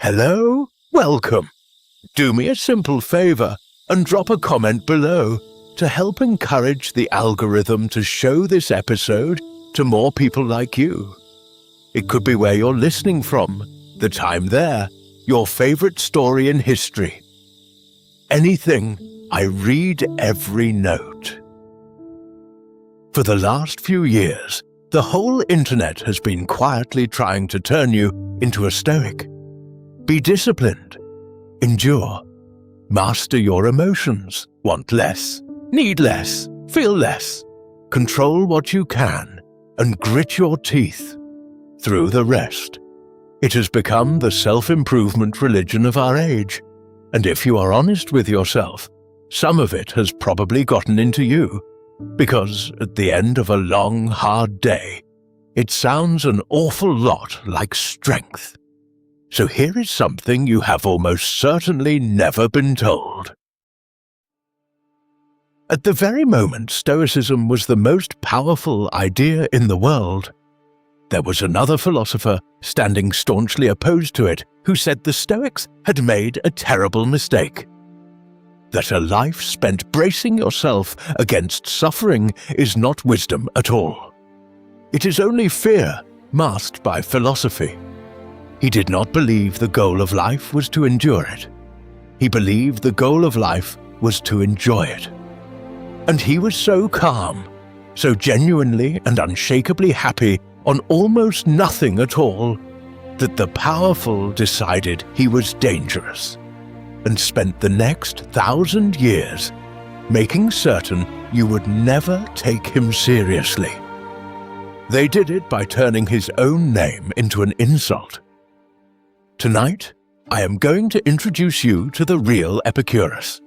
Hello? Welcome. Do me a simple favor and drop a comment below to help encourage the algorithm to show this episode to more people like you. It could be where you're listening from, the time there, your favorite story in history. Anything, I read every note. For the last few years, the whole internet has been quietly trying to turn you into a Stoic. Be disciplined. Endure. Master your emotions. Want less. Need less. Feel less. Control what you can. And grit your teeth. Through the rest. It has become the self-improvement religion of our age. And if you are honest with yourself, some of it has probably gotten into you. Because at the end of a long, hard day, it sounds an awful lot like strength. So here is something you have almost certainly never been told. At the very moment Stoicism was the most powerful idea in the world, there was another philosopher standing staunchly opposed to it who said the Stoics had made a terrible mistake. That a life spent bracing yourself against suffering is not wisdom at all. It is only fear masked by philosophy. He did not believe the goal of life was to endure it. He believed the goal of life was to enjoy it. And he was so calm, so genuinely and unshakably happy on almost nothing at all, that the powerful decided he was dangerous, and spent the next 1,000 years making certain you would never take him seriously. They did it by turning his own name into an insult. Tonight, I am going to introduce you to the real Epicurus.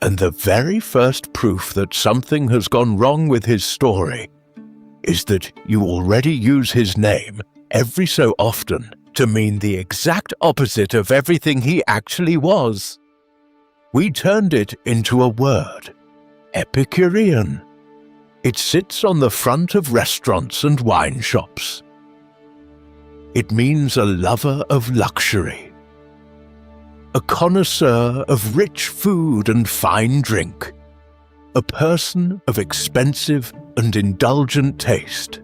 And the very first proof that something has gone wrong with his story is that you already use his name every so often to mean the exact opposite of everything he actually was. We turned it into a word, Epicurean. It sits on the front of restaurants and wine shops. It means a lover of luxury, a connoisseur of rich food and fine drink, a person of expensive and indulgent taste.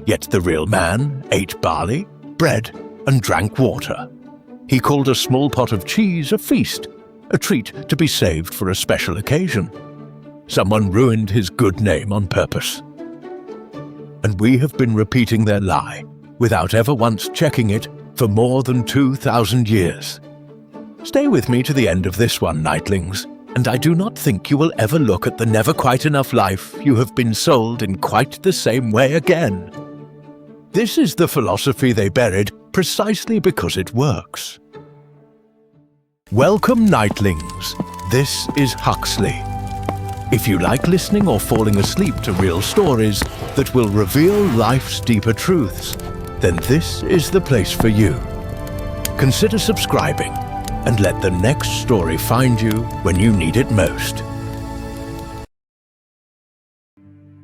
Yet the real man ate barley, bread, and drank water. He called a small pot of cheese a feast, a treat to be saved for a special occasion. Someone ruined his good name on purpose. And we have been repeating their lie, without ever once checking it, for more than 2,000 years. Stay with me to the end of this one, nightlings, and I do not think you will ever look at the never quite enough life you have been sold in quite the same way again. This is the philosophy they buried precisely because it works. Welcome, nightlings. This is Huxley. If you like listening or falling asleep to real stories that will reveal life's deeper truths, then this is the place for you. Consider subscribing and let the next story find you when you need it most.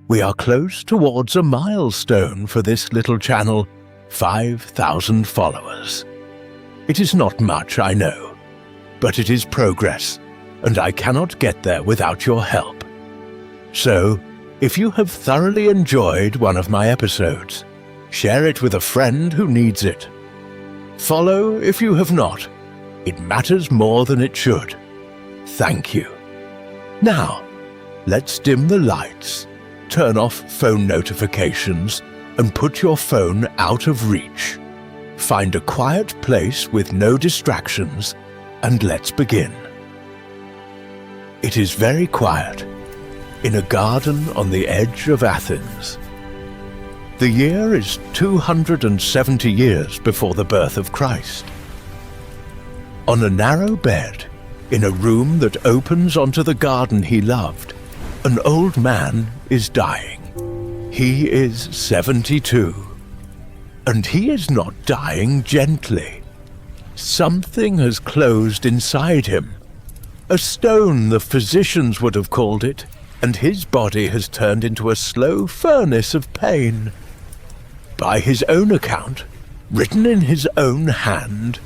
We are close towards a milestone for this little channel, 5,000 followers. It is not much, I know, but it is progress, and I cannot get there without your help. So, if you have thoroughly enjoyed one of my episodes, share it with a friend who needs it. Follow if you have not. It matters more than it should. Thank you. Now, let's dim the lights, turn off phone notifications, and put your phone out of reach. Find a quiet place with no distractions, and let's begin. It is very quiet, in a garden on the edge of Athens. The year is 270 years before the birth of Christ. On a narrow bed, in a room that opens onto the garden he loved, an old man is dying. He is 72. And he is not dying gently. Something has closed inside him. A stone, the physicians would have called it, and his body has turned into a slow furnace of pain. By his own account, written in his own hand,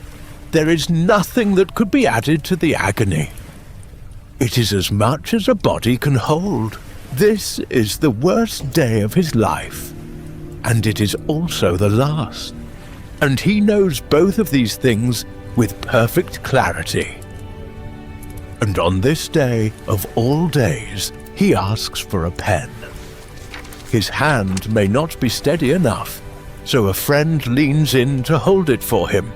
there is nothing that could be added to the agony. It is as much as a body can hold. This is the worst day of his life, and it is also the last. And he knows both of these things with perfect clarity. And on this day of all days, he asks for a pen. His hand may not be steady enough, so a friend leans in to hold it for him.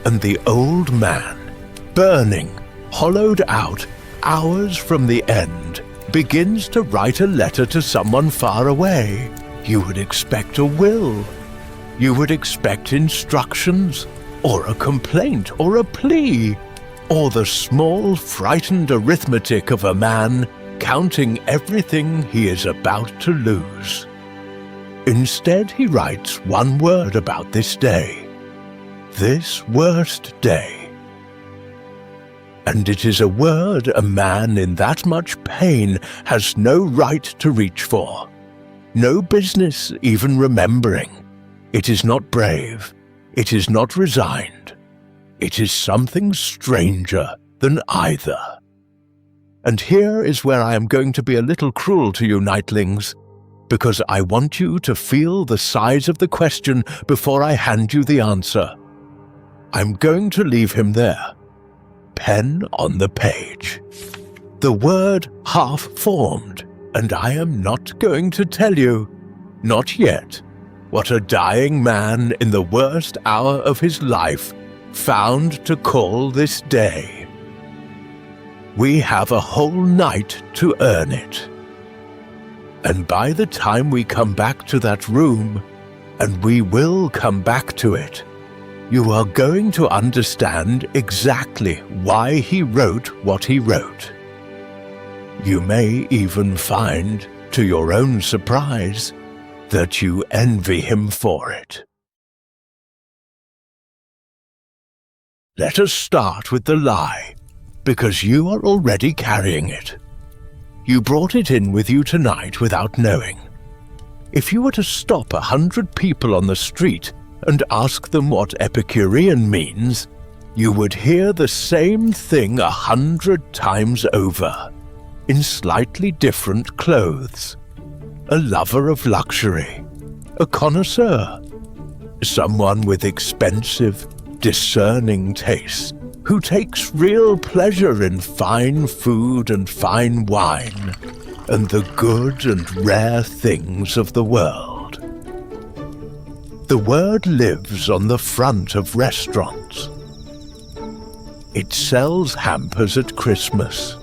And the old man, burning, hollowed out, hours from the end, begins to write a letter to someone far away. You would expect a will. You would expect instructions, or a complaint, or a plea, or the small, frightened arithmetic of a man counting everything he is about to lose. Instead, he writes one word about this day. This worst day. And it is a word a man in that much pain has no right to reach for, no business even remembering. It is not brave, it is not resigned, it is something stranger than either. And here is where I am going to be a little cruel to you, nightlings, because I want you to feel the size of the question before I hand you the answer. I'm going to leave him there. Pen on the page. The word half-formed, and I am not going to tell you, not yet, what a dying man in the worst hour of his life found to call this day. We have a whole night to earn it. And by the time we come back to that room, and we will come back to it, you are going to understand exactly why he wrote what he wrote. You may even find, to your own surprise, that you envy him for it. Let us start with the lie, because you are already carrying it. You brought it in with you tonight without knowing. If you were to stop 100 people on the street and ask them what Epicurean means, you would hear the same thing 100 times over, in slightly different clothes. A lover of luxury, a connoisseur, someone with expensive, discerning taste, who takes real pleasure in fine food and fine wine, and the good and rare things of the world. The word lives on the front of restaurants. It sells hampers at Christmas.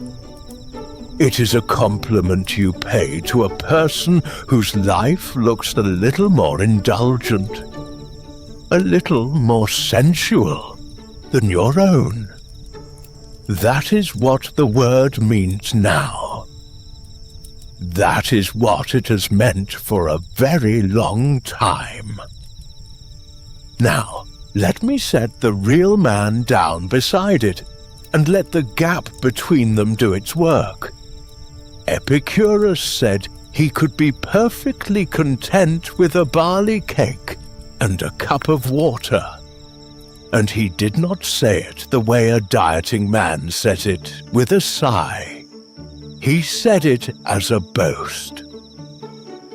It is a compliment you pay to a person whose life looks a little more indulgent, a little more sensual than your own. That is what the word means now. That is what it has meant for a very long time. Now, let me set the real man down beside it, and let the gap between them do its work. Epicurus said he could be perfectly content with a barley cake and a cup of water. And he did not say it the way a dieting man says it, with a sigh. He said it as a boast.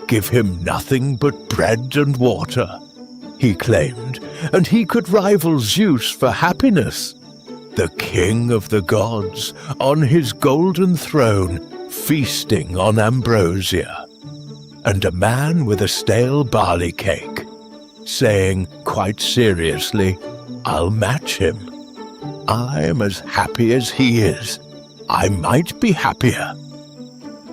Give him nothing but bread and water, he claimed, and he could rival Zeus for happiness, the king of the gods, on his golden throne, feasting on ambrosia, and a man with a stale barley cake, saying quite seriously, I'll match him. I am as happy as he is. I might be happier.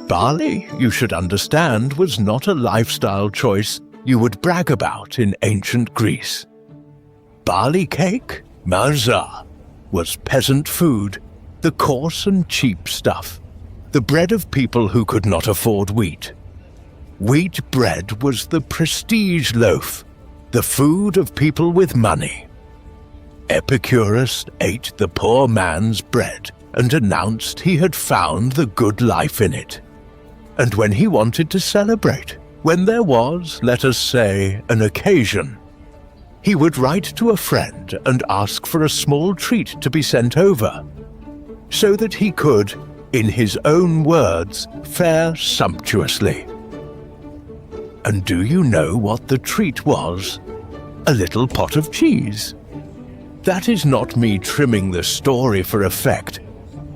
Barley, you should understand, was not a lifestyle choice you would brag about in ancient Greece. Barley cake, maza, was peasant food, the coarse and cheap stuff, the bread of people who could not afford wheat. Wheat bread was the prestige loaf, the food of people with money. Epicurus ate the poor man's bread and announced he had found the good life in it. And when he wanted to celebrate, when there was, let us say, an occasion, he would write to a friend and ask for a small treat to be sent over, so that he could, in his own words, fare sumptuously. And do you know what the treat was? A little pot of cheese. That is not me trimming the story for effect.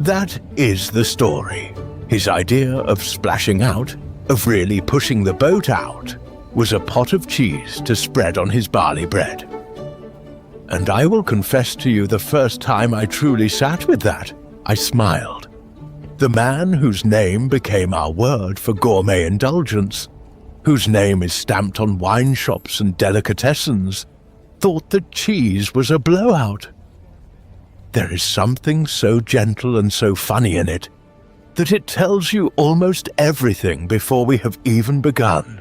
That is the story. His idea of splashing out, of really pushing the boat out, was a pot of cheese to spread on his barley bread. And I will confess to you, the first time I truly sat with that, I smiled. The man whose name became our word for gourmet indulgence, whose name is stamped on wine shops and delicatessens, thought that cheese was a blowout. There is something so gentle and so funny in it that it tells you almost everything before we have even begun.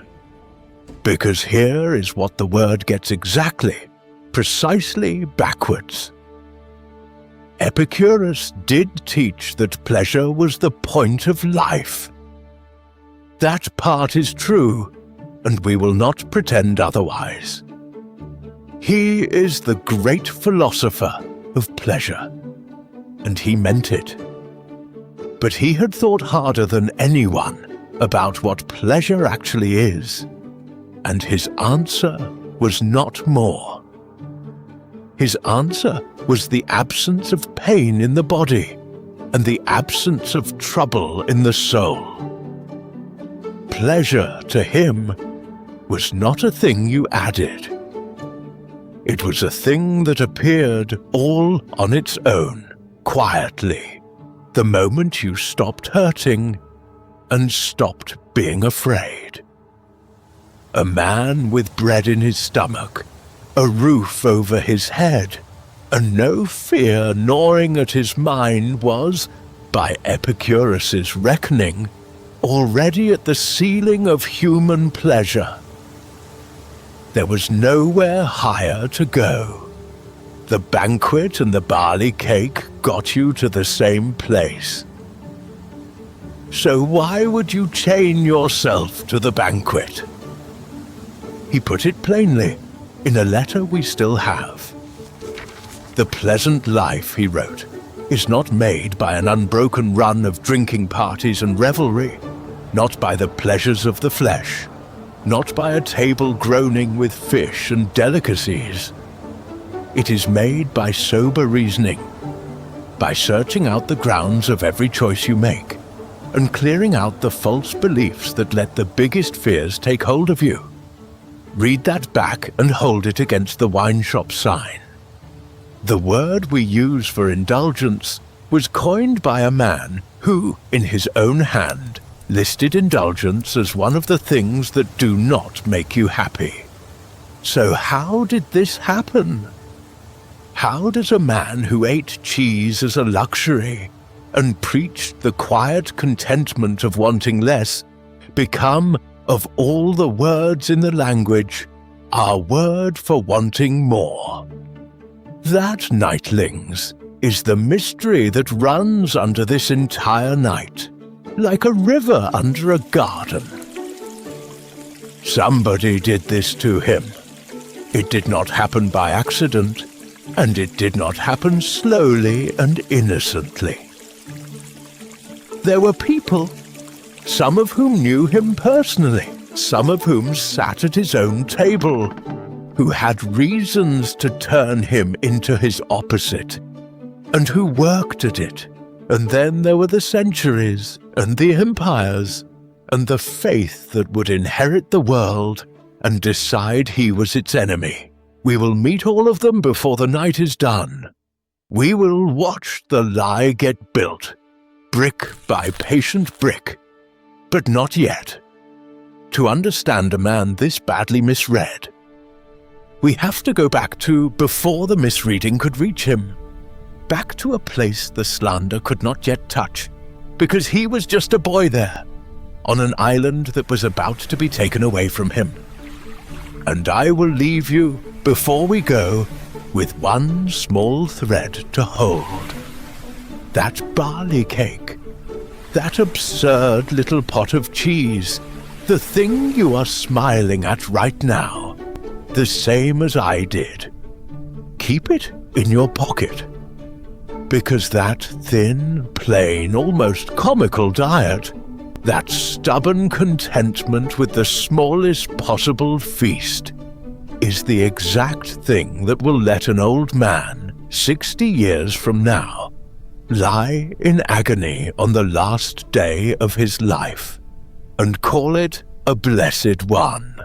Because here is what the word gets exactly, precisely backwards. Epicurus did teach that pleasure was the point of life. That part is true, and we will not pretend otherwise. He is the great philosopher of pleasure, and he meant it. But he had thought harder than anyone about what pleasure actually is, and his answer was not more. His answer was the absence of pain in the body and the absence of trouble in the soul. Pleasure to him was not a thing you added. It was a thing that appeared all on its own, quietly, the moment you stopped hurting and stopped being afraid. A man with bread in his stomach, a roof over his head, and no fear gnawing at his mind was, by Epicurus's reckoning, already at the ceiling of human pleasure. There was nowhere higher to go. The banquet and the barley cake got you to the same place. So why would you chain yourself to the banquet? He put it plainly, in a letter we still have. The pleasant life, he wrote, is not made by an unbroken run of drinking parties and revelry, not by the pleasures of the flesh, not by a table groaning with fish and delicacies. It is made by sober reasoning, by searching out the grounds of every choice you make, and clearing out the false beliefs that let the biggest fears take hold of you. Read that back and hold it against the wine shop sign. The word we use for indulgence was coined by a man who, in his own hand, listed indulgence as one of the things that do not make you happy. So how did this happen? How does a man who ate cheese as a luxury and preached the quiet contentment of wanting less become, of all the words in the language, our word for wanting more? That, nightlings, is the mystery that runs under this entire night, like a river under a garden. Somebody did this to him. It did not happen by accident, and it did not happen slowly and innocently. There were people, some of whom knew him personally, some of whom sat at his own table, who had reasons to turn him into his opposite, and who worked at it. And then there were the centuries, and the empires, and the faith that would inherit the world and decide he was its enemy. We will meet all of them before the night is done. We will watch the lie get built, brick by patient brick. But not yet. To understand a man this badly misread, we have to go back to before the misreading could reach him. Back to a place the slander could not yet touch, because he was just a boy there, on an island that was about to be taken away from him. And I will leave you, before we go, with one small thread to hold. That barley cake, that absurd little pot of cheese, the thing you are smiling at right now, the same as I did. Keep it in your pocket, because that thin, plain, almost comical diet, that stubborn contentment with the smallest possible feast, is the exact thing that will let an old man, 60 years from now, lie in agony on the last day of his life, and call it a blessed one.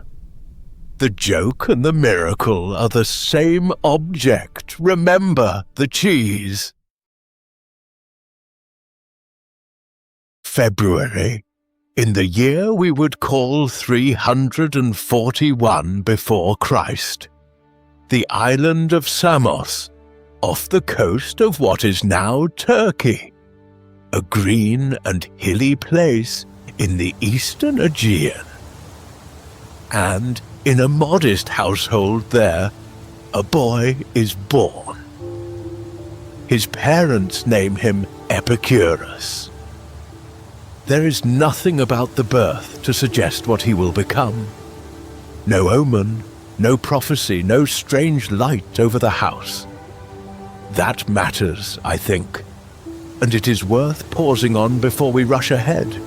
The joke and the miracle are the same object. Remember the cheese. February, in the year we would call 341 before Christ, the island of Samos, off the coast of what is now Turkey, a green and hilly place in the eastern Aegean. And in a modest household there, a boy is born. His parents name him Epicurus. There is nothing about the birth to suggest what he will become. No omen, no prophecy, no strange light over the house. That matters, I think, and it is worth pausing on before we rush ahead,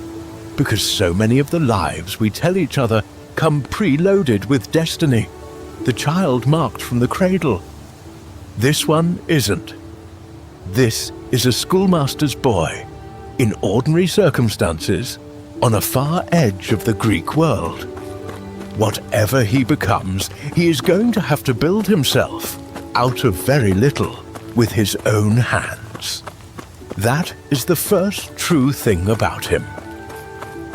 because so many of the lives we tell each other come preloaded with destiny, the child marked from the cradle. This one isn't. This is a schoolmaster's boy, in ordinary circumstances, on a far edge of the Greek world. Whatever he becomes, he is going to have to build himself, out of very little, with his own hands. That is the first true thing about him.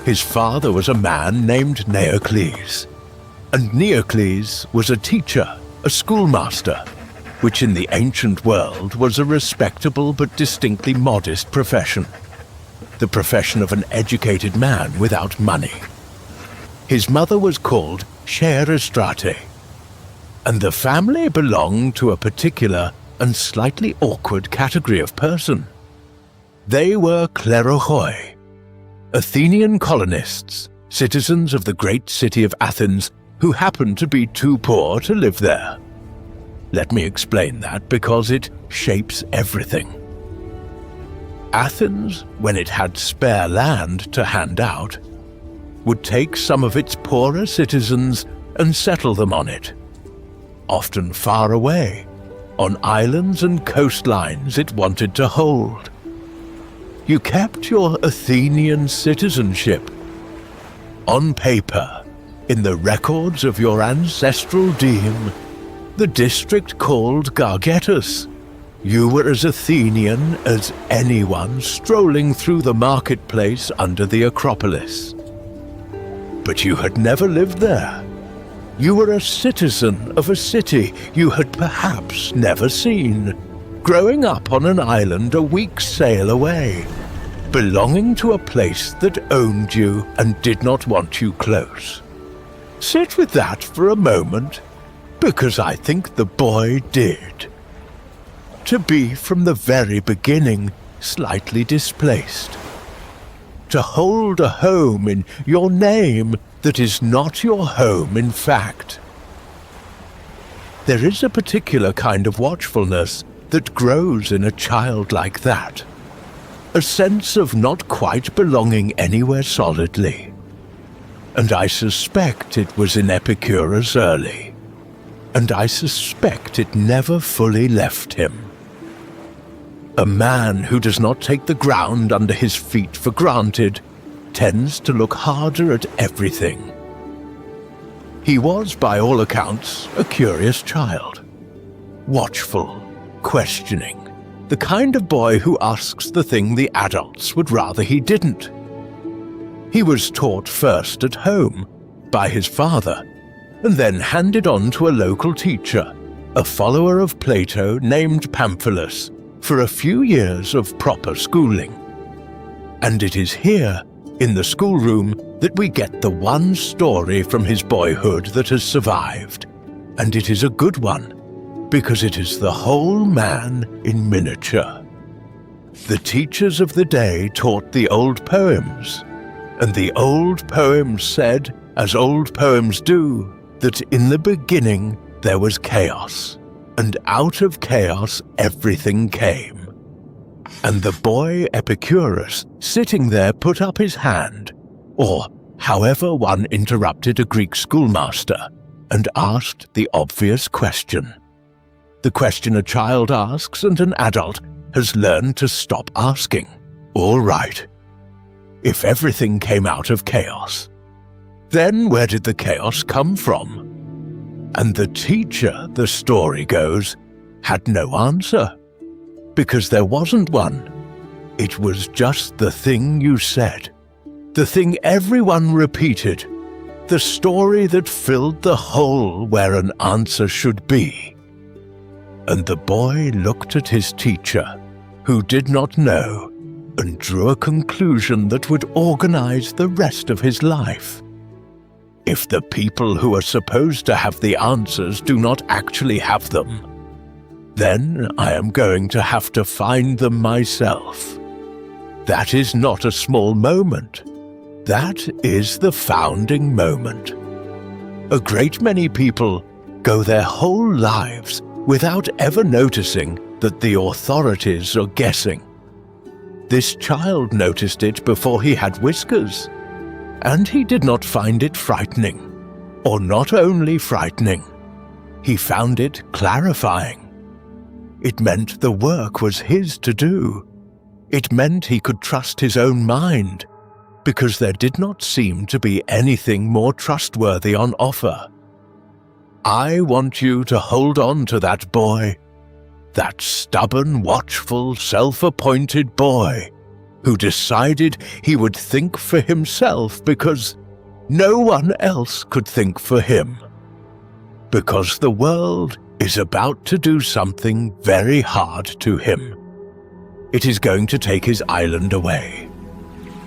His father was a man named Neocles, and Neocles was a teacher, a schoolmaster, which in the ancient world was a respectable but distinctly modest profession, the profession of an educated man without money. His mother was called Scherestrate, and the family belonged to a particular and slightly awkward category of person. They were klerochoi, Athenian colonists, citizens of the great city of Athens who happened to be too poor to live there. Let me explain that because it shapes everything. Athens, when it had spare land to hand out, would take some of its poorer citizens and settle them on it, often far away, on islands and coastlines it wanted to hold. You kept your Athenian citizenship. On paper, in the records of your ancestral deme, the district called Gargetus, you were as Athenian as anyone strolling through the marketplace under the Acropolis. But you had never lived there. You were a citizen of a city you had perhaps never seen, growing up on an island a week's sail away, belonging to a place that owned you and did not want you close. Sit with that for a moment, because I think the boy did. To be from the very beginning slightly displaced. To hold a home in your name that is not your home in fact. There is a particular kind of watchfulness that grows in a child like that. A sense of not quite belonging anywhere solidly. And I suspect it was in Epicurus early. And I suspect it never fully left him. A man who does not take the ground under his feet for granted tends to look harder at everything. He was, by all accounts, a curious child. Watchful, questioning, the kind of boy who asks the thing the adults would rather he didn't. He was taught first at home, by his father, and then handed on to a local teacher, a follower of Plato named Pamphilus, for a few years of proper schooling. And it is here, in the schoolroom, that we get the one story from his boyhood that has survived, and it is a good one, because it is the whole man in miniature. The teachers of the day taught the old poems, and the old poems said, as old poems do, that in the beginning there was chaos, and out of chaos everything came. And the boy Epicurus, sitting there, put up his hand, or however one interrupted a Greek schoolmaster, and asked the obvious question. The question a child asks and an adult has learned to stop asking. All right. If everything came out of chaos, then where did the chaos come from? And the teacher, the story goes, had no answer, because there wasn't one. It was just the thing you said, the thing everyone repeated, the story that filled the hole where an answer should be. And the boy looked at his teacher, who did not know, and drew a conclusion that would organize the rest of his life. If the people who are supposed to have the answers do not actually have them, then I am going to have to find them myself. That is not a small moment. That is the founding moment. A great many people go their whole lives without ever noticing that the authorities are guessing. This child noticed it before he had whiskers, and he did not find it frightening, or not only frightening, he found it clarifying. It meant the work was his to do. It meant he could trust his own mind, because there did not seem to be anything more trustworthy on offer. I want you to hold on to that boy, that stubborn, watchful, self-appointed boy, who decided he would think for himself because no one else could think for him. Because the world is about to do something very hard to him. It is going to take his island away.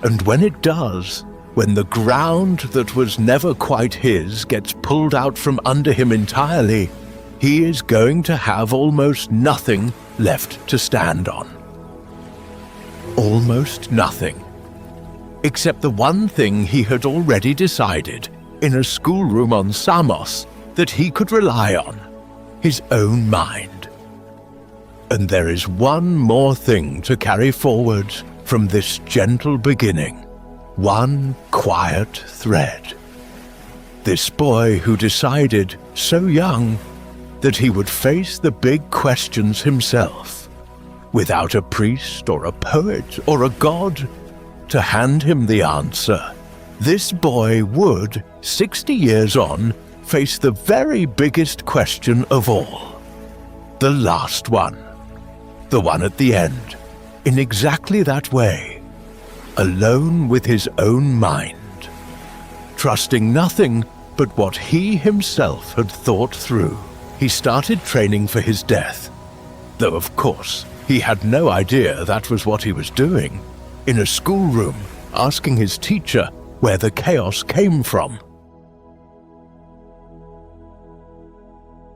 And when it does, when the ground that was never quite his gets pulled out from under him entirely, he is going to have almost nothing left to stand on. Almost nothing. Except the one thing he had already decided in a schoolroom on Samos that he could rely on, his own mind. And there is one more thing to carry forward from this gentle beginning, one quiet thread. This boy who decided, so young, that he would face the big questions himself, without a priest or a poet or a god to hand him the answer. This boy would, 60 years on, face the very biggest question of all. The last one. The one at the end. In exactly that way. Alone with his own mind. Trusting nothing but what he himself had thought through. He started training for his death. Though of course, he had no idea that was what he was doing. In a schoolroom, asking his teacher where the chaos came from.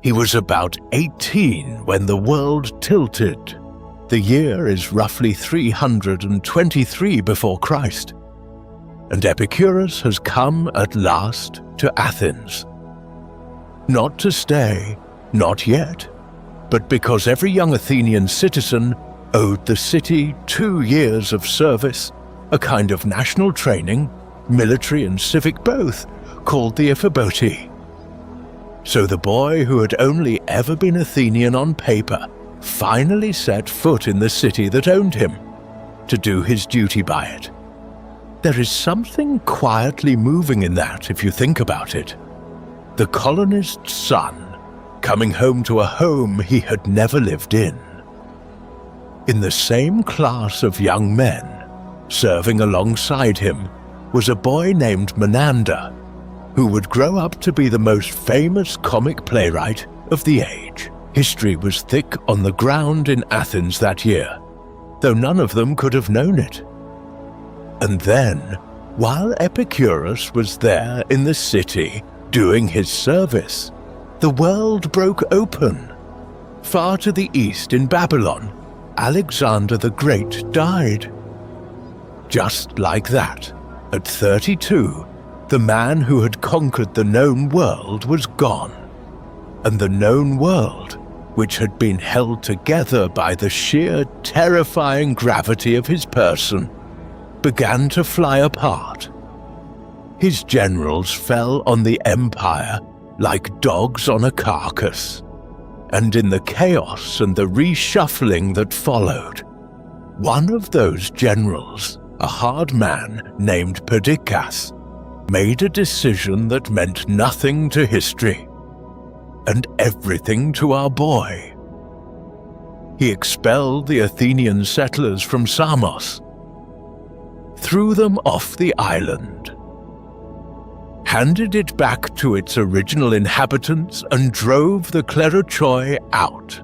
He was about 18 when the world tilted. The year is roughly 323 before Christ. And Epicurus has come at last to Athens. Not to stay, not yet, but because every young Athenian citizen owed the city 2 years of service, a kind of national training, military and civic both, called the Ephibote. So the boy who had only ever been Athenian on paper finally set foot in the city that owned him, to do his duty by it. There is something quietly moving in that if you think about it. The colonist's son, coming home to a home he had never lived in. In the same class of young men, serving alongside him, was a boy named Menander, who would grow up to be the most famous comic playwright of the age. History was thick on the ground in Athens that year, though none of them could have known it. And then, while Epicurus was there in the city doing his service, the world broke open. Far to the east in Babylon, Alexander the Great died. Just like that, at 32, The man who had conquered the known world was gone, and the known world, which had been held together by the sheer terrifying gravity of his person, began to fly apart. His generals fell on the empire like dogs on a carcass, and in the chaos and the reshuffling that followed, one of those generals, a hard man named Perdiccas, made a decision that meant nothing to history and everything to our boy. He expelled the Athenian settlers from Samos, threw them off the island, handed it back to its original inhabitants, and drove the Klerotoi out.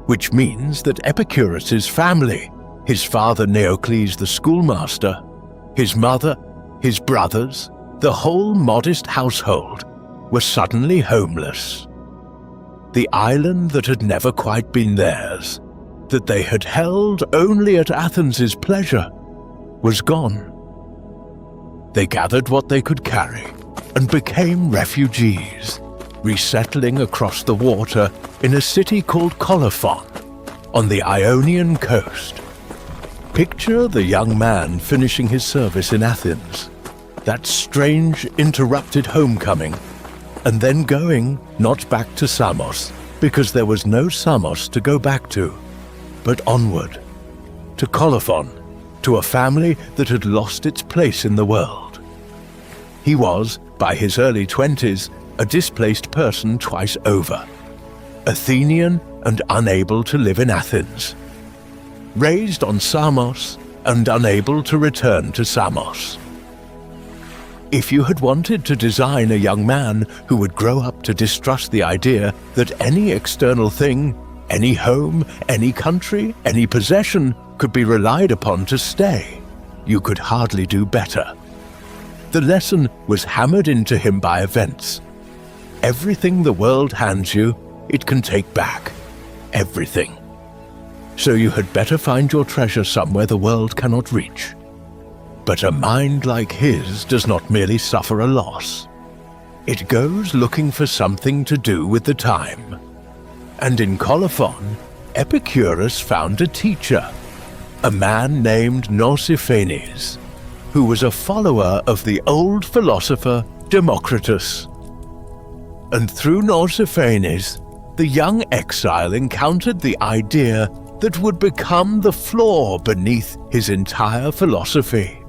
Which means that Epicurus's family, his father Neocles the schoolmaster, his mother, his brothers, the whole modest household, were suddenly homeless. The island that had never quite been theirs, that they had held only at Athens' pleasure, was gone. They gathered what they could carry and became refugees, resettling across the water in a city called Colophon on the Ionian coast. Picture the young man finishing his service in Athens, that strange interrupted homecoming, and then going not back to Samos, because there was no Samos to go back to, but onward, to Colophon, to a family that had lost its place in the world. He was, by his early 20s, a displaced person twice over, Athenian and unable to live in Athens, raised on Samos and unable to return to Samos. If you had wanted to design a young man who would grow up to distrust the idea that any external thing, any home, any country, any possession could be relied upon to stay, you could hardly do better. The lesson was hammered into him by events. Everything the world hands you, it can take back. Everything. So you had better find your treasure somewhere the world cannot reach. But a mind like his does not merely suffer a loss. It goes looking for something to do with the time. And in Colophon, Epicurus found a teacher, a man named Nausiphanes, who was a follower of the old philosopher Democritus. And through Nausiphanes, the young exile encountered the idea that would become the flaw beneath his entire philosophy.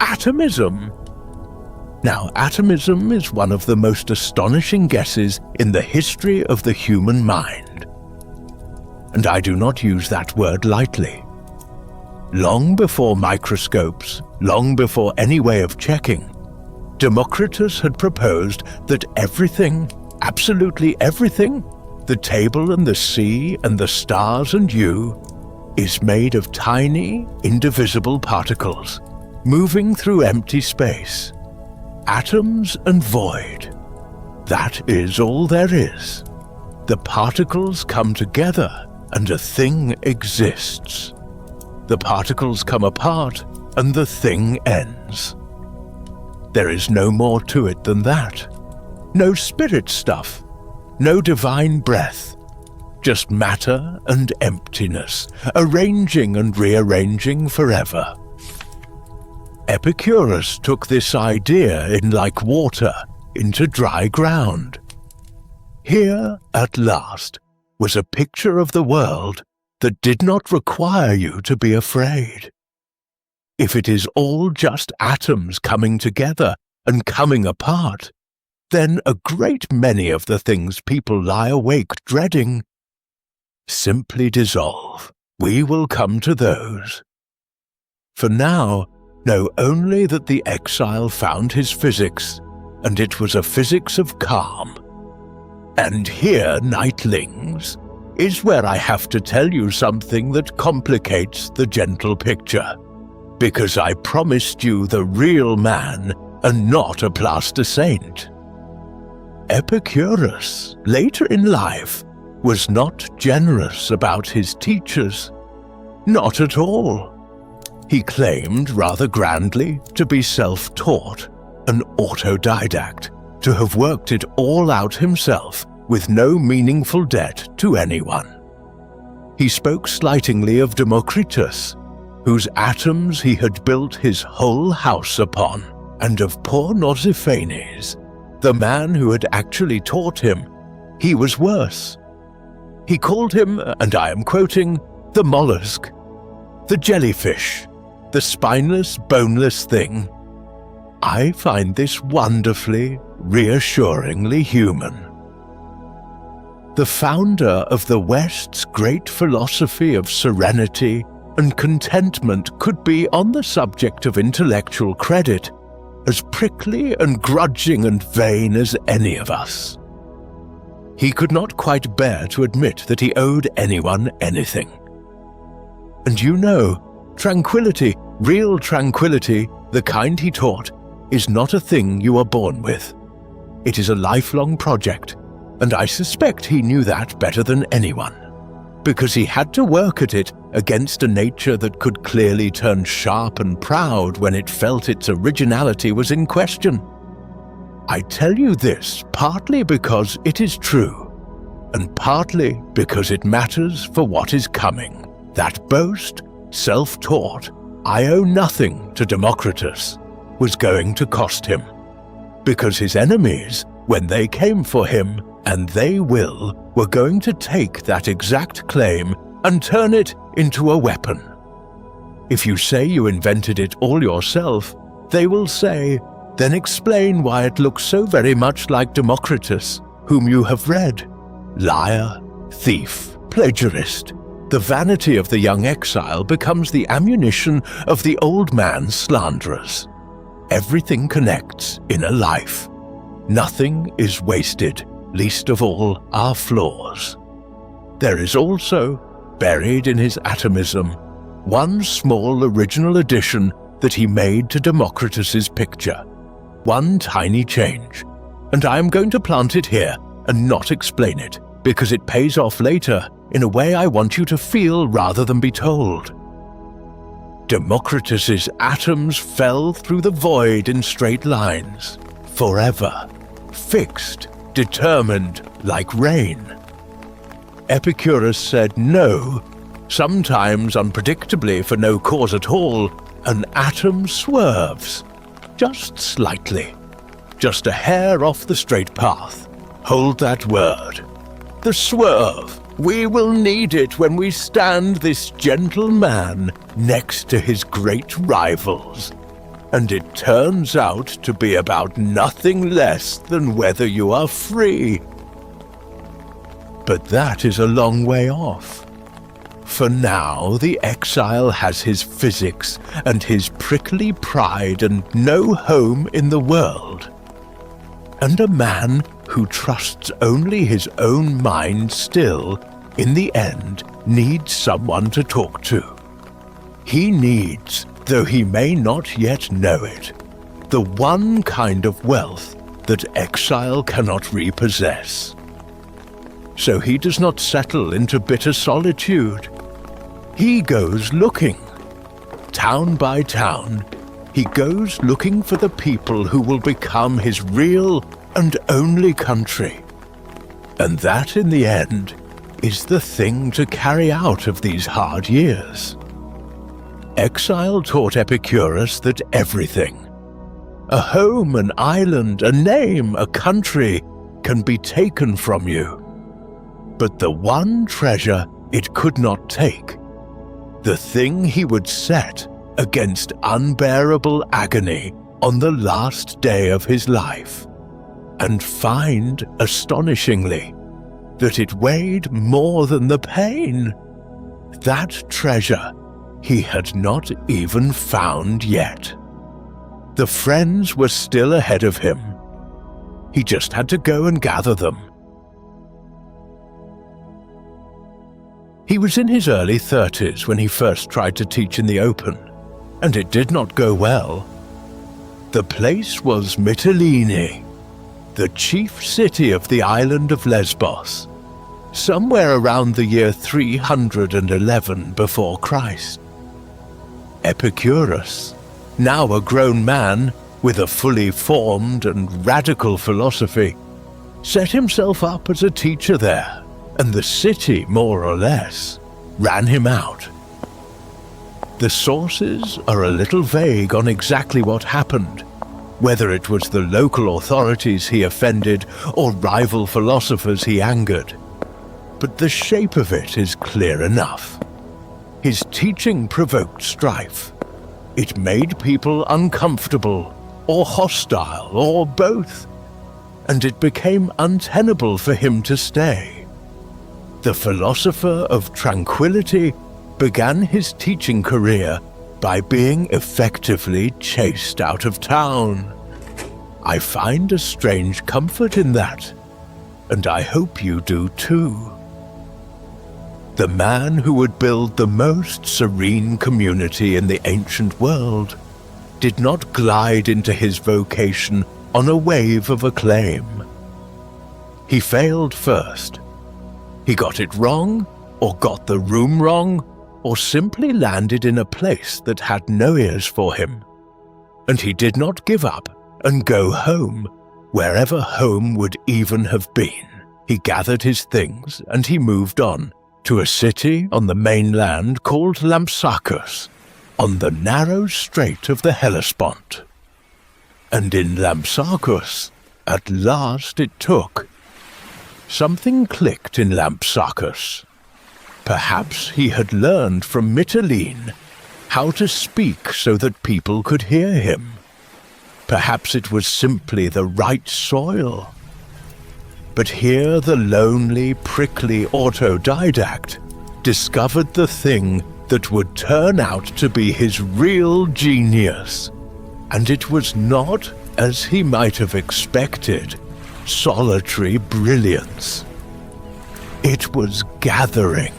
Atomism. Now, atomism is one of the most astonishing guesses in the history of the human mind. And I do not use that word lightly. Long before microscopes, long before any way of checking, Democritus had proposed that everything, absolutely everything, the table and the sea and the stars and you, is made of tiny, indivisible particles, moving through empty space, atoms and void. That is all there is. The particles come together and a thing exists. The particles come apart and the thing ends. There is no more to it than that. No spirit stuff, no divine breath, just matter and emptiness, arranging and rearranging forever. Epicurus took this idea in like water into dry ground. Here, at last, was a picture of the world that did not require you to be afraid. If it is all just atoms coming together and coming apart, then a great many of the things people lie awake dreading simply dissolve. We will come to those. For now, know only that the exile found his physics, and it was a physics of calm. And here, nightlings, is where I have to tell you something that complicates the gentle picture, because I promised you the real man and not a plaster saint. Epicurus, later in life, was not generous about his teachers. Not at all. He claimed rather grandly to be self-taught, an autodidact, to have worked it all out himself with no meaningful debt to anyone. He spoke slightingly of Democritus, whose atoms he had built his whole house upon, and of poor Nausiphanes, the man who had actually taught him. He was worse. He called him, and I am quoting, the mollusk, the jellyfish, the spineless, boneless thing. I find this wonderfully, reassuringly human. The founder of the West's great philosophy of serenity and contentment could be, on the subject of intellectual credit, as prickly and grudging and vain as any of us. He could not quite bear to admit that he owed anyone anything. And you know, tranquility, real tranquility, the kind he taught, is not a thing you are born with. It is a lifelong project, and I suspect he knew that better than anyone, because he had to work at it against a nature that could clearly turn sharp and proud when it felt its originality was in question. I tell you this partly because it is true, and partly because it matters for what is coming. That boast, self-taught, I owe nothing to Democritus, was going to cost him, because his enemies, when they came for him, and they will, were going to take that exact claim and turn it into a weapon. If you say you invented it all yourself, they will say, then explain why it looks so very much like Democritus, whom you have read. Liar, thief, plagiarist. The vanity of the young exile becomes the ammunition of the old man's slanderers. Everything connects in a life. Nothing is wasted, least of all our flaws. There is also, buried in his atomism, one small original addition that he made to Democritus's picture. One tiny change, and I am going to plant it here and not explain it, because it pays off later in a way I want you to feel rather than be told. Democritus's atoms fell through the void in straight lines, forever, fixed, determined like rain. Epicurus said no, sometimes unpredictably for no cause at all, an atom swerves, just slightly, just a hair off the straight path. Hold that word. The swerve. We will need it when we stand this gentle man next to his great rivals. And it turns out to be about nothing less than whether you are free. But that is a long way off. For now, the exile has his physics and his prickly pride and no home in the world. And a man who trusts only his own mind still, in the end, needs someone to talk to. He needs, though he may not yet know it, the one kind of wealth that exile cannot repossess. So he does not settle into bitter solitude. He goes looking. Town by town, he goes looking for the people who will become his real and only country. And that, in the end, is the thing to carry out of these hard years. Exile taught Epicurus that everything, a home, an island, a name, a country, can be taken from you. But the one treasure it could not take, the thing he would set against unbearable agony on the last day of his life, and find, astonishingly, that it weighed more than the pain. That treasure he had not even found yet. The friends were still ahead of him. He just had to go and gather them. He was in his early 30s when he first tried to teach in the open, and it did not go well. The place was Mytilene, the chief city of the island of Lesbos, somewhere around the year 311 before Christ. Epicurus, now a grown man with a fully formed and radical philosophy, set himself up as a teacher there, and the city, more or less, ran him out. The sources are a little vague on exactly what happened, whether it was the local authorities he offended or rival philosophers he angered. But the shape of it is clear enough. His teaching provoked strife. It made people uncomfortable, or hostile, or both, and it became untenable for him to stay. The philosopher of tranquility began his teaching career by being effectively chased out of town. I find a strange comfort in that, and I hope you do too. The man who would build the most serene community in the ancient world did not glide into his vocation on a wave of acclaim. He failed first. He got it wrong, or got the room wrong, or simply landed in a place that had no ears for him. And he did not give up and go home, wherever home would even have been. He gathered his things and he moved on to a city on the mainland called Lampsacus, on the narrow strait of the Hellespont. And in Lampsacus, at last it took. Something clicked in Lampsacus. Perhaps he had learned from Mytilene how to speak so that people could hear him. Perhaps it was simply the right soil. But here the lonely, prickly autodidact discovered the thing that would turn out to be his real genius. And it was not, as he might have expected, solitary brilliance. It was gathering.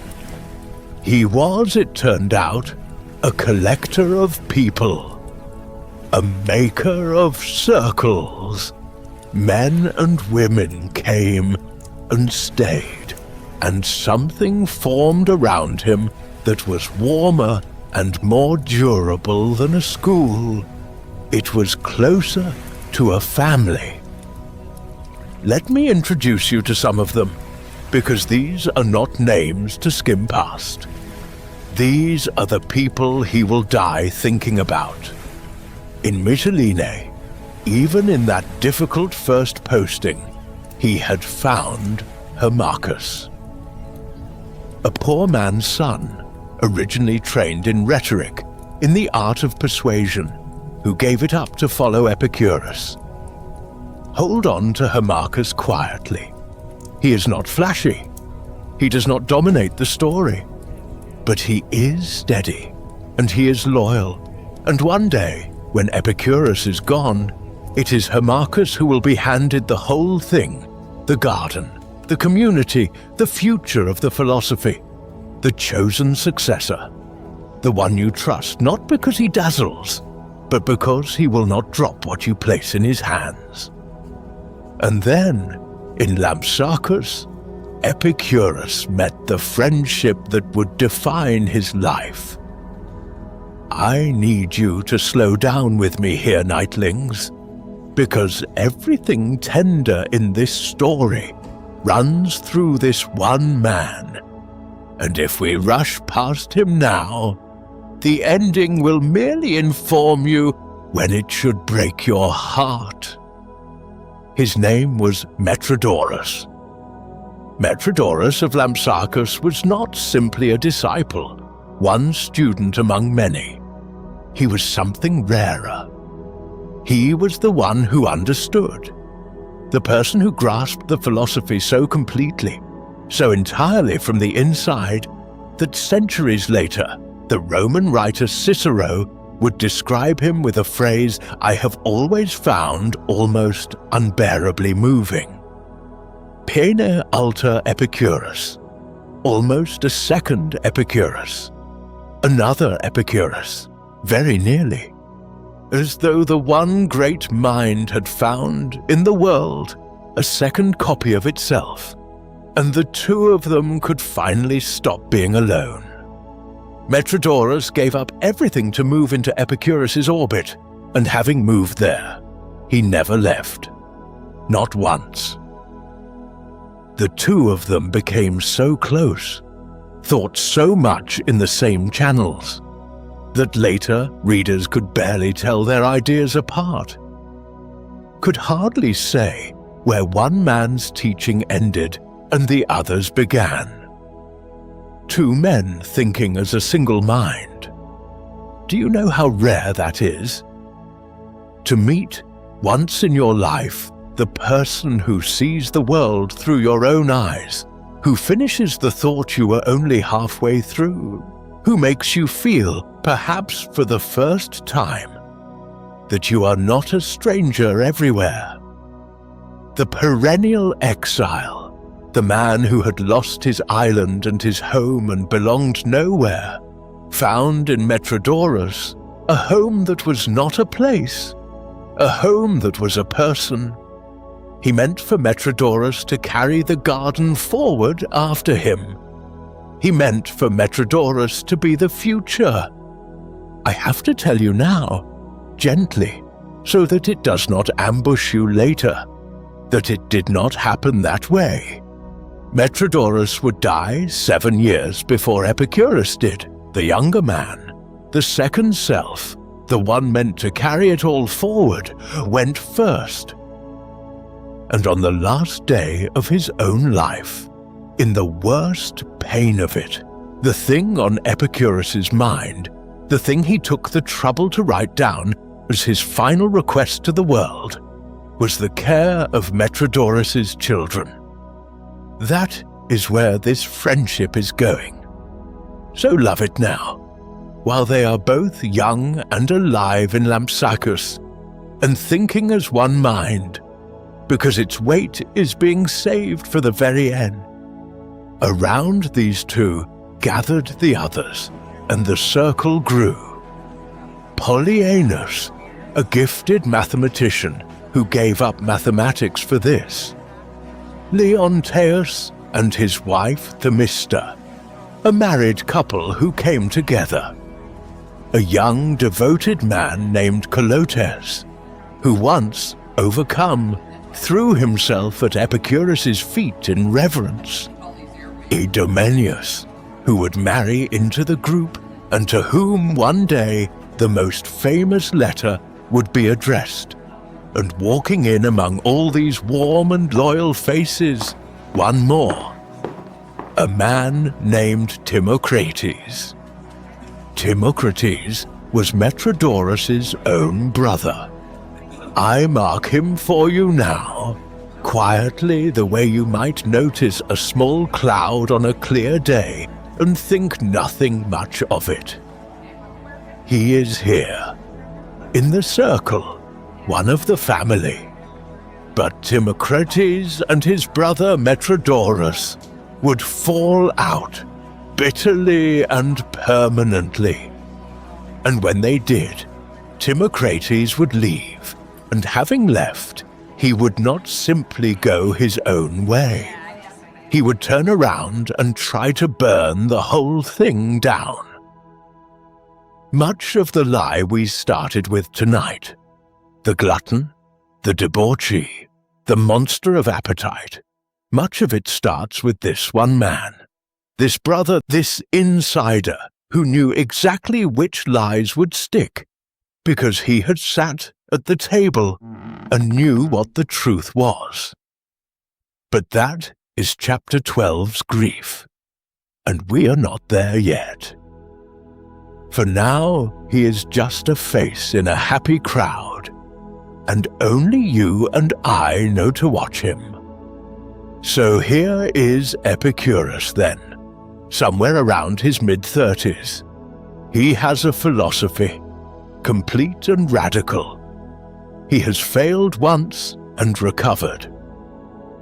He was, it turned out, a collector of people, a maker of circles. Men and women came and stayed, and something formed around him that was warmer and more durable than a school. It was closer to a family. Let me introduce you to some of them, because these are not names to skim past. These are the people he will die thinking about. In Mytilene, even in that difficult first posting, he had found Hermachus. A poor man's son, originally trained in rhetoric, in the art of persuasion, who gave it up to follow Epicurus. Hold on to Hermachus quietly. He is not flashy. He does not dominate the story. But he is steady, and he is loyal, and one day, when Epicurus is gone, it is Hermachus who will be handed the whole thing, the garden, the community, the future of the philosophy, the chosen successor, the one you trust not because he dazzles, but because he will not drop what you place in his hands. And then, in Lampsacus, Epicurus met the friendship that would define his life. I need you to slow down with me here, nightlings, because everything tender in this story runs through this one man, and if we rush past him now, the ending will merely inform you when it should break your heart. His name was Metrodorus. Metrodorus of Lampsacus was not simply a disciple, one student among many. He was something rarer. He was the one who understood, the person who grasped the philosophy so completely, so entirely from the inside, that centuries later, the Roman writer Cicero would describe him with a phrase I have always found almost unbearably moving. Pene alter Epicurus, almost a second Epicurus, another Epicurus, very nearly, as though the one great mind had found in the world a second copy of itself, and the two of them could finally stop being alone. Metrodorus gave up everything to move into Epicurus's orbit, and having moved there, he never left. Not once. The two of them became so close, thought so much in the same channels, that later readers could barely tell their ideas apart. Could hardly say where one man's teaching ended and the other's began. Two men thinking as a single mind. Do you know how rare that is? To meet, once in your life, the person who sees the world through your own eyes, who finishes the thought you were only halfway through, who makes you feel, perhaps for the first time, that you are not a stranger everywhere. The perennial exile, the man who had lost his island and his home and belonged nowhere, found in Metrodorus a home that was not a place, a home that was a person. He meant for Metrodorus to carry the garden forward after him. He meant for Metrodorus to be the future. I have to tell you now, gently, so that it does not ambush you later, that it did not happen that way. Metrodorus would die 7 years before Epicurus did, the younger man. The second self, the one meant to carry it all forward, went first. And on the last day of his own life, in the worst pain of it, the thing on Epicurus's mind, the thing he took the trouble to write down as his final request to the world, was the care of Metrodorus's children. That is where this friendship is going. So love it now, while they are both young and alive in Lampsacus, and thinking as one mind, because its weight is being saved for the very end. Around these two gathered the others, and the circle grew. Polyaenus, a gifted mathematician who gave up mathematics for this. Leonteus and his wife Themista, a married couple who came together. A young, devoted man named Colotes, who once, overcome, threw himself at Epicurus's feet in reverence. Idomeneus, who would marry into the group and to whom one day the most famous letter would be addressed. And walking in among all these warm and loyal faces, one more. A man named Timocrates. Timocrates was Metrodorus's own brother. I mark him for you now, quietly the way you might notice a small cloud on a clear day and think nothing much of it. He is here, in the circle, one of the family. But Timocrates and his brother Metrodorus would fall out, bitterly and permanently. And when they did, Timocrates would leave, and having left, he would not simply go his own way. He would turn around and try to burn the whole thing down. Much of the lie we started with tonight, the glutton, the debauchee, the monster of appetite, much of it starts with this one man, this brother, this insider, who knew exactly which lies would stick, because he had sat at the table and knew what the truth was. But that is chapter 12's grief, and we are not there yet. For now, he is just a face in a happy crowd, and only you and I know to watch him. So here is Epicurus then, somewhere around his mid-30s. He has a philosophy, complete and radical. He has failed once and recovered.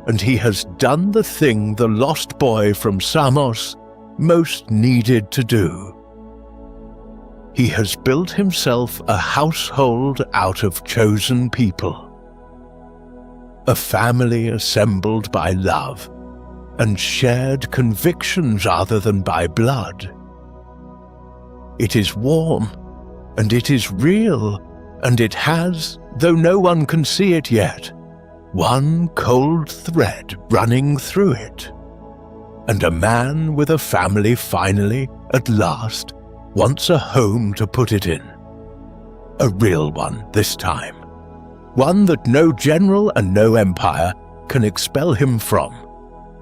And he has done the thing the lost boy from Samos most needed to do. He has built himself a household out of chosen people. A family assembled by love and shared convictions rather than by blood. It is warm, and it is real, and it has, though no one can see it yet, one cold thread running through it. And a man with a family finally, at last, wants a home to put it in. A real one this time. One that no general and no empire can expel him from,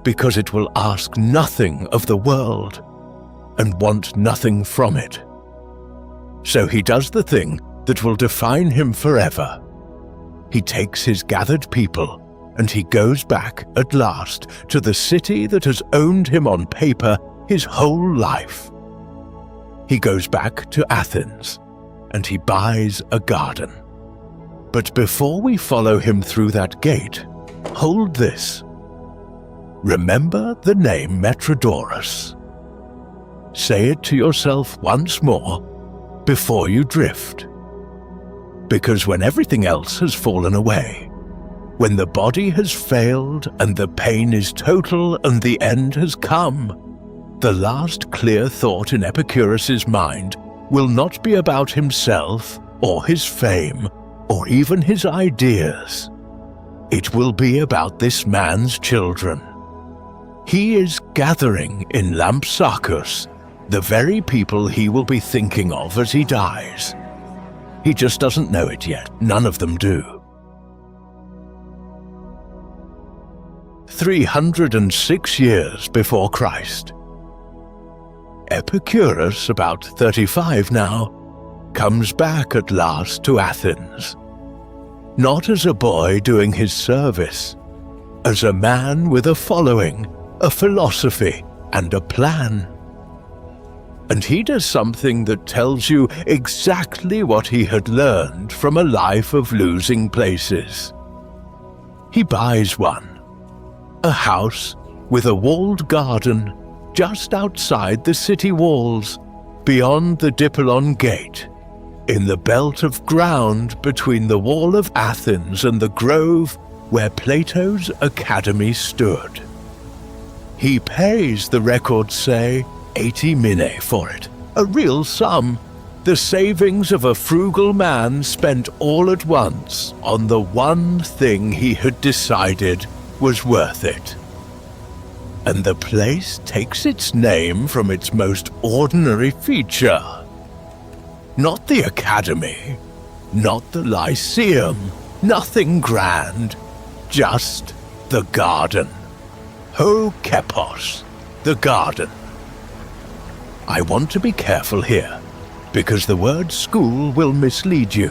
because it will ask nothing of the world and want nothing from it. So he does the thing that will define him forever. He takes his gathered people and he goes back at last to the city that has owned him on paper his whole life. He goes back to Athens and he buys a garden. But before we follow him through that gate, hold this. Remember the name Metrodorus. Say it to yourself once more before you drift. Because when everything else has fallen away, when the body has failed and the pain is total and the end has come, the last clear thought in Epicurus's mind will not be about himself or his fame or even his ideas. It will be about this man's children. He is gathering in Lampsacus the very people he will be thinking of as he dies. He just doesn't know it yet. None of them do. 306 years before Christ. Epicurus, about 35 now, comes back at last to Athens. Not as a boy doing his service, as a man with a following, a philosophy, and a plan. And he does something that tells you exactly what he had learned from a life of losing places. He buys one, a house with a walled garden just outside the city walls, beyond the Dippolon Gate, in the belt of ground between the wall of Athens and the grove where Plato's academy stood. He pays, the records say, 80 minae for it, a real sum, the savings of a frugal man spent all at once on the one thing he had decided was worth it. And the place takes its name from its most ordinary feature. Not the academy, not the lyceum, nothing grand, just the garden. Ho Kepos, the garden. I want to be careful here, because the word school will mislead you.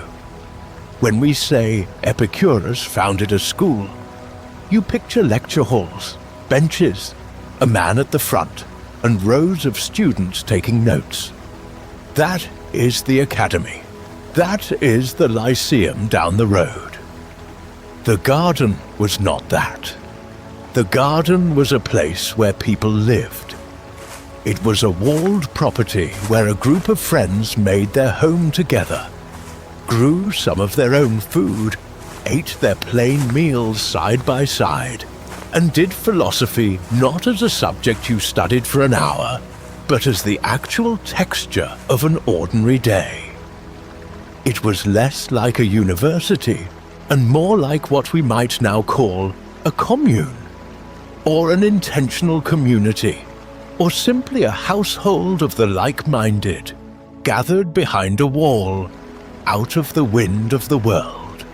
When we say Epicurus founded a school, you picture lecture halls, benches, a man at the front, and rows of students taking notes. That is the academy. That is the lyceum down the road. The garden was not that. The garden was a place where people lived. It was a walled property where a group of friends made their home together, grew some of their own food, ate their plain meals side by side, and did philosophy not as a subject you studied for an hour, but as the actual texture of an ordinary day. It was less like a university and more like what we might now call a commune, or an intentional community, or simply a household of the like-minded, gathered behind a wall, out of the wind of the world.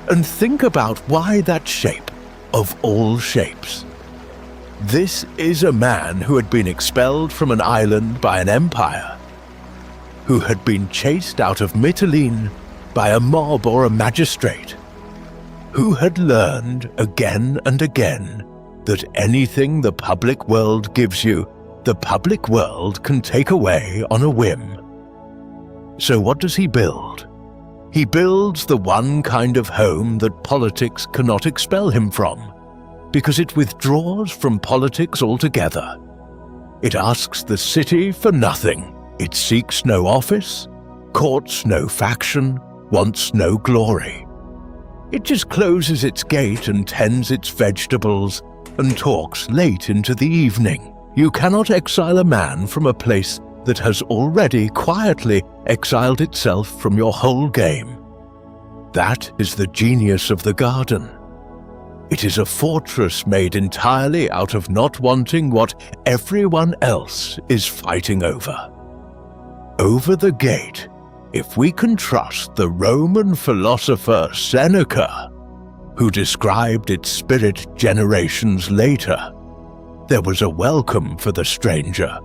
And think about why that shape, of all shapes. This is a man who had been expelled from an island by an empire, who had been chased out of Mytilene by a mob or a magistrate, who had learned again and again that anything the public world gives you, the public world can take away on a whim. So what does he build? He builds the one kind of home that politics cannot expel him from, because it withdraws from politics altogether. It asks the city for nothing. It seeks no office, courts no faction, wants no glory. It just closes its gate and tends its vegetables and talks late into the evening. You cannot exile a man from a place that has already quietly exiled itself from your whole game. That is the genius of the garden. It is a fortress made entirely out of not wanting what everyone else is fighting over. Over the gate, if we can trust the Roman philosopher Seneca, who described its spirit generations later, there was a welcome for the stranger.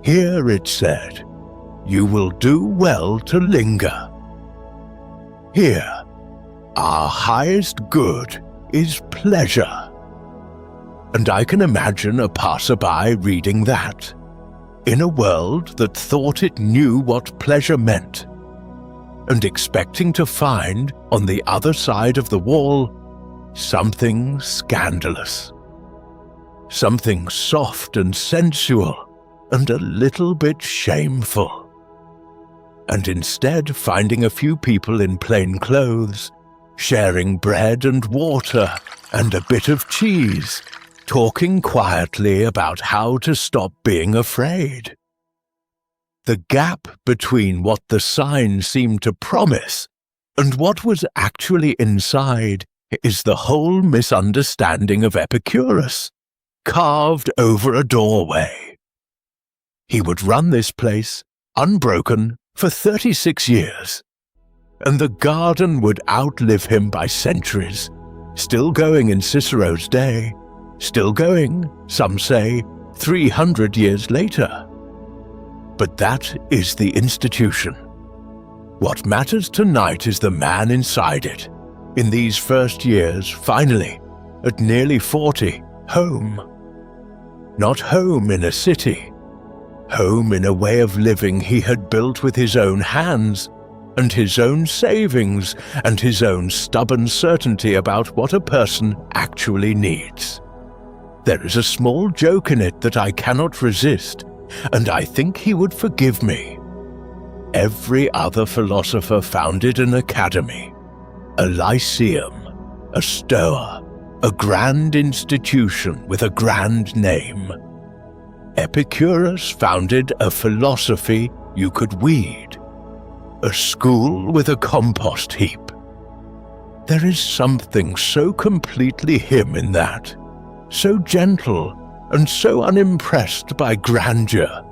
Here it said, "You will do well to linger." Here, our highest good is pleasure. And I can imagine a passerby reading that, in a world that thought it knew what pleasure meant, and expecting to find on the other side of the wall something scandalous, something soft and sensual and a little bit shameful. And instead finding a few people in plain clothes, sharing bread and water and a bit of cheese, talking quietly about how to stop being afraid. The gap between what the sign seemed to promise and what was actually inside is the whole misunderstanding of Epicurus, carved over a doorway. He would run this place, unbroken, for 36 years, and the garden would outlive him by centuries, still going in Cicero's day, still going, some say, 300 years later. But that is the institution. What matters tonight is the man inside it, in these first years, finally, at nearly 40, home. Not home in a city, home in a way of living he had built with his own hands, and his own savings, and his own stubborn certainty about what a person actually needs. There is a small joke in it that I cannot resist, and I think he would forgive me. Every other philosopher founded an academy, a lyceum, a stoa, a grand institution with a grand name. Epicurus founded a philosophy you could weed, a school with a compost heap. There is something so completely him in that, so gentle and so unimpressed by grandeur,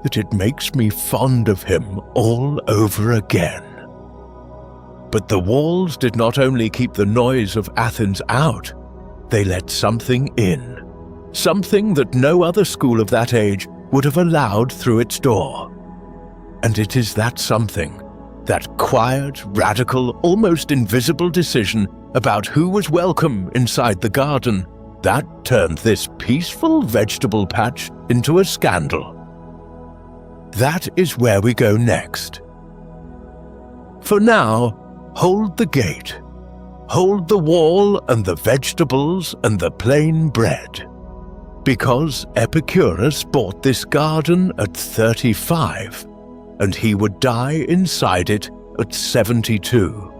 that it makes me fond of him all over again. But the walls did not only keep the noise of Athens out, they let something in. Something that no other school of that age would have allowed through its door. And it is that something, that quiet, radical, almost invisible decision about who was welcome inside the garden, that turned this peaceful vegetable patch into a scandal. That is where we go next. For now, hold the gate, hold the wall and the vegetables and the plain bread. Because Epicurus bought this garden at 35, and he would die inside it at 72.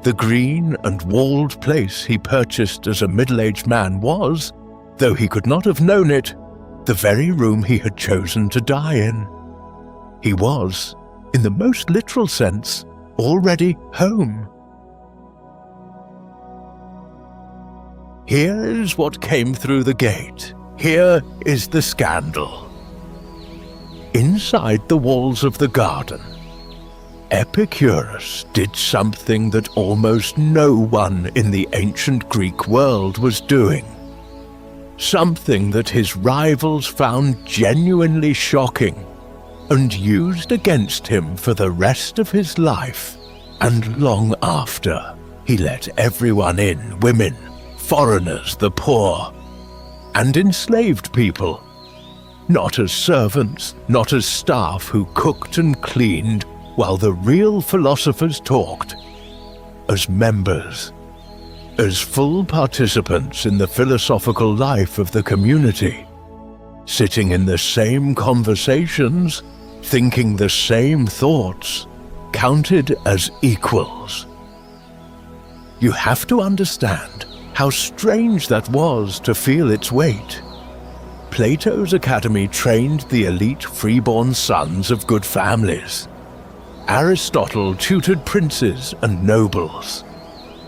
The green and walled place he purchased as a middle-aged man was, though he could not have known it, the very room he had chosen to die in. He was, in the most literal sense, already home. Here is what came through the gate. Here is the scandal. Inside the walls of the garden, Epicurus did something that almost no one in the ancient Greek world was doing. Something that his rivals found genuinely shocking and used against him for the rest of his life and long after. He let everyone in, women, foreigners, the poor, and enslaved people, not as servants, not as staff who cooked and cleaned while the real philosophers talked, as members, as full participants in the philosophical life of the community, sitting in the same conversations, thinking the same thoughts, counted as equals. You have to understand how strange that was to feel its weight. Plato's academy trained the elite freeborn sons of good families. Aristotle tutored princes and nobles.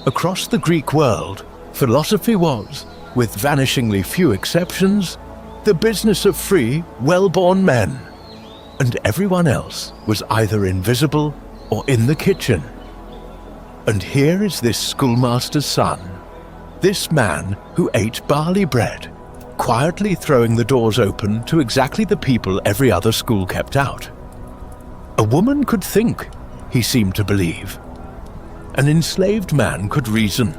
Across the Greek world, philosophy was, with vanishingly few exceptions, the business of free, well-born men, and everyone else was either invisible or in the kitchen. And here is this schoolmaster's son, this man who ate barley bread, quietly throwing the doors open to exactly the people every other school kept out. A woman could think, he seemed to believe. An enslaved man could reason.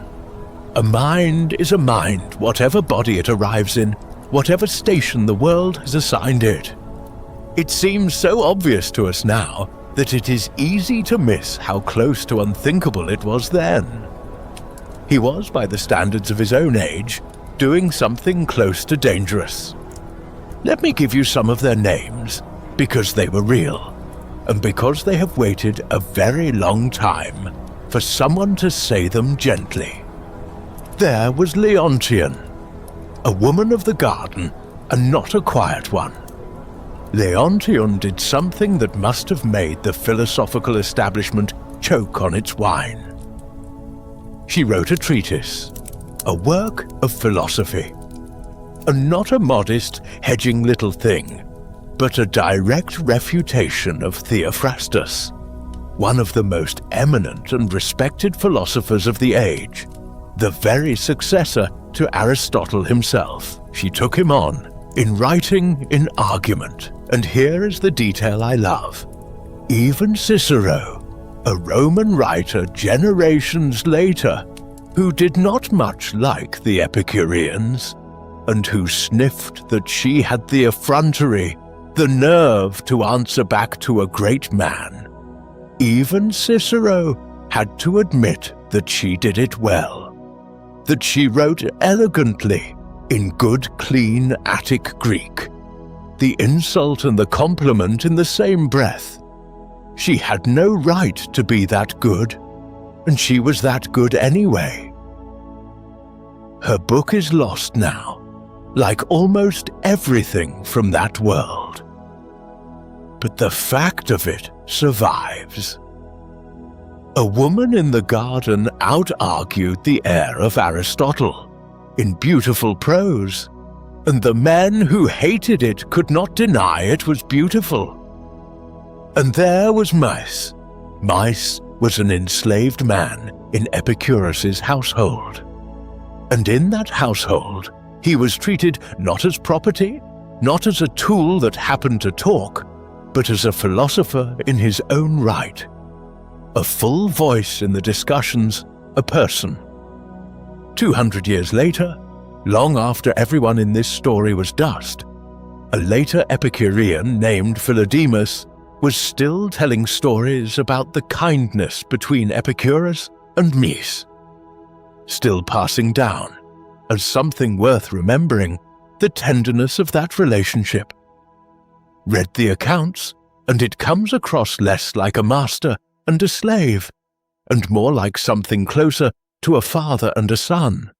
A mind is a mind, whatever body it arrives in, whatever station the world has assigned it. It seems so obvious to us now that it is easy to miss how close to unthinkable it was then. He was, by the standards of his own age, doing something close to dangerous. Let me give you some of their names, because they were real, and because they have waited a very long time for someone to say them gently. There was Leontian, a woman of the garden, and not a quiet one. Leontian did something that must have made the philosophical establishment choke on its wine. She wrote a treatise, a work of philosophy, and not a modest, hedging little thing, but a direct refutation of Theophrastus, one of the most eminent and respected philosophers of the age, the very successor to Aristotle himself. She took him on, in writing, in argument, and here is the detail I love. Even Cicero, a Roman writer generations later, who did not much like the Epicureans, and who sniffed that she had the effrontery, the nerve to answer back to a great man. Even Cicero had to admit that she did it well, that she wrote elegantly in good, clean Attic Greek, the insult and the compliment in the same breath. She had no right to be that good, and she was that good anyway. Her book is lost now, like almost everything from that world. But the fact of it survives. A woman in the garden out-argued the air of Aristotle, in beautiful prose, and the men who hated it could not deny it was beautiful. And there was Mice. Mice was an enslaved man in Epicurus's household. And in that household, he was treated not as property, not as a tool that happened to talk, but as a philosopher in his own right. A full voice in the discussions, a person. 200 years later, long after everyone in this story was dust, a later Epicurean named Philodemus was still telling stories about the kindness between Epicurus and Mies, still passing down, as something worth remembering, the tenderness of that relationship. Read the accounts, and it comes across less like a master and a slave, and more like something closer to a father and a son.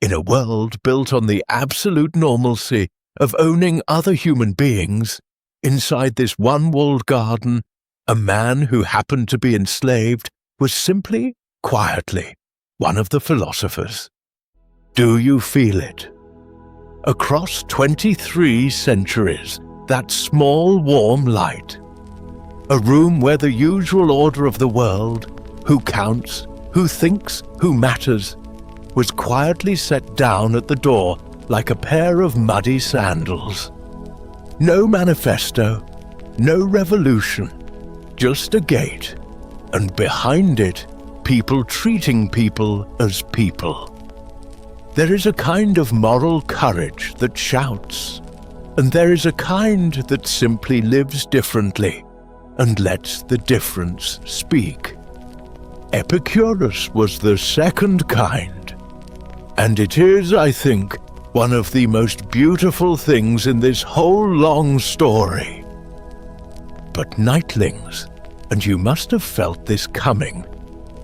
In a world built on the absolute normalcy of owning other human beings, inside this one-walled garden, a man who happened to be enslaved was simply, quietly, one of the philosophers. Do you feel it? Across 23 centuries, that small warm light. A room where the usual order of the world, who counts, who thinks, who matters, was quietly set down at the door like a pair of muddy sandals. No manifesto, no revolution, just a gate, and behind it, people treating people as people. There is a kind of moral courage that shouts, and there is a kind that simply lives differently and lets the difference speak. Epicurus was the second kind, and it is, I think, one of the most beautiful things in this whole long story. But nightlings, and you must have felt this coming,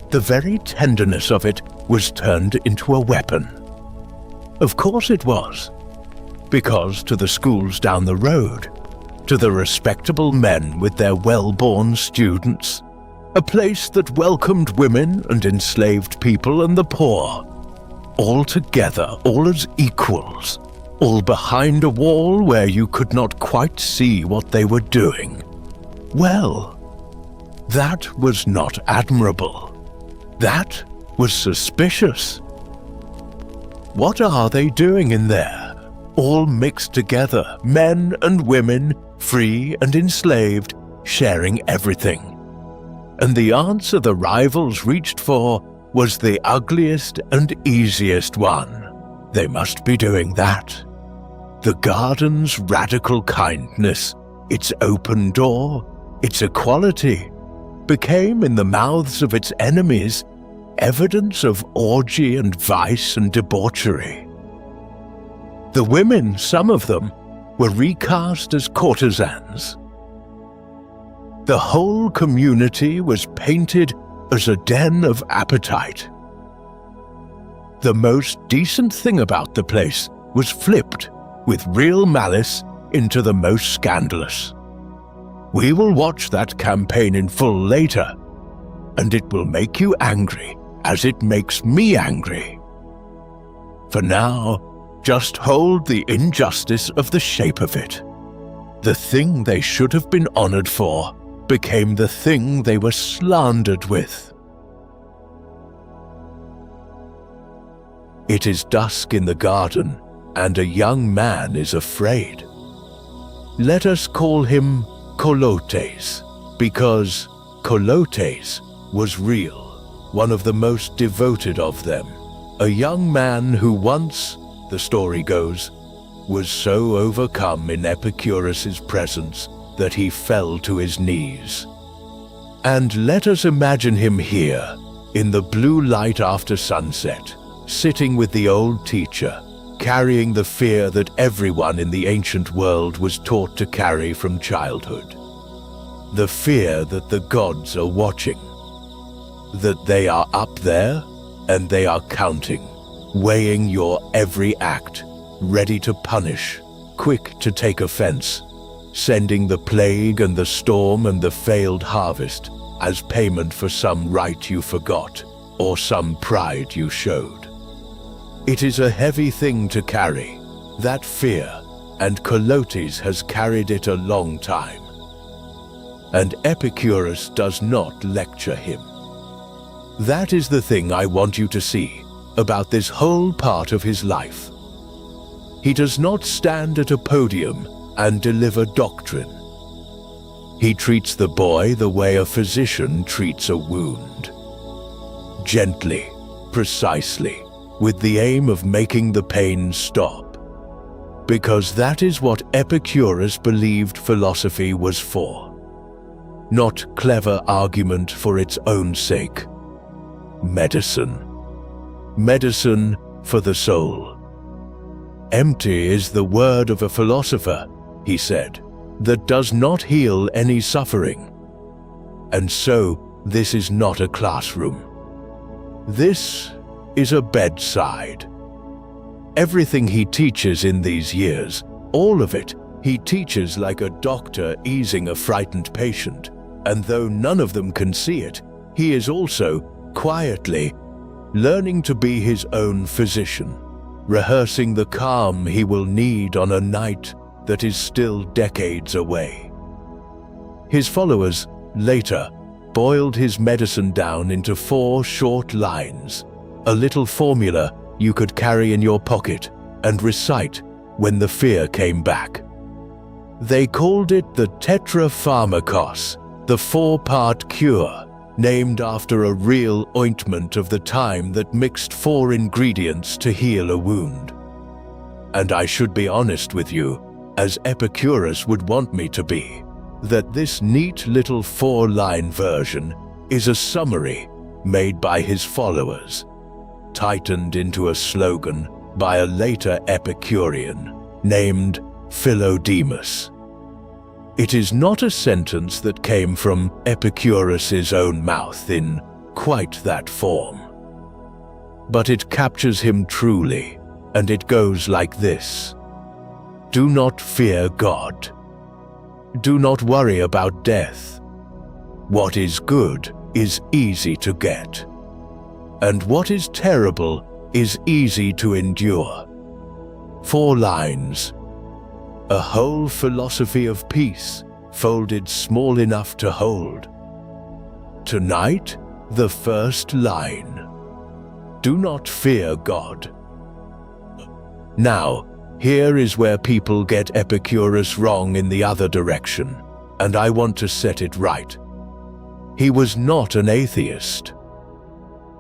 the very tenderness of it was turned into a weapon. Of course it was. because to the schools down the road, to the respectable men with their well-born students, a place that welcomed women and enslaved people and the poor, all together, all as equals, all behind a wall where you could not quite see what they were doing. Well, that was not admirable. That was suspicious. What are they doing in there? All mixed together, men and women, free and enslaved, sharing everything. And the answer the rivals reached for was the ugliest and easiest one. They must be doing that. The garden's radical kindness, its open door, its equality, became in the mouths of its enemies evidence of orgy and vice and debauchery. The women, some of them, were recast as courtesans. The whole community was painted as a den of appetite. The most decent thing about the place was flipped with real malice into the most scandalous. We will watch that campaign in full later, and it will make you angry as it makes me angry. For now, just hold the injustice of the shape of it. The thing they should have been honored for became the thing they were slandered with. It is dusk in the garden, and a young man is afraid. Let us call him Colotes, because Colotes was real, one of the most devoted of them, a young man who once, the story goes, was so overcome in Epicurus's presence that he fell to his knees. And let us imagine him here, in the blue light after sunset, sitting with the old teacher, carrying the fear that everyone in the ancient world was taught to carry from childhood. The fear that the gods are watching, that they are up there and they are counting, weighing your every act, ready to punish, quick to take offense, sending the plague and the storm and the failed harvest as payment for some right you forgot or some pride you showed. It is a heavy thing to carry, that fear, and Colotes has carried it a long time. And Epicurus does not lecture him. That is the thing I want you to see about this whole part of his life. He does not stand at a podium and deliver doctrine. He treats the boy the way a physician treats a wound. Gently, precisely, with the aim of making the pain stop. Because that is what Epicurus believed philosophy was for. Not clever argument for its own sake. Medicine. Medicine for the soul. Empty is the word of a philosopher, he said, that does not heal any suffering. And so, this is not a classroom. This is a bedside. Everything he teaches in these years, all of it, he teaches like a doctor easing a frightened patient, and though none of them can see it, he is also, quietly, learning to be his own physician, rehearsing the calm he will need on a night that is still decades away. His followers, later, boiled his medicine down into 4 short lines, a little formula you could carry in your pocket and recite when the fear came back. They called it the tetrapharmakos, the 4-part cure, named after a real ointment of the time that mixed 4 ingredients to heal a wound. And I should be honest with you, as Epicurus would want me to be, that this neat little 4-line version is a summary made by his followers, tightened into a slogan by a later Epicurean named Philodemus. It is not a sentence that came from Epicurus's own mouth in quite that form. But it captures him truly, and it goes like this. Do not fear God. Do not worry about death. What is good is easy to get, and what is terrible is easy to endure. 4 lines. A whole philosophy of peace, folded small enough to hold. Tonight, the first line. Do not fear God. Now, here is where people get Epicurus wrong in the other direction, and I want to set it right. He was not an atheist.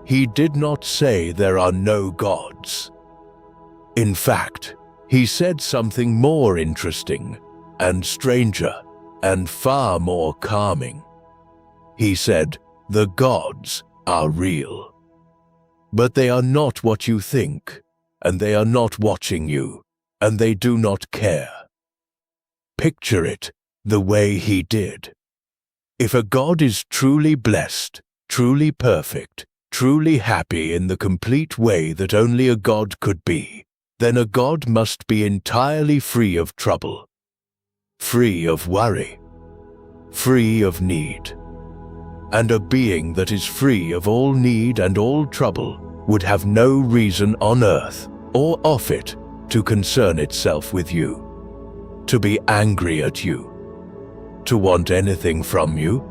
He did not say there are no gods. In fact, he said something more interesting, and stranger, and far more calming. He said, the gods are real. But they are not what you think, and they are not watching you, and they do not care. Picture it the way he did. If a God is truly blessed, truly perfect, truly happy in the complete way that only a God could be, then a God must be entirely free of trouble, free of worry, free of need. And a being that is free of all need and all trouble would have no reason on earth or off it to concern itself with you, to be angry at you, to want anything from you.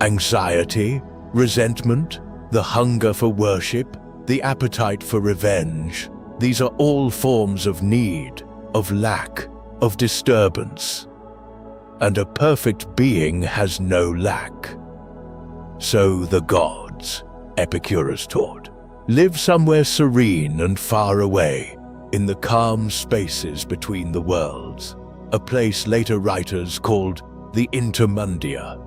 Anxiety, resentment, the hunger for worship, the appetite for revenge, these are all forms of need, of lack, of disturbance. And a perfect being has no lack. So the gods, Epicurus taught, live somewhere serene and far away, in the calm spaces between the worlds, a place later writers called the intermundia.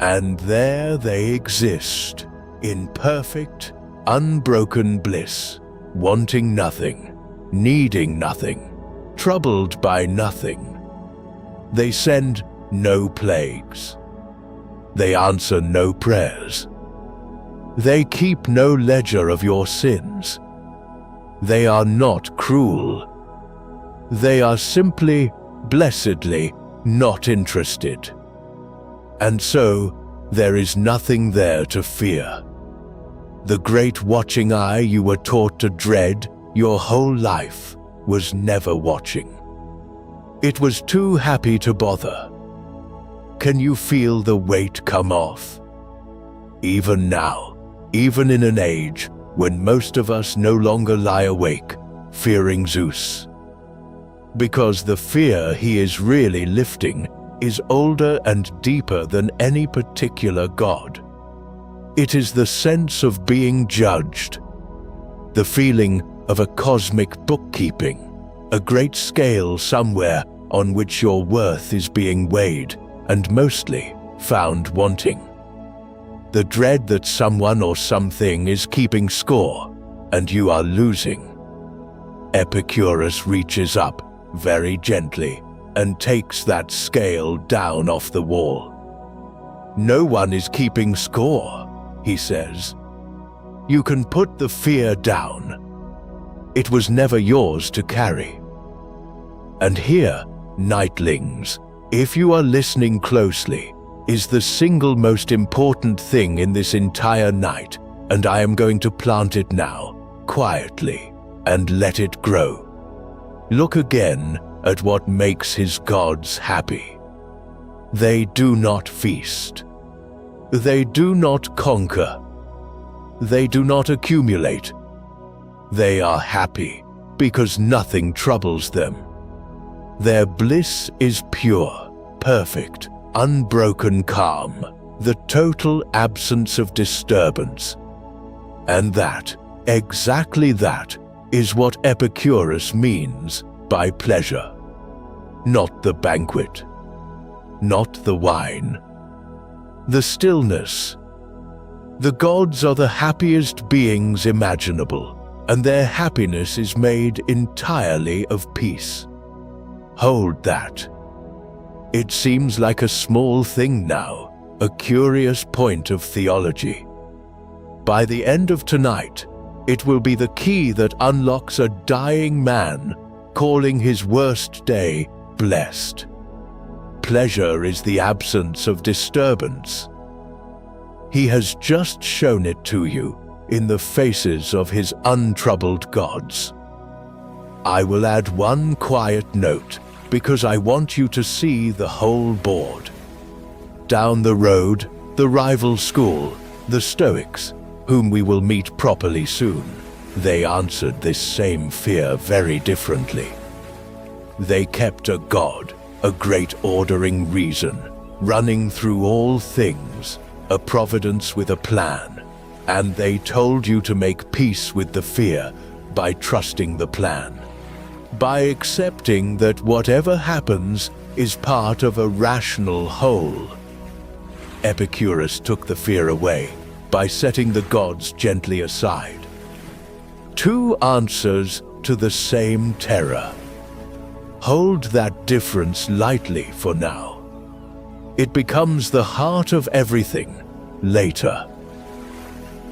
And there they exist, in perfect, unbroken bliss, wanting nothing, needing nothing, troubled by nothing. They send no plagues. They answer no prayers. They keep no ledger of your sins. They are not cruel. They are simply, blessedly, not interested. And so, there is nothing there to fear. The great watching eye you were taught to dread your whole life was never watching. It was too happy to bother. Can you feel the weight come off? Even now, even in an age when most of us no longer lie awake, fearing Zeus. Because the fear he is really lifting is older and deeper than any particular god. It is the sense of being judged, the feeling of a cosmic bookkeeping, a great scale somewhere on which your worth is being weighed and mostly found wanting. The dread that someone or something is keeping score and you are losing. Epicurus reaches up very gently and takes that scale down off the wall. No one is keeping score, he says. You can put the fear down. It was never yours to carry. And here, nightlings, if you are listening closely, is the single most important thing in this entire night, and I am going to plant it now, quietly, and let it grow. Look again at what makes his gods happy. They do not feast. They do not conquer. They do not accumulate. They are happy because nothing troubles them. Their bliss is pure, perfect, unbroken calm, the total absence of disturbance. And that, exactly that, is what Epicurus means by pleasure. Not the banquet, not the wine, the stillness. The gods are the happiest beings imaginable, and their happiness is made entirely of peace. Hold that. It seems like a small thing now, a curious point of theology. By the end of tonight, it will be the key that unlocks a dying man calling his worst day blessed. Pleasure is the absence of disturbance. He has just shown it to you in the faces of his untroubled gods. I will add one quiet note because I want you to see the whole board. Down the road, the rival school, the Stoics, whom we will meet properly soon, they answered this same fear very differently. They kept a God, a great ordering reason, running through all things, a providence with a plan, and they told you to make peace with the fear by trusting the plan, by accepting that whatever happens is part of a rational whole. Epicurus took the fear away by setting the gods gently aside. Two answers to the same terror. Hold that difference lightly for now. It becomes the heart of everything later.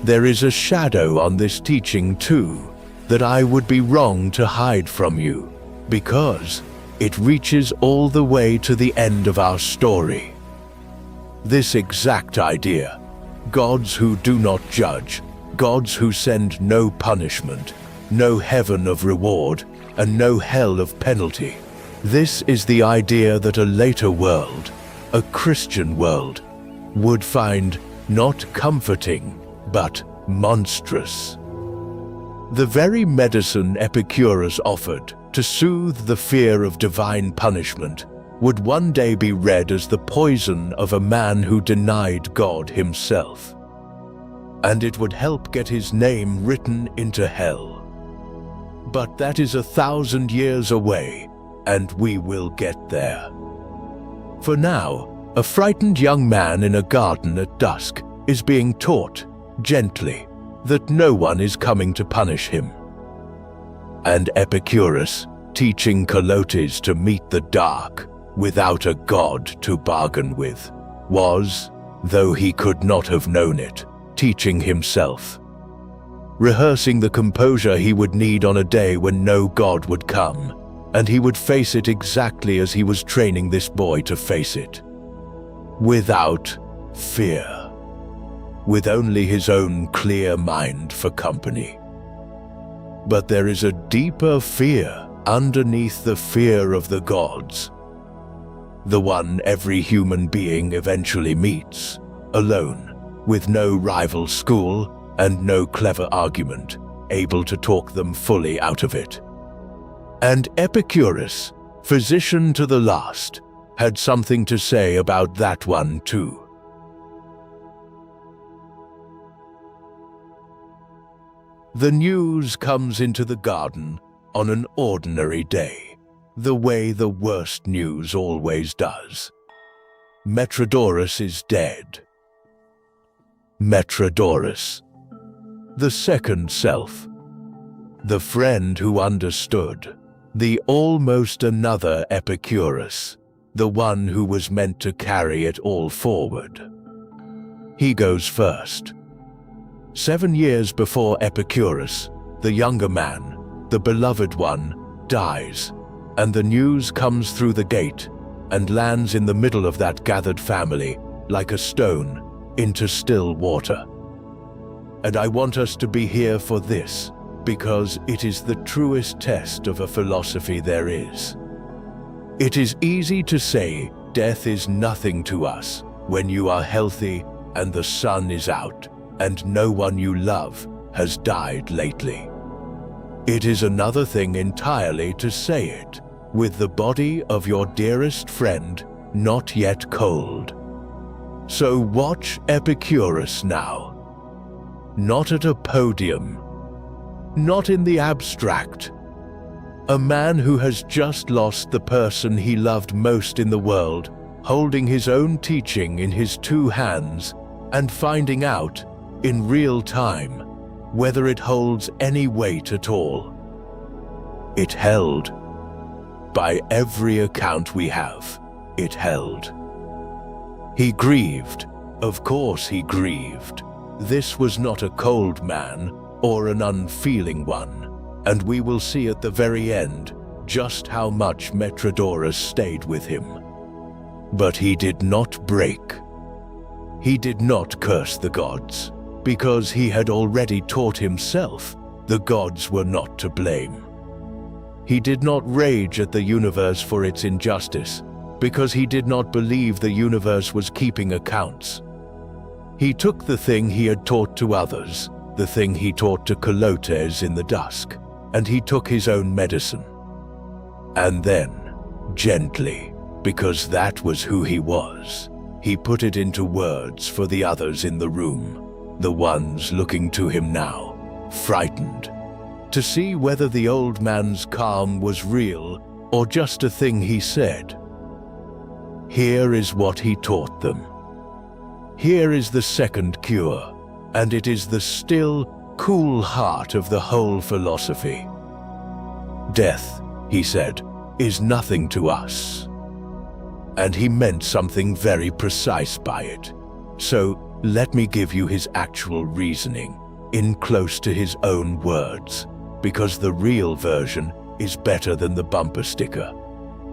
There is a shadow on this teaching too that I would be wrong to hide from you, because it reaches all the way to the end of our story. This exact idea, gods who do not judge, gods who send no punishment, no heaven of reward, and no hell of penalty. This is the idea that a later world, a Christian world, would find not comforting, but monstrous. The very medicine Epicurus offered to soothe the fear of divine punishment would one day be read as the poison of a man who denied God himself. And it would help get his name written into hell. But that is 1,000 years away, and we will get there. For now, a frightened young man in a garden at dusk is being taught, gently, that no one is coming to punish him. And Epicurus, teaching Calotes to meet the dark without a god to bargain with, was, though he could not have known it, teaching himself, rehearsing the composure he would need on a day when no god would come, and he would face it exactly as he was training this boy to face it, without fear, with only his own clear mind for company. But there is a deeper fear underneath the fear of the gods, the one every human being eventually meets, alone, with no rival school and no clever argument able to talk them fully out of it. And Epicurus, physician to the last, had something to say about that one too. The news comes into the garden on an ordinary day, the way the worst news always does. Metrodorus is dead. Metrodorus, the second self, the friend who understood, the almost another Epicurus, the one who was meant to carry it all forward. He goes first. 7 years before Epicurus, the younger man, the beloved one, dies, and the news comes through the gate and lands in the middle of that gathered family like a stone into still water. And I want us to be here for this, because it is the truest test of a philosophy there is. It is easy to say death is nothing to us when you are healthy and the sun is out and no one you love has died lately. It is another thing entirely to say it with the body of your dearest friend not yet cold. So watch Epicurus now. Not at a podium, not in the abstract. A man who has just lost the person he loved most in the world, holding his own teaching in his 2 hands and finding out, in real time, whether it holds any weight at all. It held. By every account we have, it held. He grieved. Of course he grieved. This was not a cold man or an unfeeling one, and we will see at the very end just how much Metrodorus stayed with him. But he did not break. He did not curse the gods, because he had already taught himself the gods were not to blame. He did not rage at the universe for its injustice, because he did not believe the universe was keeping accounts. He took the thing he had taught to others, the thing he taught to Colotes in the dusk, and he took his own medicine. And then, gently, because that was who he was, he put it into words for the others in the room, the ones looking to him now, frightened, to see whether the old man's calm was real or just a thing he said. Here is what he taught them. Here is the second cure, and it is the still, cool heart of the whole philosophy. Death, he said, is nothing to us. And he meant something very precise by it. So let me give you his actual reasoning, in close to his own words, because the real version is better than the bumper sticker.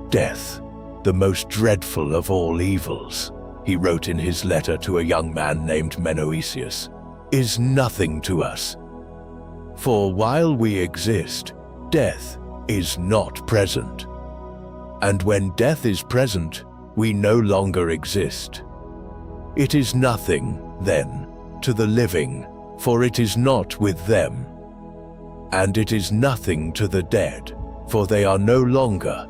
Death, the most dreadful of all evils, he wrote in his letter to a young man named Menoetius, is nothing to us. For while we exist, death is not present. And when death is present, we no longer exist. It is nothing, then, to the living, for it is not with them. And it is nothing to the dead, for they are no longer.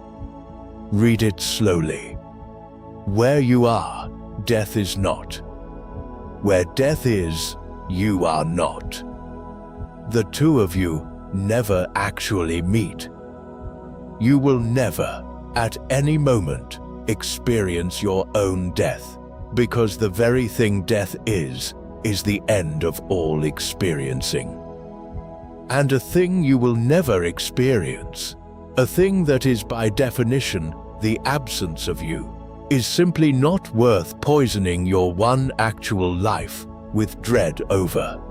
Read it slowly. Where you are, death is not. Where death is, you are not. The two of you never actually meet. You will never, at any moment, experience your own death, because the very thing death is the end of all experiencing. And a thing you will never experience, a thing that is by definition the absence of you, is simply not worth poisoning your one actual life with dread over.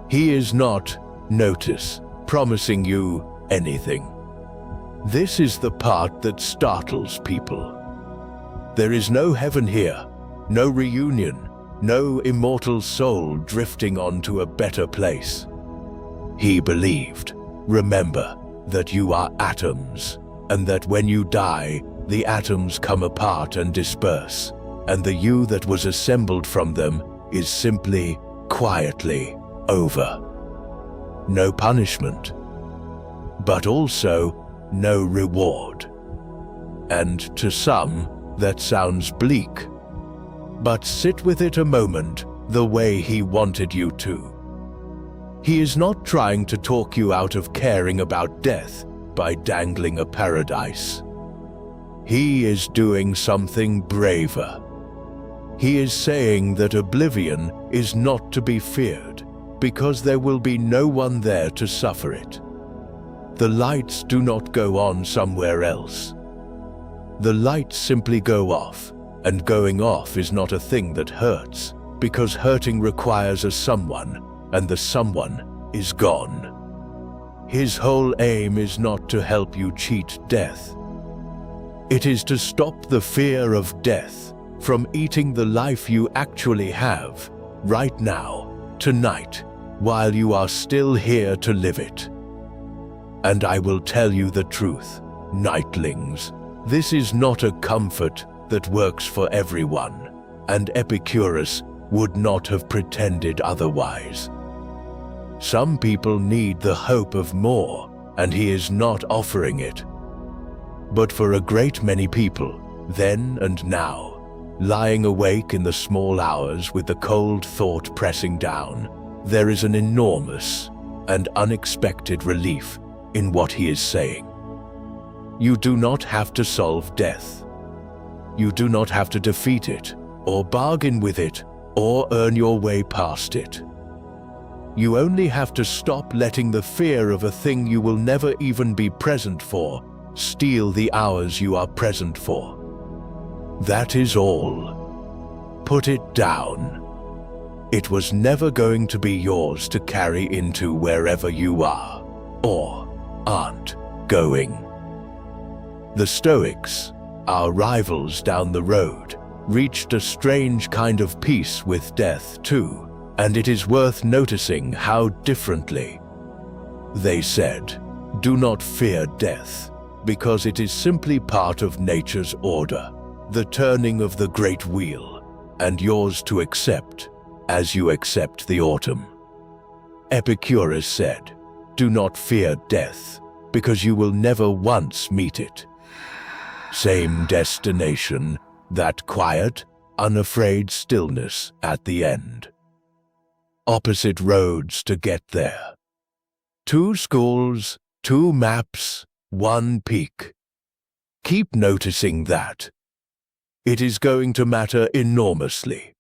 He is not, notice, promising you anything. This is the part that startles people. There is no heaven here, no reunion, no immortal soul drifting on to a better place. He believed, remember, that you are atoms, and that when you die, the atoms come apart and disperse, and the you that was assembled from them is simply, quietly, over. No punishment, but also no reward. And to some, that sounds bleak. But sit with it a moment the way he wanted you to. He is not trying to talk you out of caring about death by dangling a paradise. He is doing something braver. He is saying that oblivion is not to be feared, because there will be no one there to suffer it. The lights do not go on somewhere else. The lights simply go off, and going off is not a thing that hurts, because hurting requires a someone, and the someone is gone. His whole aim is not to help you cheat death. It is to stop the fear of death from eating the life you actually have, right now, tonight, while you are still here to live it. And I will tell you the truth, nightlings, this is not a comfort that works for everyone, and Epicurus would not have pretended otherwise. Some people need the hope of more, and he is not offering it. But for a great many people, then and now, lying awake in the small hours with the cold thought pressing down, there is an enormous and unexpected relief in what he is saying. You do not have to solve death. You do not have to defeat it, or bargain with it, or earn your way past it. You only have to stop letting the fear of a thing you will never even be present for steal the hours you are present for. That is all. Put it down. It was never going to be yours to carry into wherever you are, or aren't going. The Stoics, our rivals down the road, reached a strange kind of peace with death too, and it is worth noticing how differently. They said, "Do not fear death, because it is simply part of nature's order, the turning of the great wheel, and yours to accept, as you accept the autumn." Epicurus said, "Do not fear death, because you will never once meet it. Same destination, that quiet, unafraid stillness at the end. Opposite roads to get there. 2 schools, 2 maps, 1 peak. Keep noticing that. It is going to matter enormously.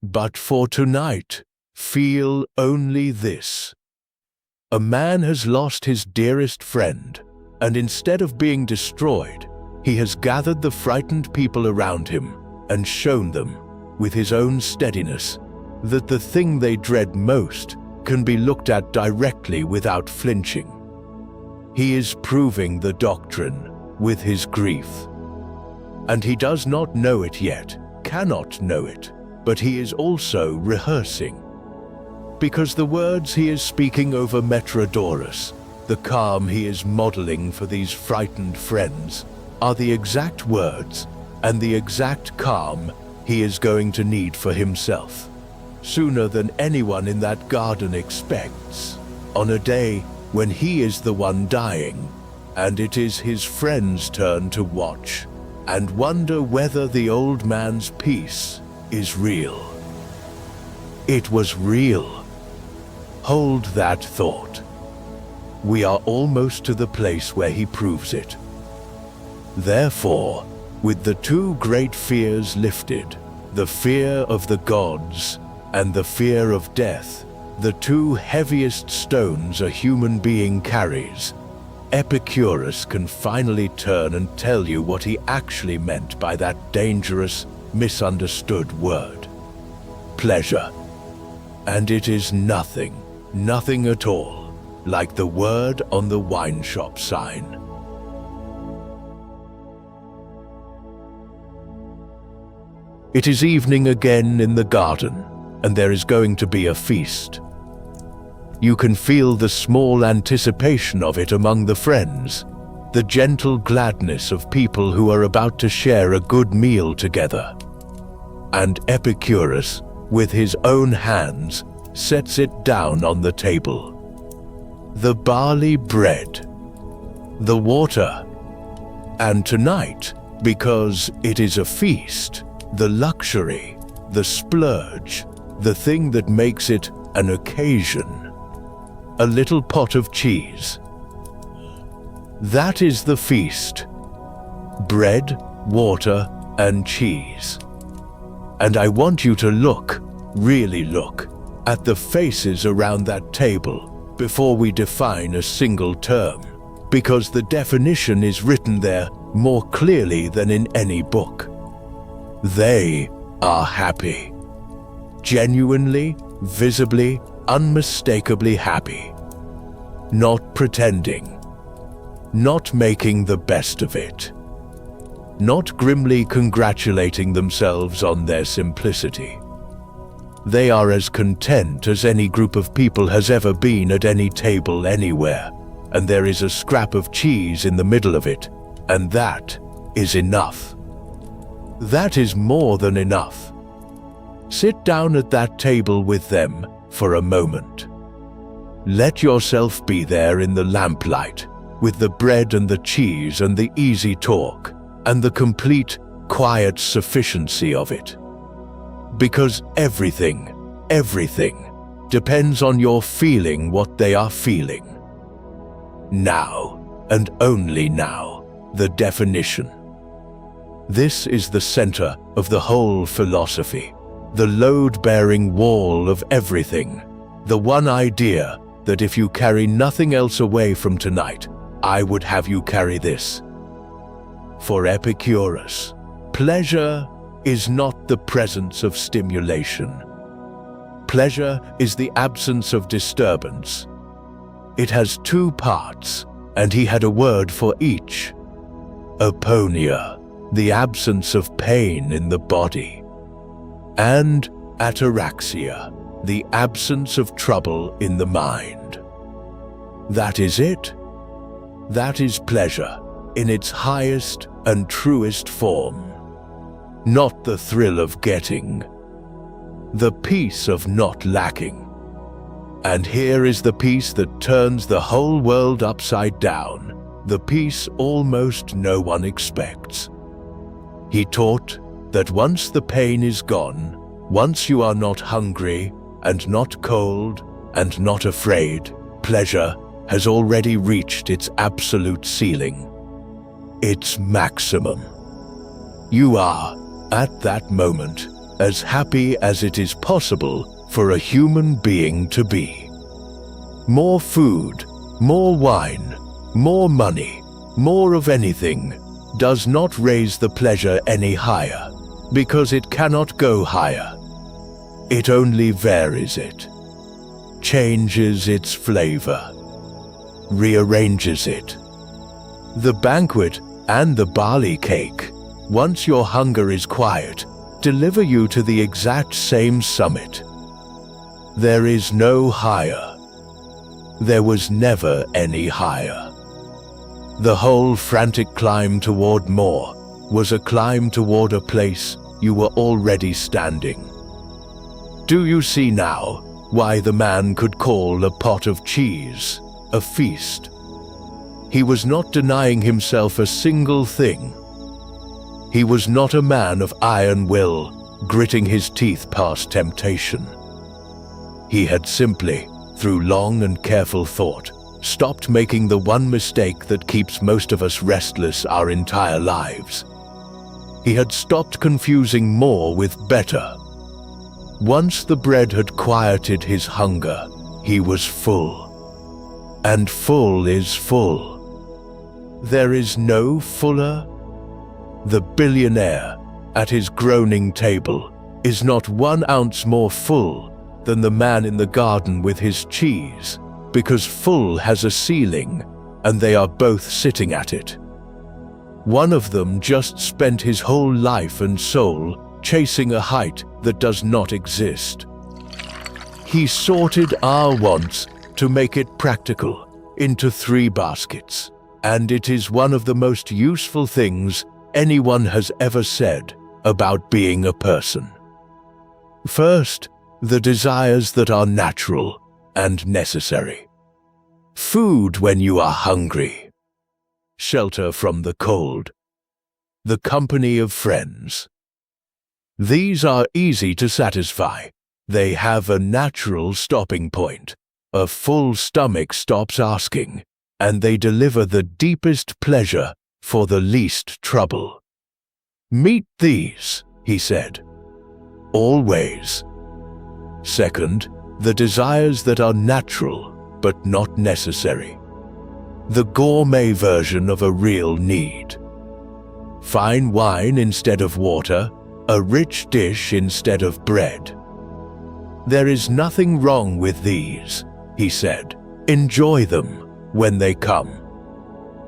But for tonight, feel only this. A man has lost his dearest friend, and instead of being destroyed, he has gathered the frightened people around him and shown them, with his own steadiness, that the thing they dread most can be looked at directly without flinching. He is proving the doctrine with his grief. And he does not know it yet, cannot know it, but he is also rehearsing. Because the words he is speaking over Metrodorus, the calm he is modeling for these frightened friends, are the exact words and the exact calm he is going to need for himself, sooner than anyone in that garden expects, on a day when he is the one dying, and it is his friend's turn to watch and wonder whether the old man's peace is real. It was real. Hold that thought. We are almost to the place where he proves it. Therefore, with the 2 great fears lifted, the fear of the gods and the fear of death, the 2 heaviest stones a human being carries, Epicurus can finally turn and tell you what he actually meant by that dangerous, misunderstood word. Pleasure. And it is nothing, nothing at all, like the word on the wine shop sign. It is evening again in the garden, and there is going to be a feast. You can feel the small anticipation of it among the friends, the gentle gladness of people who are about to share a good meal together. And Epicurus, with his own hands, sets it down on the table. The barley bread, the water, and tonight, because it is a feast, the luxury, the splurge, the thing that makes it an occasion. A little pot of cheese. That is the feast. Bread, water, and cheese. And I want you to look, really look, at the faces around that table before we define a single term, because the definition is written there more clearly than in any book. They are happy. Genuinely, visibly, unmistakably happy. Not pretending. Not making the best of it. Not grimly congratulating themselves on their simplicity. They are as content as any group of people has ever been at any table anywhere, and there is a scrap of cheese in the middle of it, and that is enough. That is more than enough. Sit down at that table with them for a moment. Let yourself be there in the lamplight, with the bread and the cheese and the easy talk, and the complete, quiet sufficiency of it. Because everything depends on your feeling what they are feeling. Now, and only now, the definition. This is the center of the whole philosophy, the load-bearing wall of everything, the one idea that if you carry nothing else away from tonight, I would have you carry this. For Epicurus, pleasure is not the presence of stimulation. Pleasure is the absence of disturbance. It has 2 parts, and he had a word for each. aponia, the absence of pain in the body, and ataraxia, the absence of trouble in the mind. That is it. That is pleasure in its highest and truest form. Not the thrill of getting, the peace of not lacking. And here is the peace that turns the whole world upside down, the peace almost no one expects. He taught that once the pain is gone, once you are not hungry and not cold and not afraid, pleasure has already reached its absolute ceiling, its maximum. You are, at that moment, as happy as it is possible for a human being to be. More food, more wine, more money, more of anything does not raise the pleasure any higher, because it cannot go higher. It only varies it, changes its flavor, rearranges it. The banquet and the barley cake, once your hunger is quiet, deliver you to the exact same summit. There is no higher. There was never any higher. The whole frantic climb toward more was a climb toward a place you were already standing. Do you see now why the man could call a pot of cheese a feast? He was not denying himself a single thing. He was not a man of iron will, gritting his teeth past temptation. He had simply, through long and careful thought, stopped making the one mistake that keeps most of us restless our entire lives. He had stopped confusing more with better. Once the bread had quieted his hunger, he was full. And full is full. There is no fuller. The billionaire, at his groaning table, is not 1 ounce more full than the man in the garden with his cheese, because full has a ceiling, and they are both sitting at it. One of them just spent his whole life and soul chasing a height that does not exist. He sorted our wants to make it practical into 3 baskets, and it is one of the most useful things anyone has ever said about being a person. First, the desires that are natural and necessary. Food when you are hungry. Shelter from the cold. The company of friends. These are easy to satisfy. They have a natural stopping point. A full stomach stops asking, and they deliver the deepest pleasure for the least trouble. Meet these, he said. Always. Second, the desires that are natural but not necessary. The gourmet version of a real need. Fine wine instead of water, a rich dish instead of bread. There is nothing wrong with these, he said. Enjoy them when they come.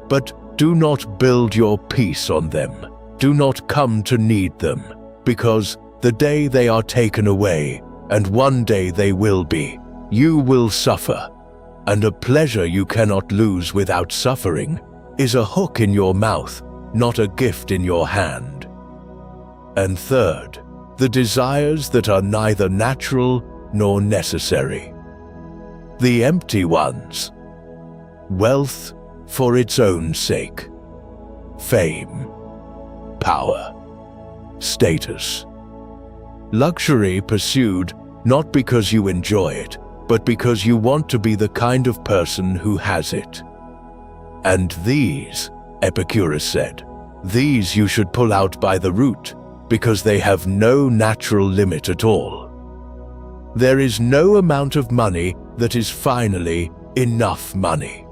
But do not build your peace on them. Do not come to need them, because the day they are taken away, and one day they will be, you will suffer. And a pleasure you cannot lose without suffering is a hook in your mouth, not a gift in your hand. And third, the desires that are neither natural nor necessary. The empty ones. Wealth for its own sake. Fame. Power. Status. Luxury pursued not because you enjoy it, but because you want to be the kind of person who has it. And these, Epicurus said, these you should pull out by the root, because they have no natural limit at all. There is no amount of money that is finally enough money.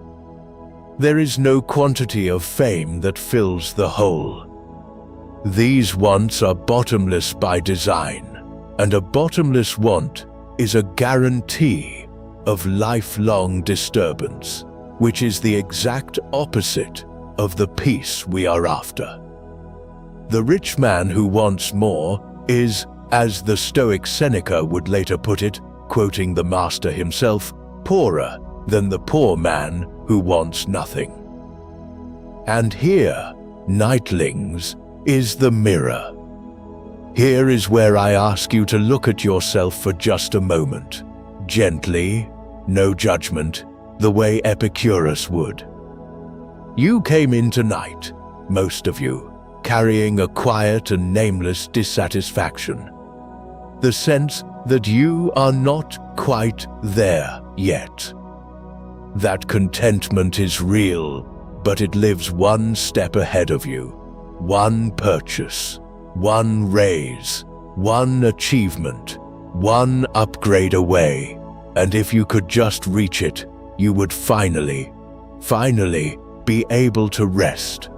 There is no quantity of fame that fills the whole. These wants are bottomless by design, and a bottomless want is a guarantee of lifelong disturbance, which is the exact opposite of the peace we are after. The rich man who wants more is, as the Stoic Seneca would later put it, quoting the master himself, poorer than the poor man who wants nothing. And here, nightlings, is the mirror. Here is where I ask you to look at yourself for just a moment, gently, no judgment, the way Epicurus would. You came in tonight, most of you, carrying a quiet and nameless dissatisfaction. The sense that you are not quite there yet. That contentment is real, but it lives one step ahead of you. One purchase, one raise, one achievement, one upgrade away. And if you could just reach it, you would finally be able to rest.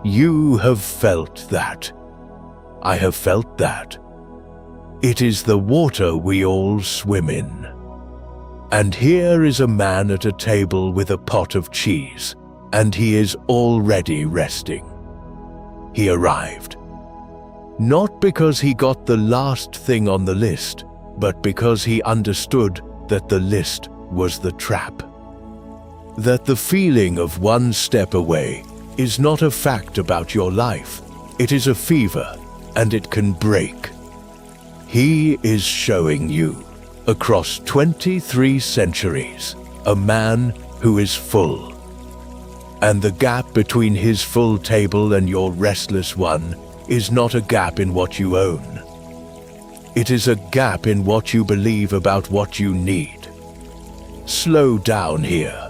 You have felt that. I have felt that. It is the water we all swim in. And here is a man at a table with a pot of cheese, and he is already resting. He arrived. Not because he got the last thing on the list, but because he understood that the list was the trap. That the feeling of one step away is not a fact about your life. It is a fever, and it can break. He is showing you, across 23 centuries, a man who is full. And the gap between his full table and your restless one is not a gap in what you own. It is a gap in what you believe about what you need. Slow down here.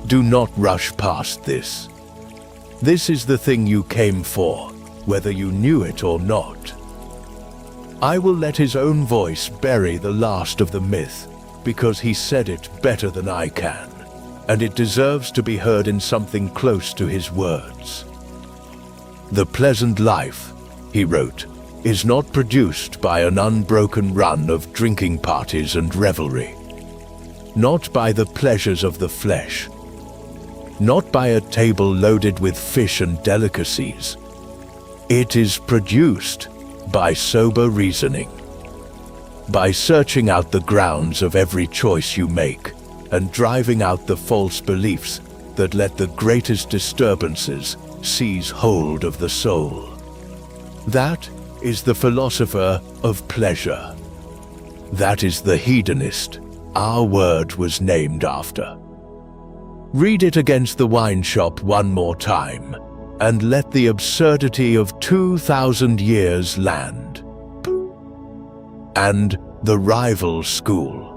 Do not rush past this. This is the thing you came for, whether you knew it or not. I will let his own voice bury the last of the myth, because he said it better than I can, and it deserves to be heard in something close to his words. The pleasant life, he wrote, is not produced by an unbroken run of drinking parties and revelry. Not by the pleasures of the flesh. Not by a table loaded with fish and delicacies. It is produced by sober reasoning. By searching out the grounds of every choice you make and driving out the false beliefs that let the greatest disturbances seize hold of the soul. That is the philosopher of pleasure. That is the hedonist our word was named after. Read it against the wine shop one more time, and let the absurdity of 2,000 years land. And the rival school.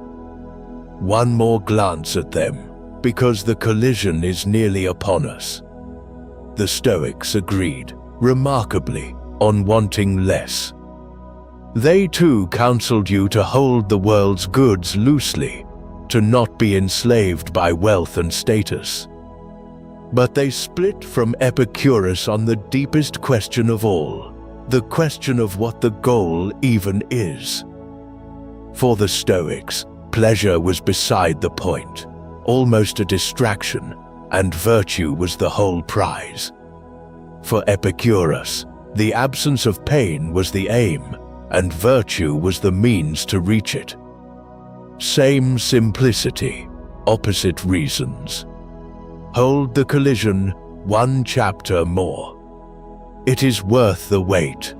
One more glance at them, because the collision is nearly upon us. The Stoics agreed, remarkably, on wanting less. They too counseled you to hold the world's goods loosely, to not be enslaved by wealth and status. But they split from Epicurus on the deepest question of all, the question of what the goal even is. For the Stoics, pleasure was beside the point, almost a distraction, and virtue was the whole prize. For Epicurus, the absence of pain was the aim, and virtue was the means to reach it. Same simplicity, opposite reasons. Hold the collision one chapter more. It is worth the wait.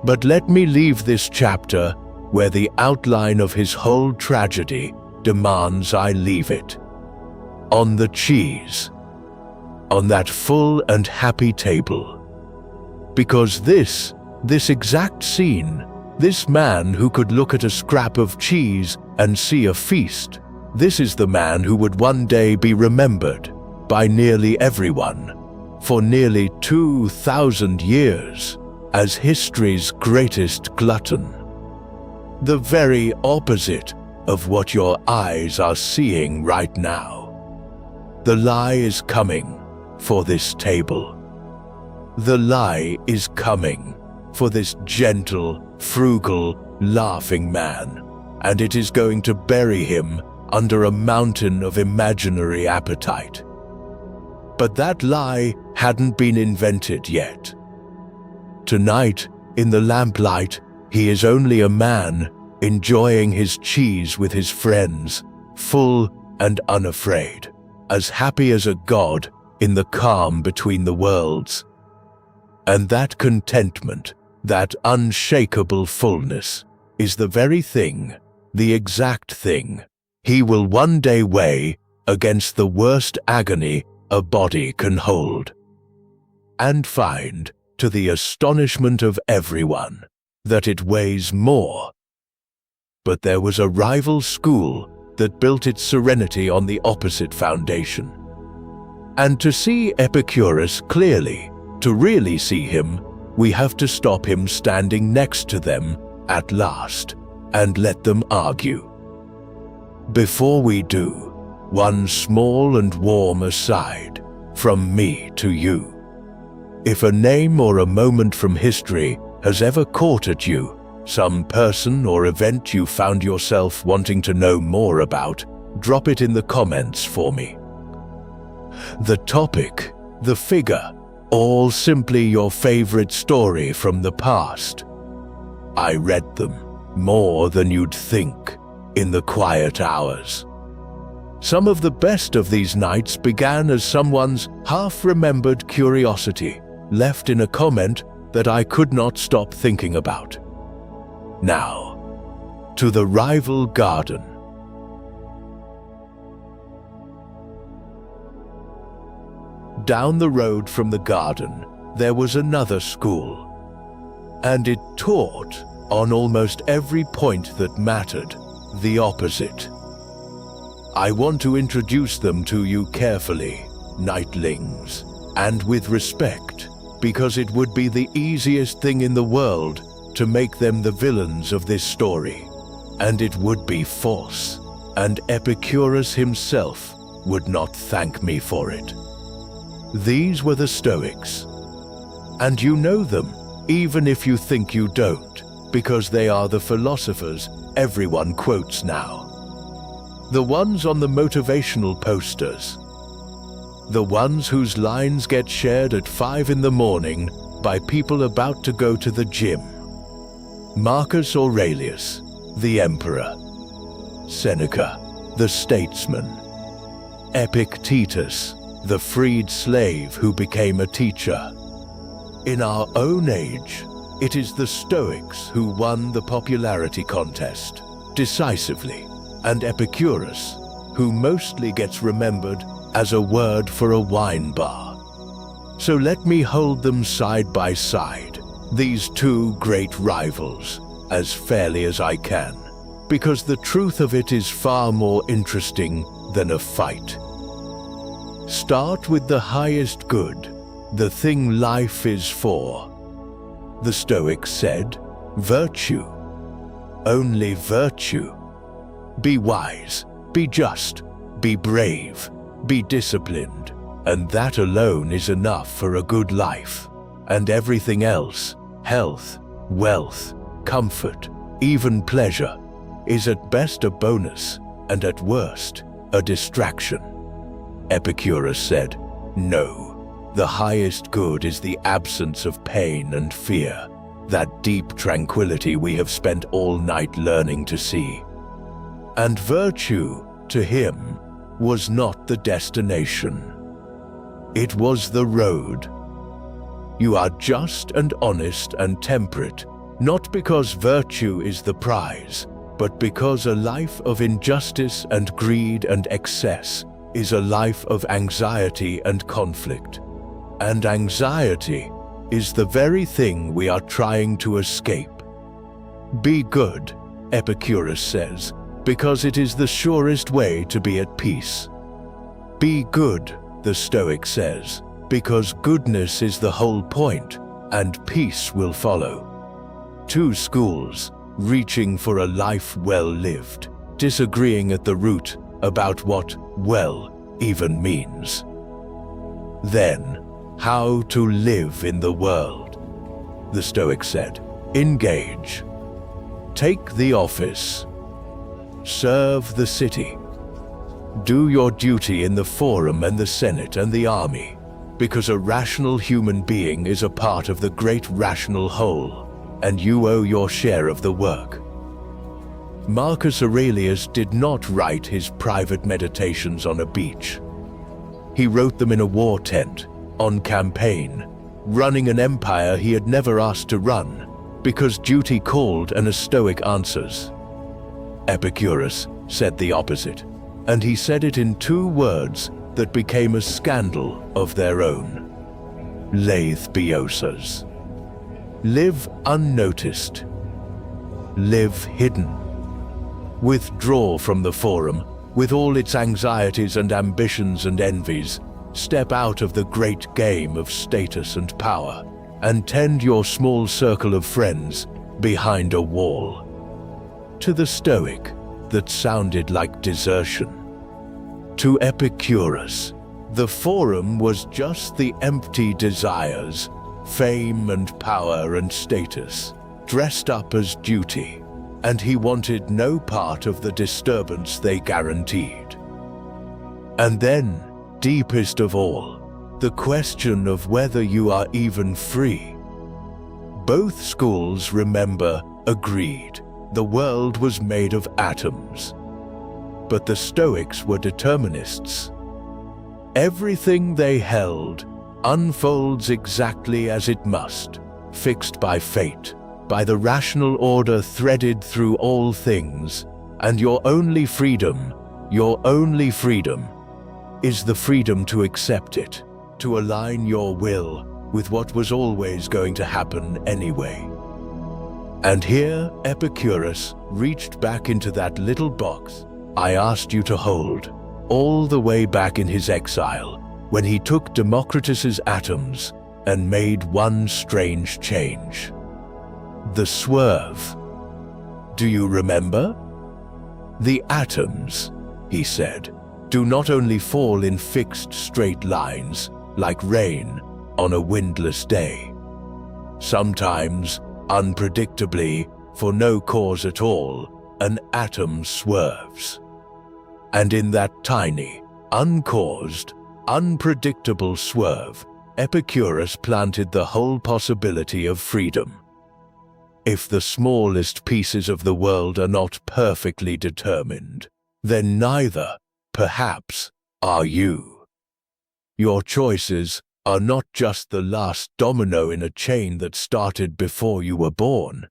But let me leave this chapter where the outline of his whole tragedy demands I leave it. On the cheese. On that full and happy table. Because this exact scene, this man who could look at a scrap of cheese and see a feast, this is the man who would one day be remembered by nearly everyone, for nearly 2,000 years, as history's greatest glutton. The very opposite of what your eyes are seeing right now. The lie is coming for this table. The lie is coming for this gentle, frugal, laughing man, and it is going to bury him under a mountain of imaginary appetite. But that lie hadn't been invented yet. Tonight, in the lamplight, he is only a man enjoying his cheese with his friends, full and unafraid, as happy as a god in the calm between the worlds. And that contentment, that unshakable fullness, is the very thing, the exact thing, he will one day weigh against the worst agony a body can hold, and find, to the astonishment of everyone, that it weighs more. But there was a rival school that built its serenity on the opposite foundation. And to see Epicurus clearly, to really see him, we have to stop him standing next to them at last and let them argue. Before we do, one small and warm aside from me to you. If a name or a moment from history has ever caught at you, some person or event you found yourself wanting to know more about, drop it in the comments for me. The topic, the figure, all simply your favorite story from the past. I read them, more than you'd think, in the quiet hours. Some of the best of these nights began as someone's half-remembered curiosity, left in a comment that I could not stop thinking about. Now, to the rival garden. Down the road from the garden, there was another school, and it taught, on almost every point that mattered, the opposite. I want to introduce them to you carefully, nightlings, and with respect, because it would be the easiest thing in the world to make them the villains of this story, and it would be false, and Epicurus himself would not thank me for it. These were the Stoics, and you know them, even if you think you don't, because they are the philosophers everyone quotes now. The ones on the motivational posters. The ones whose lines get shared at 5 in the morning by people about to go to the gym. Marcus Aurelius, the emperor. Seneca, the statesman. Epictetus, the freed slave who became a teacher. In our own age, it is the Stoics who won the popularity contest, decisively, and Epicurus, who mostly gets remembered as a word for a wine bar. So let me hold them side by side, these two great rivals, as fairly as I can, because the truth of it is far more interesting than a fight. Start with the highest good, the thing life is for. The Stoics said, virtue. Only virtue. Be wise, be just, be brave, be disciplined, and that alone is enough for a good life. And everything else, health, wealth, comfort, even pleasure, is at best a bonus, and at worst, a distraction. Epicurus said, no. The highest good is the absence of pain and fear, that deep tranquility we have spent all night learning to see. And virtue, to him, was not the destination. It was the road. You are just and honest and temperate, not because virtue is the prize, but because a life of injustice and greed and excess is a life of anxiety and conflict. And anxiety is the very thing we are trying to escape. Be good, Epicurus says, because it is the surest way to be at peace. Be good, the Stoic says, because goodness is the whole point, and peace will follow. Two schools, reaching for a life well lived, disagreeing at the root about what well even means. Then, how to live in the world. The Stoic said, engage. Take the office. Serve the city. Do your duty in the forum and the Senate and the army, because a rational human being is a part of the great rational whole, and you owe your share of the work. Marcus Aurelius did not write his private meditations on a beach. He wrote them in a war tent, on campaign, running an empire he had never asked to run, because duty called and a Stoic answers. Epicurus said the opposite, and he said it in 2 words that became a scandal of their own. Laethbiosas. Live unnoticed. Live hidden. Withdraw from the forum, with all its anxieties and ambitions and envies. Step out of the great game of status and power, and tend your small circle of friends behind a wall. To the Stoic, that sounded like desertion. To Epicurus, the forum was just the empty desires, fame and power and status, dressed up as duty, and he wanted no part of the disturbance they guaranteed. And then, deepest of all, the question of whether you are even free. Both schools, remember, agreed the world was made of atoms. But the Stoics were determinists. Everything they held unfolds exactly as it must, fixed by fate, by the rational order threaded through all things, and your only freedom is the freedom to accept it, to align your will with what was always going to happen anyway. And here Epicurus reached back into that little box I asked you to hold, all the way back in his exile, when he took Democritus's atoms and made one strange change. The swerve. Do you remember? The atoms, he said, do not only fall in fixed straight lines, like rain on a windless day. Sometimes, unpredictably, for no cause at all, an atom swerves. And in that tiny, uncaused, unpredictable swerve, Epicurus planted the whole possibility of freedom. If the smallest pieces of the world are not perfectly determined, then neither, perhaps, are you. Your choices are not just the last domino in a chain that started before you were born.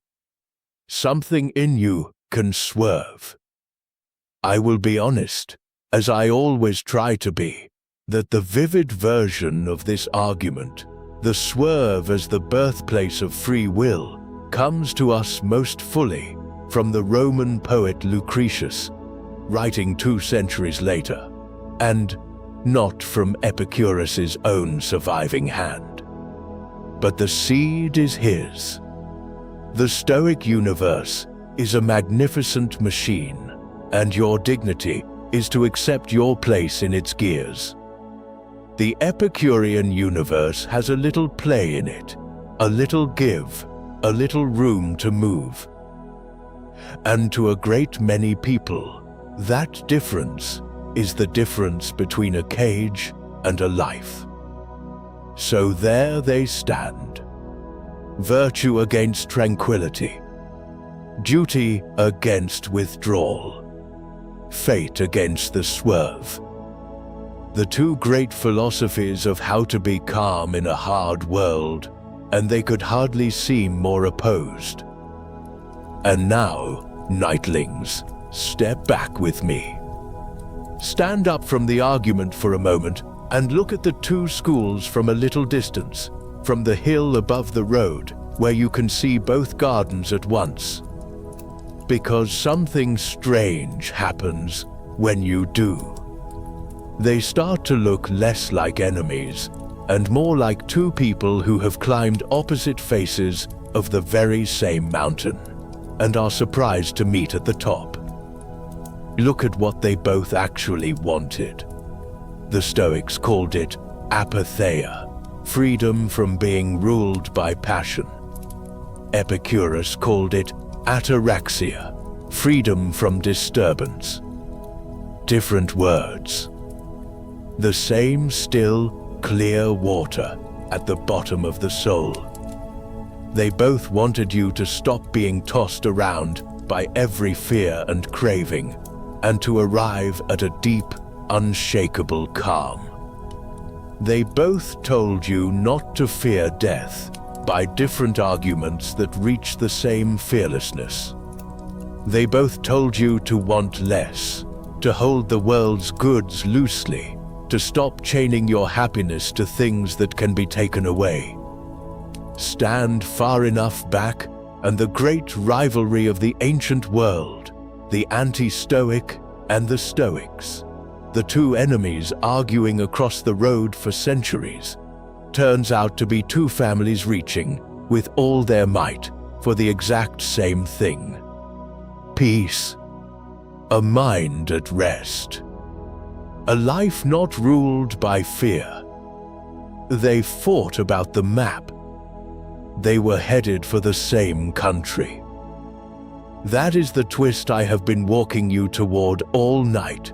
Something in you can swerve. I will be honest, as I always try to be, that the vivid version of this argument, the swerve as the birthplace of free will, comes to us most fully from the Roman poet Lucretius, writing 2 centuries later, and not from Epicurus's own surviving hand. But the seed is his. The Stoic universe is a magnificent machine, and your dignity is to accept your place in its gears. The Epicurean universe has a little play in it, a little give, a little room to move. And to a great many people, that difference is the difference between a cage and a life. So there they stand. Virtue against tranquility. Duty against withdrawal. Fate against the swerve. The 2 great philosophies of how to be calm in a hard world, and they could hardly seem more opposed. And now, nightlings, step back with me. Stand up from the argument for a moment and look at the 2 schools from a little distance, from the hill above the road, where you can see both gardens at once. Because something strange happens when you do. They start to look less like enemies and more like 2 people who have climbed opposite faces of the very same mountain and are surprised to meet at the top. Look at what they both actually wanted. The Stoics called it apatheia, freedom from being ruled by passion. Epicurus called it ataraxia, freedom from disturbance. different words. The same still, clear water at the bottom of the soul. They both wanted you to stop being tossed around by every fear and craving, and to arrive at a deep, unshakable calm. They both told you not to fear death by different arguments that reach the same fearlessness. They both told you to want less, to hold the world's goods loosely, to stop chaining your happiness to things that can be taken away. Stand far enough back, and the great rivalry of the ancient world, the Anti-Stoic and the Stoics, the two enemies arguing across the road for centuries, turns out to be two families reaching, with all their might, for the exact same thing: peace, a mind at rest, a life not ruled by fear. They fought about the map. They were headed for the same country. That is the twist I have been walking you toward all night.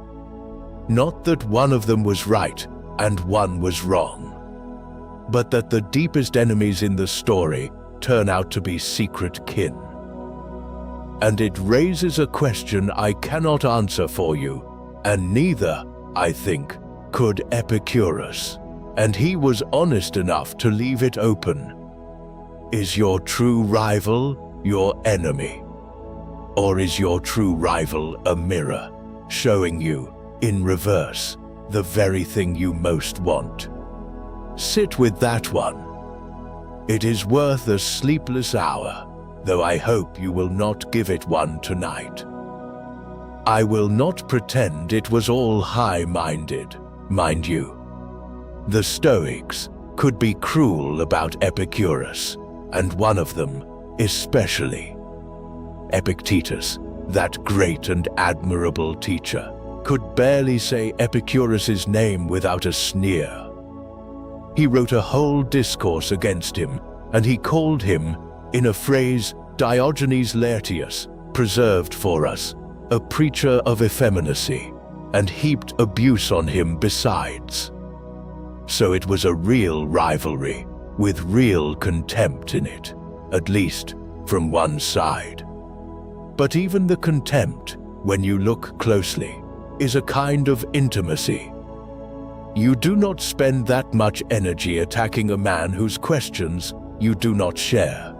Not that one of them was right and one was wrong, but that the deepest enemies in the story turn out to be secret kin. And it raises a question I cannot answer for you, and neither, I think, could Epicurus, and he was honest enough to leave it open. Is your true rival your enemy? Or is your true rival a mirror, showing you, in reverse, the very thing you most want? Sit with that one. It is worth a sleepless hour, though I hope you will not give it one tonight. I will not pretend it was all high-minded, mind you. The Stoics could be cruel about Epicurus, and one of them especially. Epictetus, that great and admirable teacher, could barely say Epicurus's name without a sneer. He wrote a whole discourse against him, and he called him, in a phrase Diogenes Laertius preserved for us, a preacher of effeminacy, and heaped abuse on him besides. So it was a real rivalry, with real contempt in it, at least from one side. But even the contempt, when you look closely, is a kind of intimacy. You do not spend that much energy attacking a man whose questions you do not share.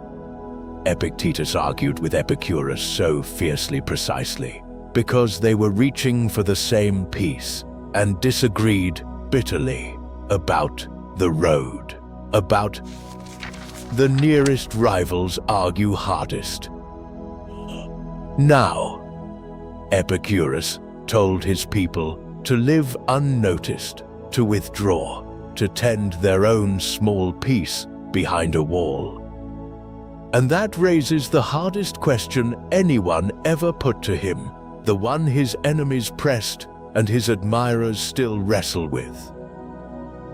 Epictetus argued with Epicurus so fiercely precisely because they were reaching for the same peace and disagreed bitterly about the road, about the nearest rivals argue hardest. Now, Epicurus told his people to live unnoticed, to withdraw, to tend their own small peace behind a wall. And that raises the hardest question anyone ever put to him, the one his enemies pressed and his admirers still wrestle with.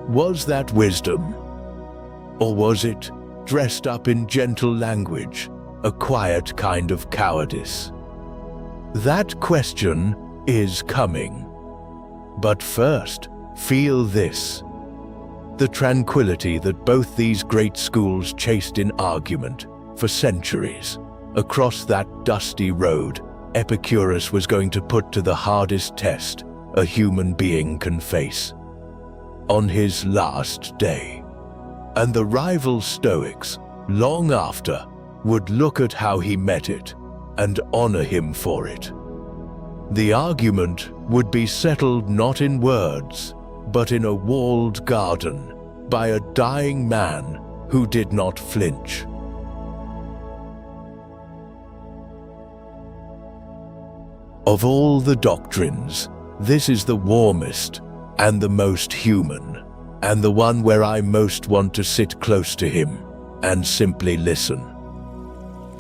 Was that wisdom? Or was it, dressed up in gentle language, a quiet kind of cowardice? That question is coming. But first, feel this. The tranquility that both these great schools chased in argument for centuries. Across that dusty road, Epicurus was going to put to the hardest test a human being can face. On his last day. And the rival Stoics, long after, would look at how he met it and honor him for it. The argument would be settled not in words, but in a walled garden by a dying man who did not flinch. Of all the doctrines, this is the warmest and the most human, and the one where I most want to sit close to him and simply listen.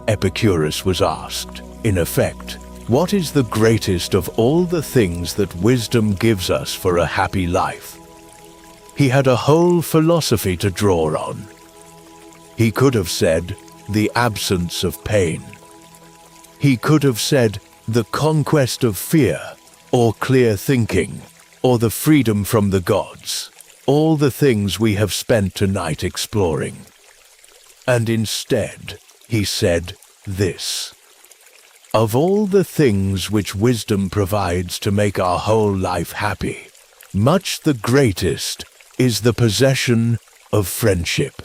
Epicurus was asked, in effect, what is the greatest of all the things that wisdom gives us for a happy life? He had a whole philosophy to draw on. He could have said, the absence of pain. He could have said, the conquest of fear, or clear thinking, or the freedom from the gods, all the things we have spent tonight exploring. And instead, he said this: of all the things which wisdom provides to make our whole life happy, much the greatest is the possession of friendship.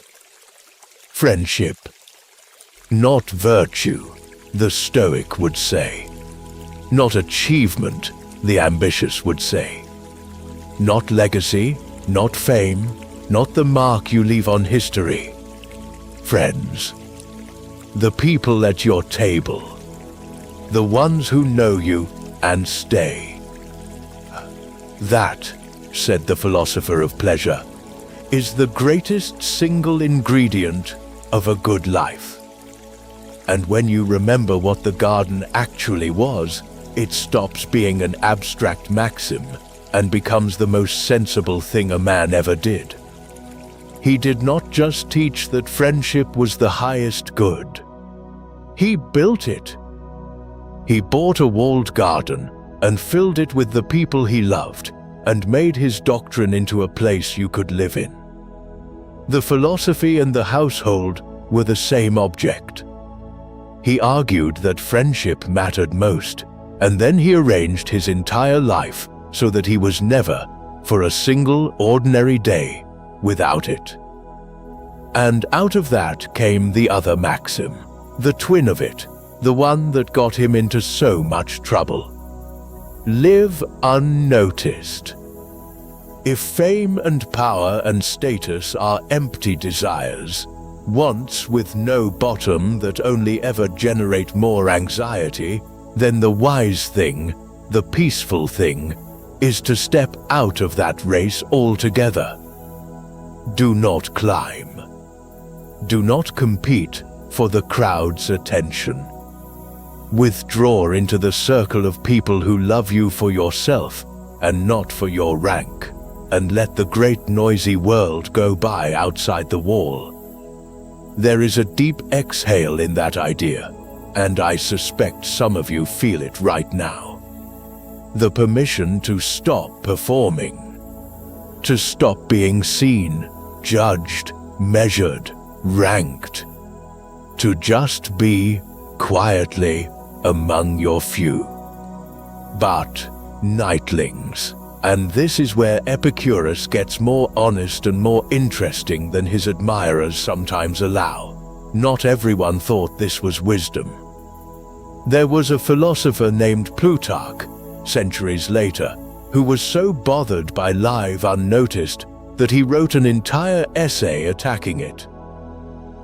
Friendship, not virtue, the Stoic would say. Not achievement, the ambitious would say. Not legacy, not fame, not the mark you leave on history. Friends, the people at your table, the ones who know you and stay. That, said the philosopher of pleasure, is the greatest single ingredient of a good life. And when you remember what the garden actually was, it stops being an abstract maxim and becomes the most sensible thing a man ever did. He did not just teach that friendship was the highest good. He built it. He bought a walled garden and filled it with the people he loved and made his doctrine into a place you could live in. The philosophy and the household were the same object. He argued that friendship mattered most, and then he arranged his entire life so that he was never, for a single ordinary day, without it. And out of that came the other maxim, the twin of it, the one that got him into so much trouble. Live unnoticed. If fame and power and status are empty desires, wants with no bottom that only ever generate more anxiety, then the wise thing, the peaceful thing, is to step out of that race altogether. Do not climb. Do not compete for the crowd's attention. Withdraw into the circle of people who love you for yourself and not for your rank, and let the great noisy world go by outside the wall. There is a deep exhale in that idea, and I suspect some of you feel it right now. The permission to stop performing, to stop being seen, judged, measured, ranked, to just be quietly among your few. But, nightlings, and this is where Epicurus gets more honest and more interesting than his admirers sometimes allow. Not everyone thought this was wisdom. There was a philosopher named Plutarch, centuries later, who was so bothered by life unnoticed that he wrote an entire essay attacking it.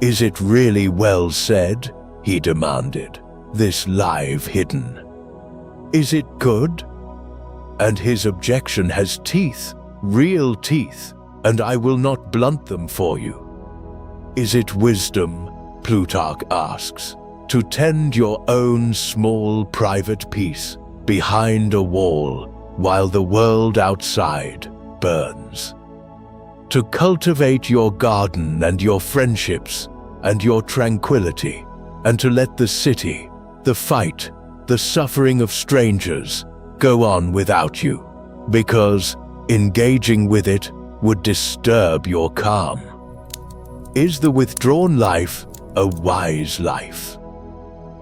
Is it really well said? He demanded. This life hidden. Is it good? And his objection has teeth, real teeth, and I will not blunt them for you. Is it wisdom, Plutarch asks, to tend your own small private peace behind a wall while the world outside burns? To cultivate your garden and your friendships and your tranquility, and to let the city, the fight, the suffering of strangers go on without you, because engaging with it would disturb your calm. Is the withdrawn life a wise life?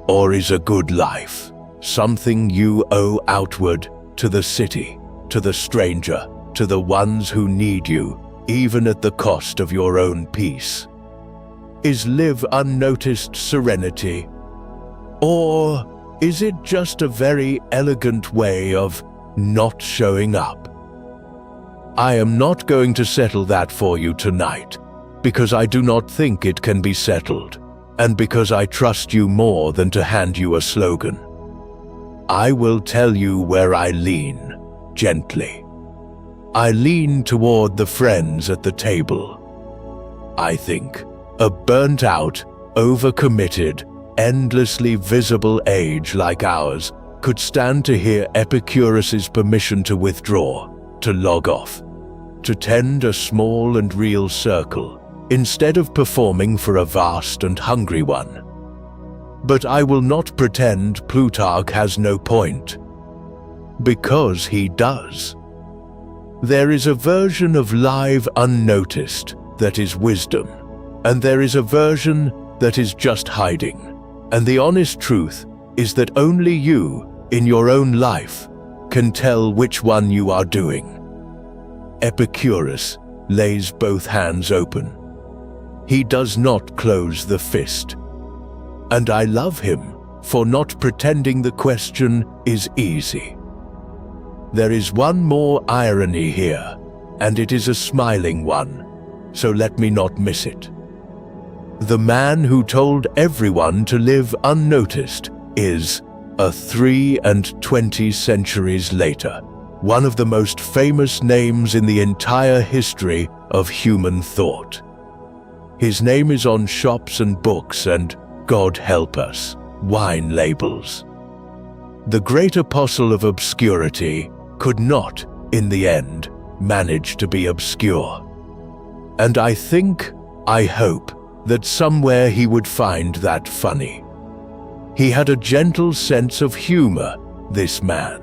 Or is a good life something you owe outward to the city, to the stranger, to the ones who need you, even at the cost of your own peace? Is live unnoticed serenity? Or is it just a very elegant way of not showing up? I am not going to settle that for you tonight, because I do not think it can be settled, and because I trust you more than to hand you a slogan. I will tell you where I lean, gently. I lean toward the friends at the table. I think a burnt-out, overcommitted, endlessly visible age like ours could stand to hear Epicurus's permission to withdraw, to log off, to tend a small and real circle, instead of performing for a vast and hungry one. But I will not pretend Plutarch has no point. because he does. There is a version of life unnoticed that is wisdom, and there is a version that is just hiding. And the honest truth is that only you, in your own life, can tell which one you are doing. Epicurus lays both hands open. He does not close the fist. And I love him for not pretending the question is easy. There is one more irony here, and it is a smiling one, so let me not miss it. The man who told everyone to live unnoticed is, 23 centuries later, one of the most famous names in the entire history of human thought. His name is on shops and books and, God help us, wine labels. The great apostle of obscurity could not, in the end, manage to be obscure. And I hope, that somewhere he would find that funny. He had a gentle sense of humor, this man.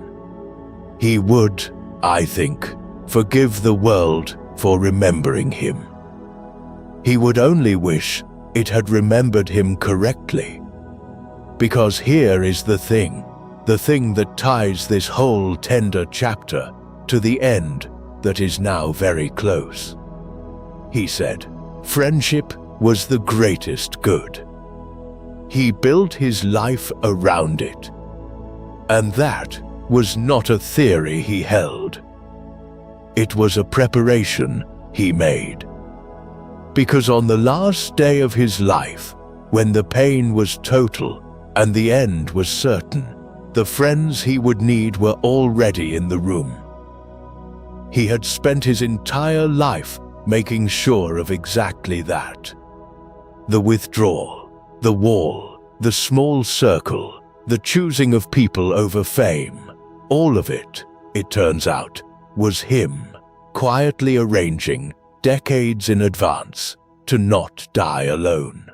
He would, I think, forgive the world for remembering him. He would only wish it had remembered him correctly. Because here is the thing that ties this whole tender chapter to the end that is now very close. He said, friendship was the greatest good. He built his life around it. And that was not a theory he held. It was a preparation he made. Because on the last day of his life, when the pain was total and the end was certain, the friends he would need were already in the room. He had spent his entire life making sure of exactly that. The withdrawal, the wall, the small circle, the choosing of people over fame, all of it, it turns out, was him, quietly arranging, decades in advance, to not die alone.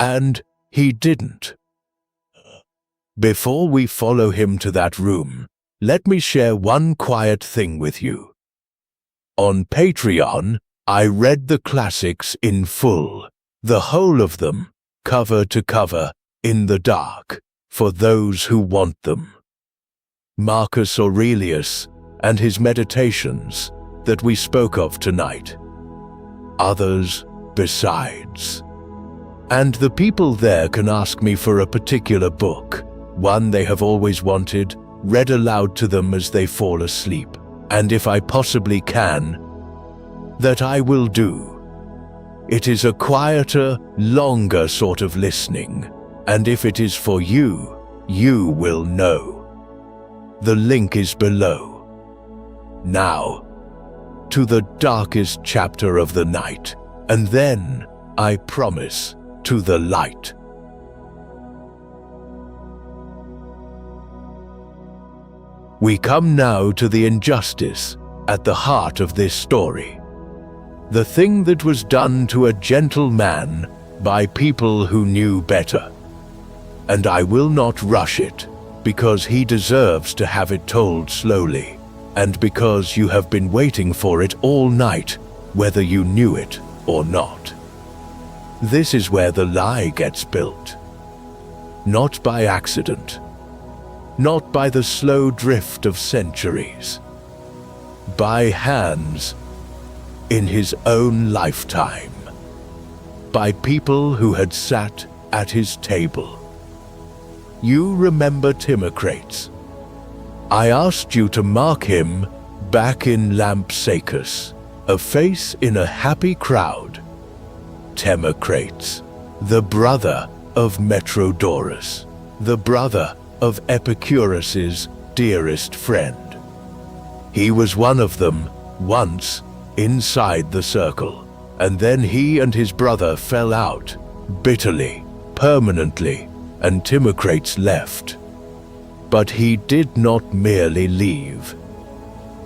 And he didn't. Before we follow him to that room, let me share one quiet thing with you. On Patreon, I read the classics in full, the whole of them, cover to cover, in the dark, for those who want them. Marcus Aurelius and his meditations that we spoke of tonight. Others besides. And the people there can ask me for a particular book, one they have always wanted, read aloud to them as they fall asleep, and if I possibly can, that I will do. It is a quieter, longer sort of listening, and if it is for you, you will know. The link is below. Now, to the darkest chapter of the night, and then, I promise, to the light. We come now to the injustice at the heart of this story. The thing that was done to a gentle man by people who knew better. And I will not rush it, because he deserves to have it told slowly, and because you have been waiting for it all night, whether you knew it or not. This is where the lie gets built. Not by accident. Not by the slow drift of centuries. By hands in his own lifetime. By people who had sat at his table. You remember Timocrates. I asked you to mark him back in Lampsacus, a face in a happy crowd. Timocrates, the brother of Metrodorus, the brother of Epicurus's dearest friend. He was one of them once inside the circle, and then he and his brother fell out, bitterly, permanently, and Timocrates left. But he did not merely leave.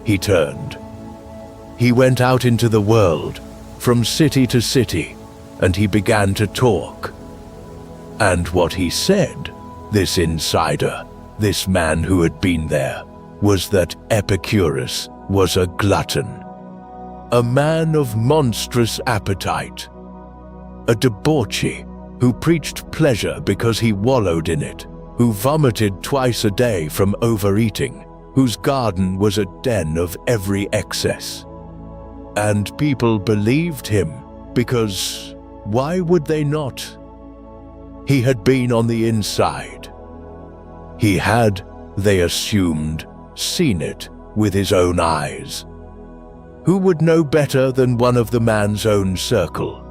He turned. He went out into the world, from city to city, and he began to talk. And what he said, this insider, this man who had been there, was that Epicurus was a glutton, a man of monstrous appetite, a debauchee who preached pleasure because he wallowed in it, who vomited twice a day from overeating, whose garden was a den of every excess. And people believed him because, why would they not? He had been on the inside. He had, they assumed, seen it with his own eyes. Who would know better than one of the man's own circle?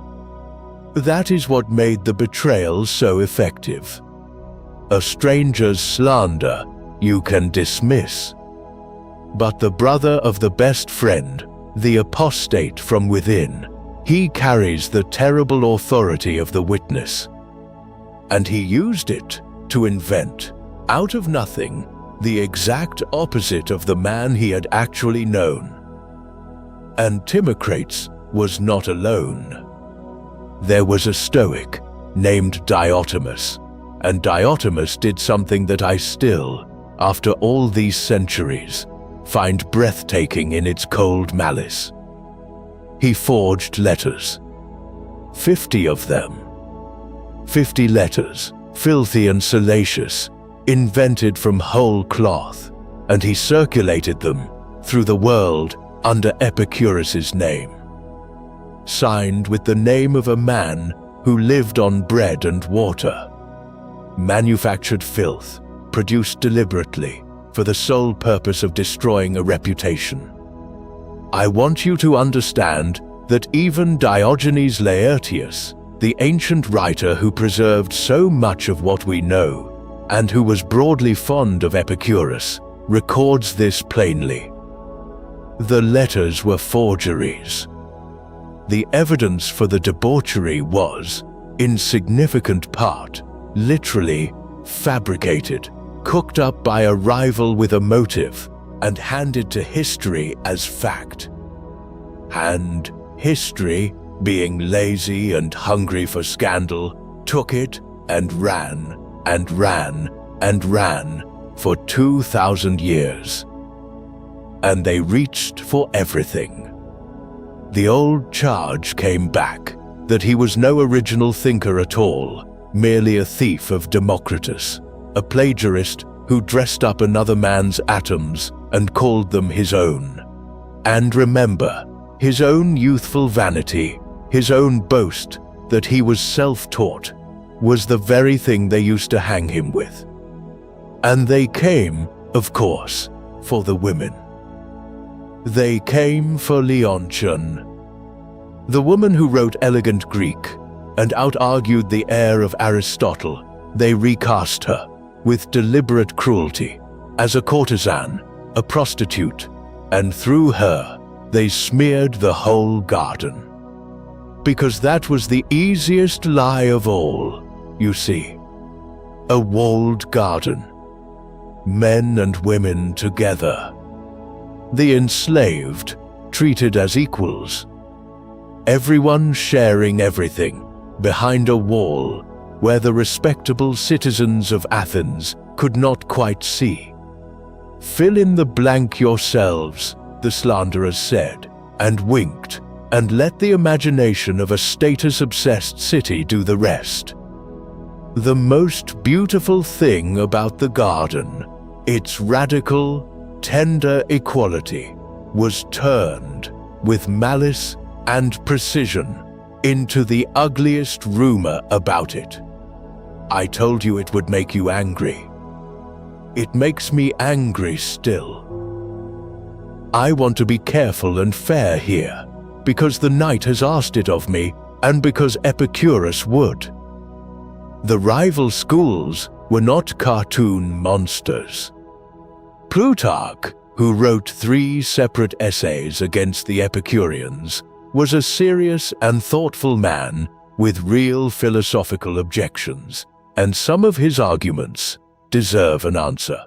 That is what made the betrayal so effective. A stranger's slander you can dismiss, but the brother of the best friend, the apostate from within, he carries the terrible authority of the witness. And he used it to invent, out of nothing, the exact opposite of the man he had actually known. And Timocrates was not alone. There was a Stoic named Diotimus, and Diotimus did something that I still, after all these centuries, find breathtaking in its cold malice. He forged letters. 50 of them. 50 letters, filthy and salacious, invented from whole cloth, and he circulated them through the world under Epicurus's name. Signed with the name of a man who lived on bread and water. Manufactured filth, produced deliberately for the sole purpose of destroying a reputation. I want you to understand that even Diogenes Laertius, the ancient writer who preserved so much of what we know, and who was broadly fond of Epicurus, records this plainly. The letters were forgeries. The evidence for the debauchery was, in significant part, literally fabricated, cooked up by a rival with a motive, and handed to history as fact. And history, being lazy and hungry for scandal, took it and ran and ran and ran for 2,000 years. And they reached for everything. The old charge came back that he was no original thinker at all, merely a thief of Democritus, a plagiarist who dressed up another man's atoms and called them his own. And remember, his own youthful vanity, his own boast that he was self-taught, was the very thing they used to hang him with. And they came, of course, for the women. They came for Leontian, the woman who wrote elegant Greek and out-argued the heir of Aristotle. They recast her, with deliberate cruelty, as a courtesan, a prostitute, and through her they smeared the whole garden. Because that was the easiest lie of all, you see. A walled garden. Men and women together. The enslaved treated as equals. Everyone sharing everything behind a wall where the respectable citizens of Athens could not quite see. Fill in the blank yourselves, the slanderers said, and winked, and let the imagination of a status-obsessed city do the rest. The most beautiful thing about the garden, its radical, tender equality, was turned, with malice and precision, into the ugliest rumor about it. I told you it would make you angry. It makes me angry still. I want to be careful and fair here, because the knight has asked it of me, and because Epicurus would. The rival schools were not cartoon monsters. Plutarch, who wrote 3 separate essays against the Epicureans, was a serious and thoughtful man with real philosophical objections, and some of his arguments deserve an answer.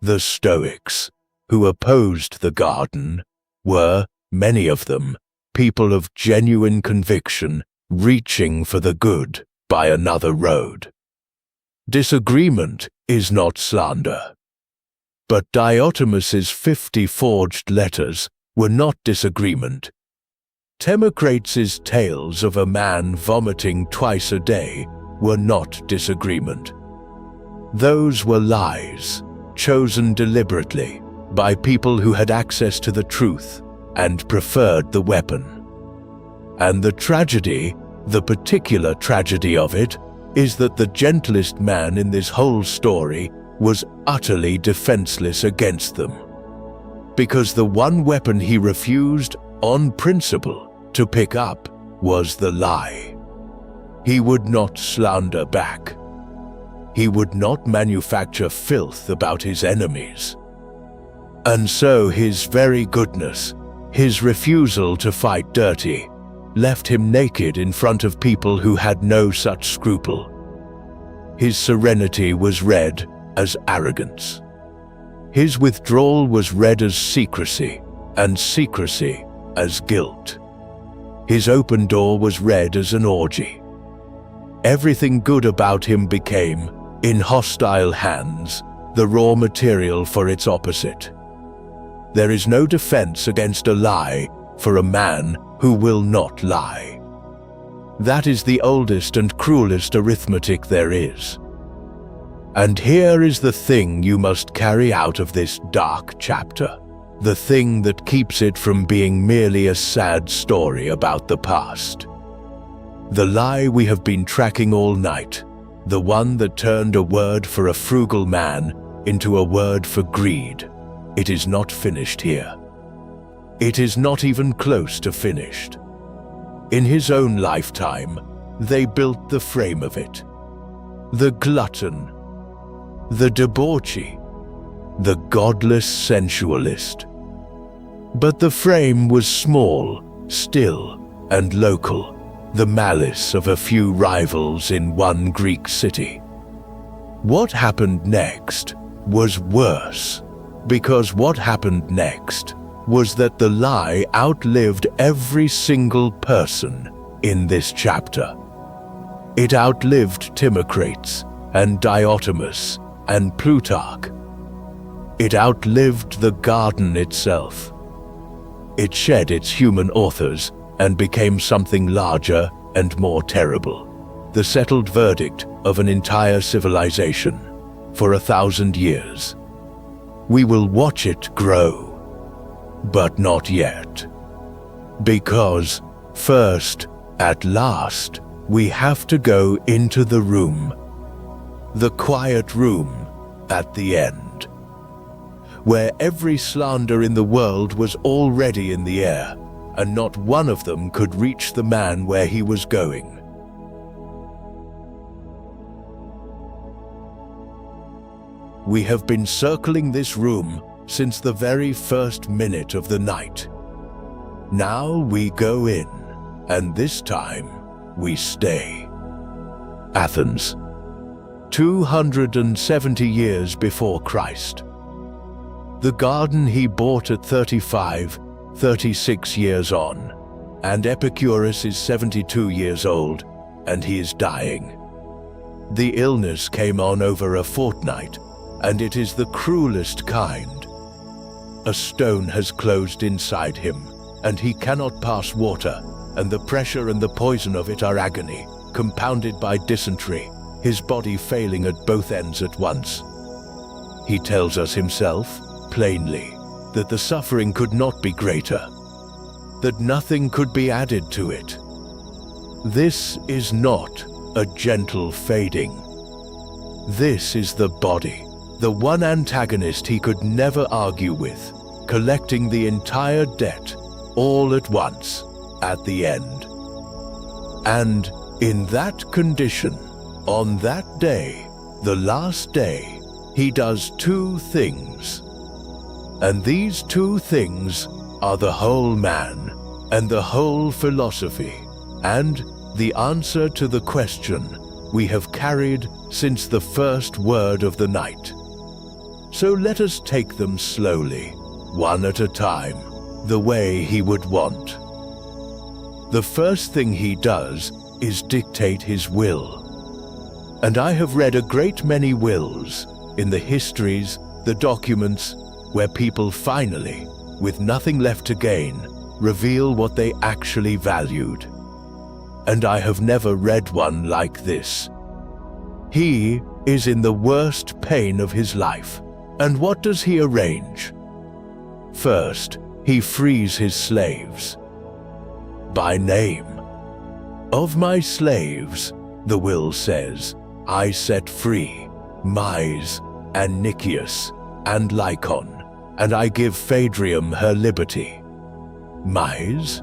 The Stoics, who opposed the garden, were, many of them, people of genuine conviction reaching for the good by another road. Disagreement is not slander. But Diotimus's 50 forged letters were not disagreement. Timocrates's tales of a man vomiting twice a day were not disagreement. Those were lies, chosen deliberately by people who had access to the truth and preferred the weapon. And the tragedy, the particular tragedy of it, is that the gentlest man in this whole story was utterly defenseless against them. Because the one weapon he refused, on principle, to pick up was the lie. He would not slander back. He would not manufacture filth about his enemies. And so his very goodness, his refusal to fight dirty, left him naked in front of people who had no such scruple. His serenity was read as arrogance. His withdrawal was read as secrecy, and secrecy as guilt. His open door was read as an orgy. Everything good about him became, in hostile hands, the raw material for its opposite. There is no defense against a lie for a man who will not lie. That is the oldest and cruelest arithmetic there is. And here is the thing you must carry out of this dark chapter, the thing that keeps it from being merely a sad story about the past. The lie we have been tracking all night, the one that turned a word for a frugal man into a word for greed, it is not finished here. It is not even close to finished. In his own lifetime, they built the frame of it. The glutton, the debauchee, the godless sensualist. But the frame was small, still, and local, the malice of a few rivals in one Greek city. What happened next was worse, because what happened next was that the lie outlived every single person in this chapter. It outlived Timocrates and Diotimus and Plutarch. It outlived the garden itself. It shed its human authors and became something larger and more terrible, the settled verdict of an entire civilization for 1,000 years. We will watch it grow. But not yet. Because, first, at last, we have to go into the room. The quiet room at the end. Where every slander in the world was already in the air, and not one of them could reach the man where he was going. We have been circling this room since the very first minute of the night. Now we go in, and this time we stay. Athens, 270 years before Christ. The garden he bought at 35, 36 years on, and Epicurus is 72 years old, and he is dying. The illness came on over a fortnight, and it is the cruelest kind. A stone has closed inside him, and he cannot pass water, and the pressure and the poison of it are agony, compounded by dysentery, his body failing at both ends at once. He tells us himself, plainly, that the suffering could not be greater, that nothing could be added to it. This is not a gentle fading. This is the body, the one antagonist he could never argue with, collecting the entire debt, all at once, at the end. And in that condition, on that day, the last day, he does two things. And these two things are the whole man, and the whole philosophy, and the answer to the question we have carried since the first word of the night. So let us take them slowly, one at a time, the way he would want. The first thing he does is dictate his will. And I have read a great many wills in the histories the documents where people finally, with nothing left to gain, reveal what they actually valued. And I have never read one like this. He is in the worst pain of his life, and what does he arrange? First, he frees his slaves. By name. Of my slaves, the will says, I set free Mies, and Nicias, and Lycon, and I give Phaedrium her liberty. Mies?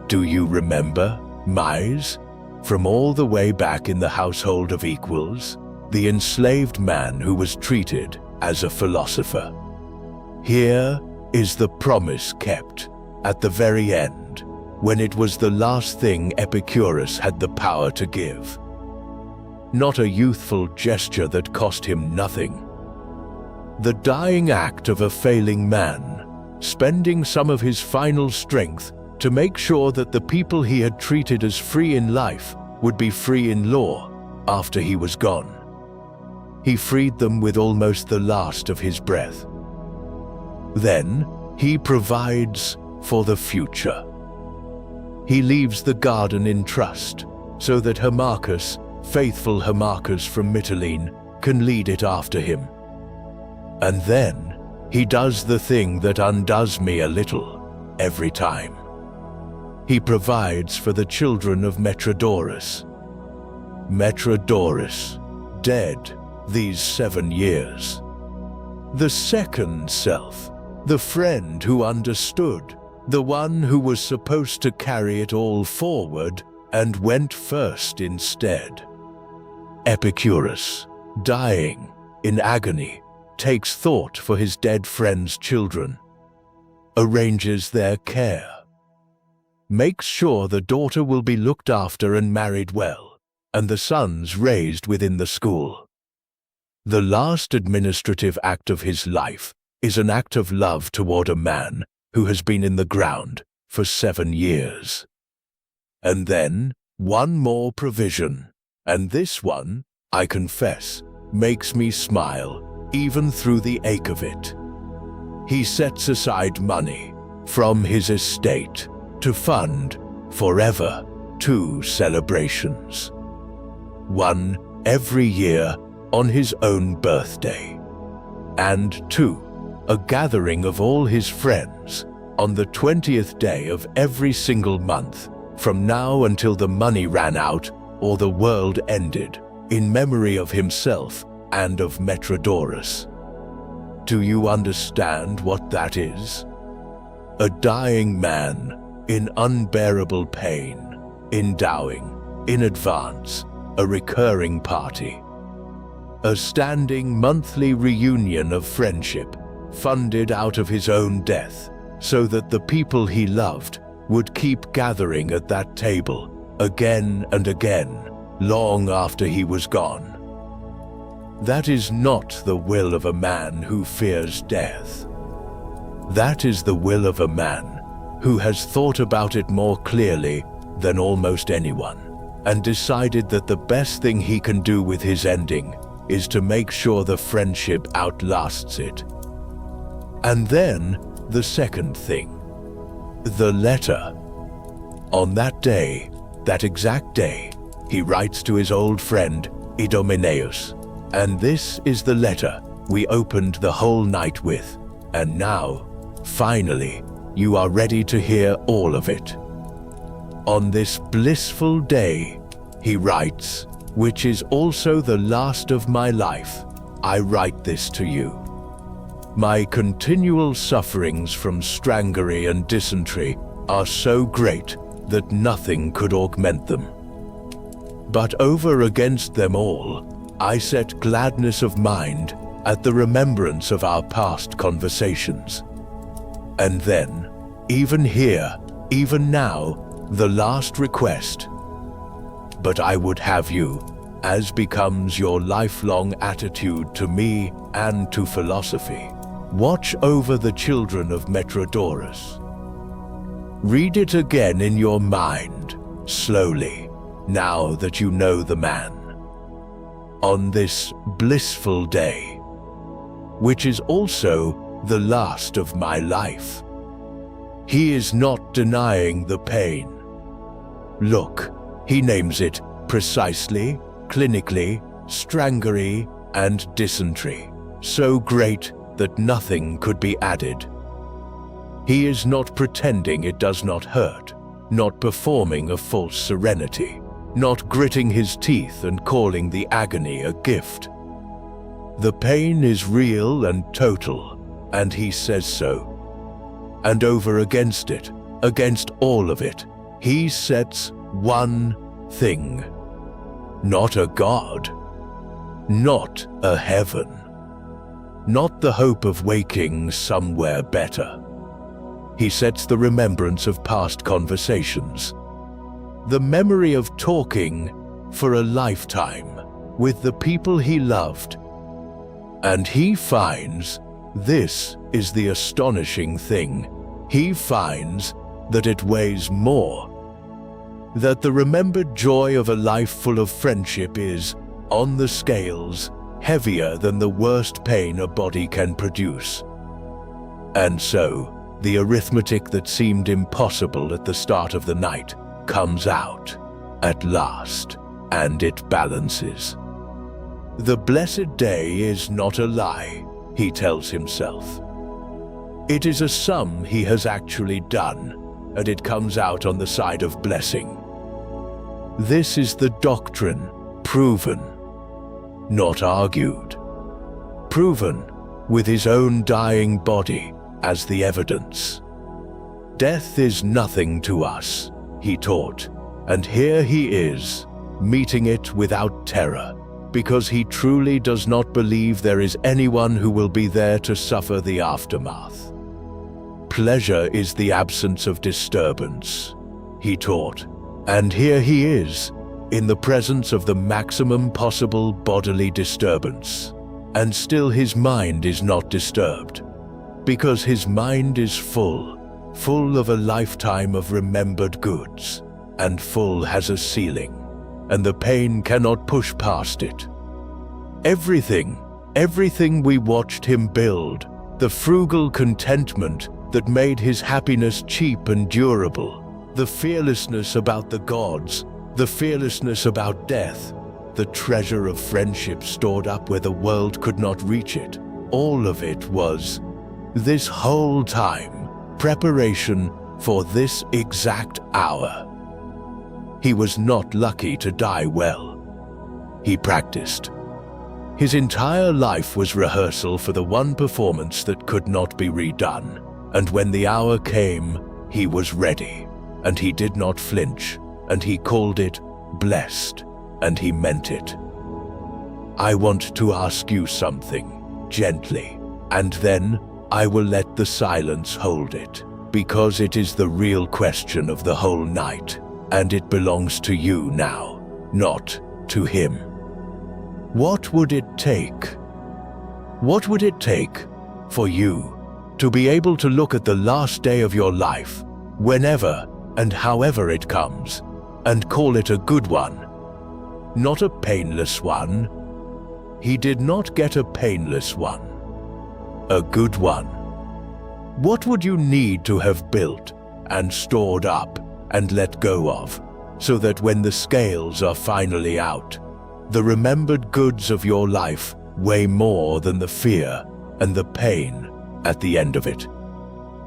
Do you remember Mies? From all the way back in the household of equals, the enslaved man who was treated as a philosopher. Here is the promise kept at the very end, when it was the last thing Epicurus had the power to give. Not a youthful gesture that cost him nothing. The dying act of a failing man, spending some of his final strength to make sure that the people he had treated as free in life would be free in law after he was gone. He freed them with almost the last of his breath. Then he provides for the future. He leaves the garden in trust so that Hermachus, faithful Hermachus from Mytilene, can lead it after him. And then he does the thing that undoes me a little every time. He provides for the children of Metrodorus. Metrodorus, dead these 7 years. The second self, the friend who understood, the one who was supposed to carry it all forward and went first instead. Epicurus, dying in agony, takes thought for his dead friend's children, arranges their care, makes sure the daughter will be looked after and married well, and the sons raised within the school. The last administrative act of his life is an act of love toward a man who has been in the ground for 7 years. And then one more provision, and this one, I confess, makes me smile even through the ache of it. He sets aside money from his estate to fund forever 2 celebrations. One every year on his own birthday, and 2, a gathering of all his friends on the 20th day of every single month from now until the money ran out or the world ended, in memory of himself and of Metrodorus. Do you understand what that is? A dying man in unbearable pain, endowing, in advance, a recurring party. A standing monthly reunion of friendship, funded out of his own death, so that the people he loved would keep gathering at that table again and again, long after he was gone. That is not the will of a man who fears death. That is the will of a man who has thought about it more clearly than almost anyone, and decided that the best thing he can do with his ending is to make sure the friendship outlasts it. And then the second thing, the letter. On that day, that exact day, he writes to his old friend Idomeneus, and this is the letter we opened the whole night with, and now, finally, you are ready to hear all of it. On this blissful day, he writes, which is also the last of my life, I write this to you. My continual sufferings from strangury and dysentery are so great that nothing could augment them. But over against them all, I set gladness of mind at the remembrance of our past conversations. And then, even here, even now, the last request. But I would have you, as becomes your lifelong attitude to me and to philosophy, watch over the children of Metrodorus. Read it again in your mind, slowly, now that you know the man. On this blissful day, which is also the last of my life. He is not denying the pain. Look, he names it precisely, clinically, strangury, and dysentery, so great that nothing could be added. He is not pretending it does not hurt, not performing a false serenity, not gritting his teeth and calling the agony a gift. The pain is real and total, and he says so. And over against it, against all of it, he sets one thing. Not a God, not a heaven, not the hope of waking somewhere better. He sets the remembrance of past conversations, the memory of talking for a lifetime with the people he loved. And he finds, this is the astonishing thing, he finds that it weighs more, that the remembered joy of a life full of friendship is, on the scales, heavier than the worst pain a body can produce. And so, the arithmetic that seemed impossible at the start of the night comes out at last, and it balances. The blessed day is not a lie, he tells himself. It is a sum he has actually done, and it comes out on the side of blessing. This is the doctrine, proven, not argued. Proven with his own dying body as the evidence. Death is nothing to us, he taught, and here he is, meeting it without terror, because he truly does not believe there is anyone who will be there to suffer the aftermath. Pleasure is the absence of disturbance, he taught, and here he is, in the presence of the maximum possible bodily disturbance, and still his mind is not disturbed, because his mind is full of a lifetime of remembered goods, and full has a ceiling, and the pain cannot push past it. Everything we watched him build, the frugal contentment that made his happiness cheap and durable, the fearlessness about the gods, the fearlessness about death, the treasure of friendship stored up where the world could not reach it, all of it was, this whole time, preparation for this exact hour. He was not lucky to die well. He practiced. His entire life was rehearsal for the one performance that could not be redone, and when the hour came, he was ready, and he did not flinch, and he called it blessed, and he meant it. I want to ask you something, gently, and then I will let the silence hold it, because it is the real question of the whole night, and it belongs to you now, not to him. What would it take? What would it take for you to be able to look at the last day of your life, whenever and however it comes, and call it a good one, not a painless one? He did not get a painless one, a good one. What would you need to have built and stored up and let go of, so that when the scales are finally out, the remembered goods of your life weigh more than the fear and the pain at the end of it?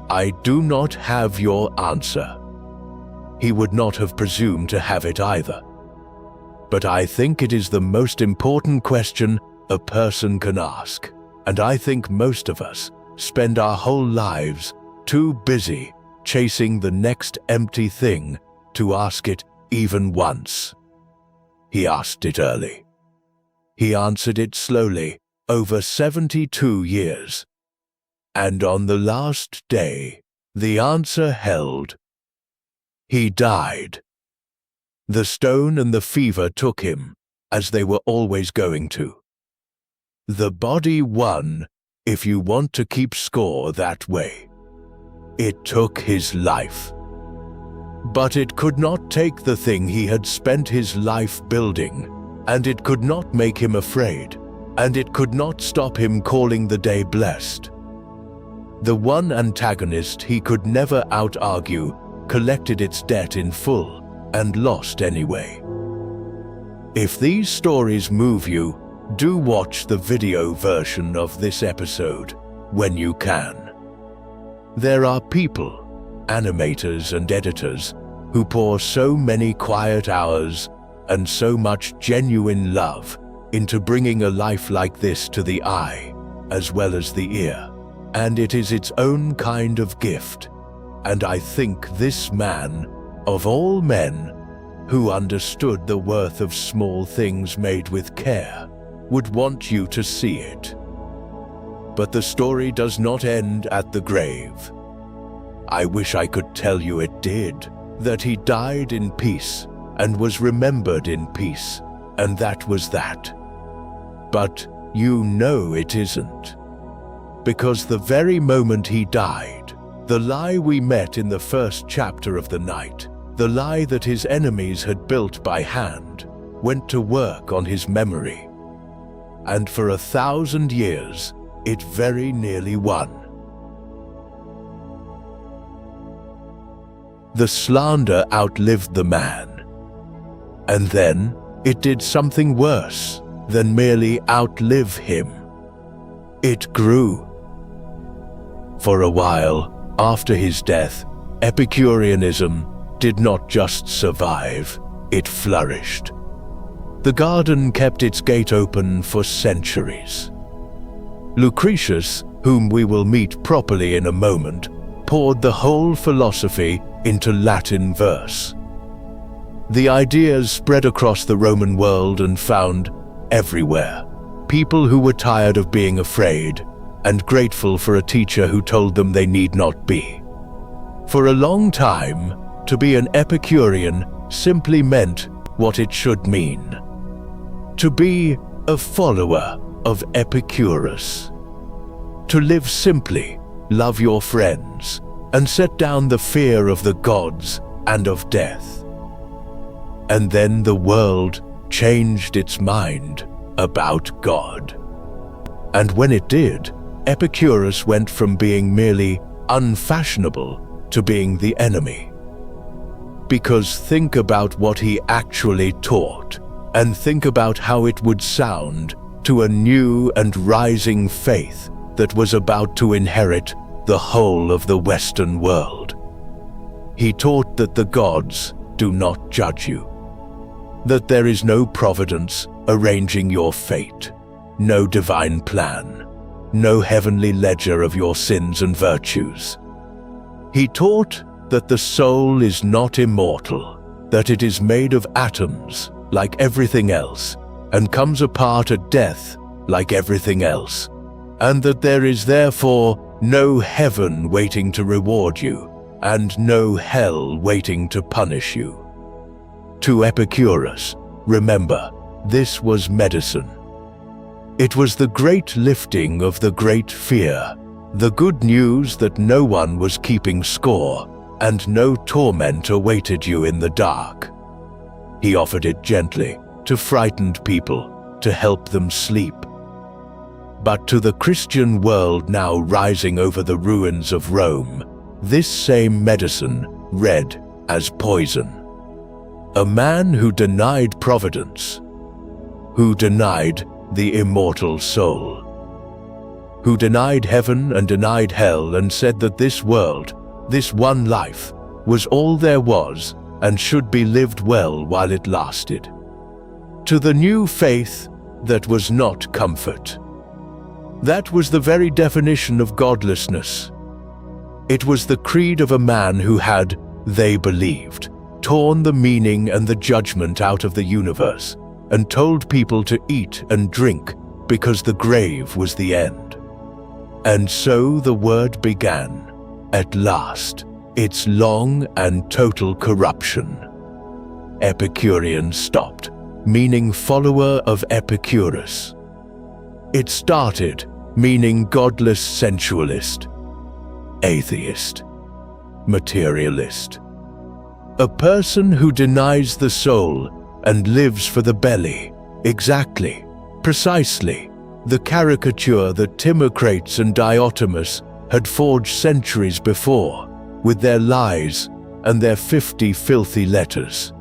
I do not have your answer. He would not have presumed to have it either. But I think it is the most important question a person can ask, and I think most of us spend our whole lives too busy chasing the next empty thing to ask it even once. He asked it early. He answered it slowly, over 72 years. And on the last day, the answer held. He died. The stone and the fever took him, as they were always going to. The body won, if you want to keep score that way. It took his life. But it could not take the thing he had spent his life building, and it could not make him afraid. and it could not stop him calling the day blessed. The one antagonist he could never out-argue collected its debt in full and lost anyway. If these stories move you, do watch the video version of this episode when you can. There are people, animators and editors, who pour so many quiet hours and so much genuine love into bringing a life like this to the eye as well as the ear, and it is its own kind of gift. And I think this man, of all men, who understood the worth of small things made with care, would want you to see it. But the story does not end at the grave. I wish I could tell you it did, that he died in peace and was remembered in peace, and that was that. But you know it isn't. Because the very moment he died, the lie we met in the first chapter of the night, the lie that his enemies had built by hand, went to work on his memory. And for 1,000 years, it very nearly won. The slander outlived the man. And then it did something worse than merely outlive him. It grew. For a while, after his death, Epicureanism did not just survive, it flourished. The garden kept its gate open for centuries. Lucretius, whom we will meet properly in a moment, poured the whole philosophy into Latin verse. The ideas spread across the Roman world and found everywhere people who were tired of being afraid and grateful for a teacher who told them they need not be. For a long time, to be an Epicurean simply meant what it should mean: to be a follower of Epicurus. To live simply, love your friends, and set down the fear of the gods and of death. And then the world changed its mind about God. And when it did, Epicurus went from being merely unfashionable to being the enemy. Because think about what he actually taught, and think about how it would sound to a new and rising faith that was about to inherit the whole of the Western world. He taught that the gods do not judge you, that there is no providence arranging your fate, no divine plan, no heavenly ledger of your sins and virtues. He taught that the soul is not immortal, that it is made of atoms like everything else, and comes apart at death like everything else, and that there is therefore no heaven waiting to reward you, and no hell waiting to punish you. To Epicurus, remember, this was medicine. It was the great lifting of the great fear, the good news that no one was keeping score, and no torment awaited you in the dark. He offered it gently to frightened people, to help them sleep. But to the Christian world now rising over the ruins of Rome, this same medicine read as poison. A man who denied providence, who denied the immortal soul, who denied heaven and denied hell and said that this world, this one life, was all there was and should be lived well while it lasted. To the new faith that was not comfort. That was the very definition of godlessness. It was the creed of a man who had, they believed, torn the meaning and the judgment out of the universe and told people to eat and drink because the grave was the end. And so the word began, at last, its long and total corruption. Epicurean stopped, meaning follower of Epicurus. It started, meaning godless sensualist, atheist, materialist. A person who denies the soul and lives for the belly, exactly, precisely, the caricature that Timocrates and Diotimus had forged centuries before, with their lies and their 50 filthy letters.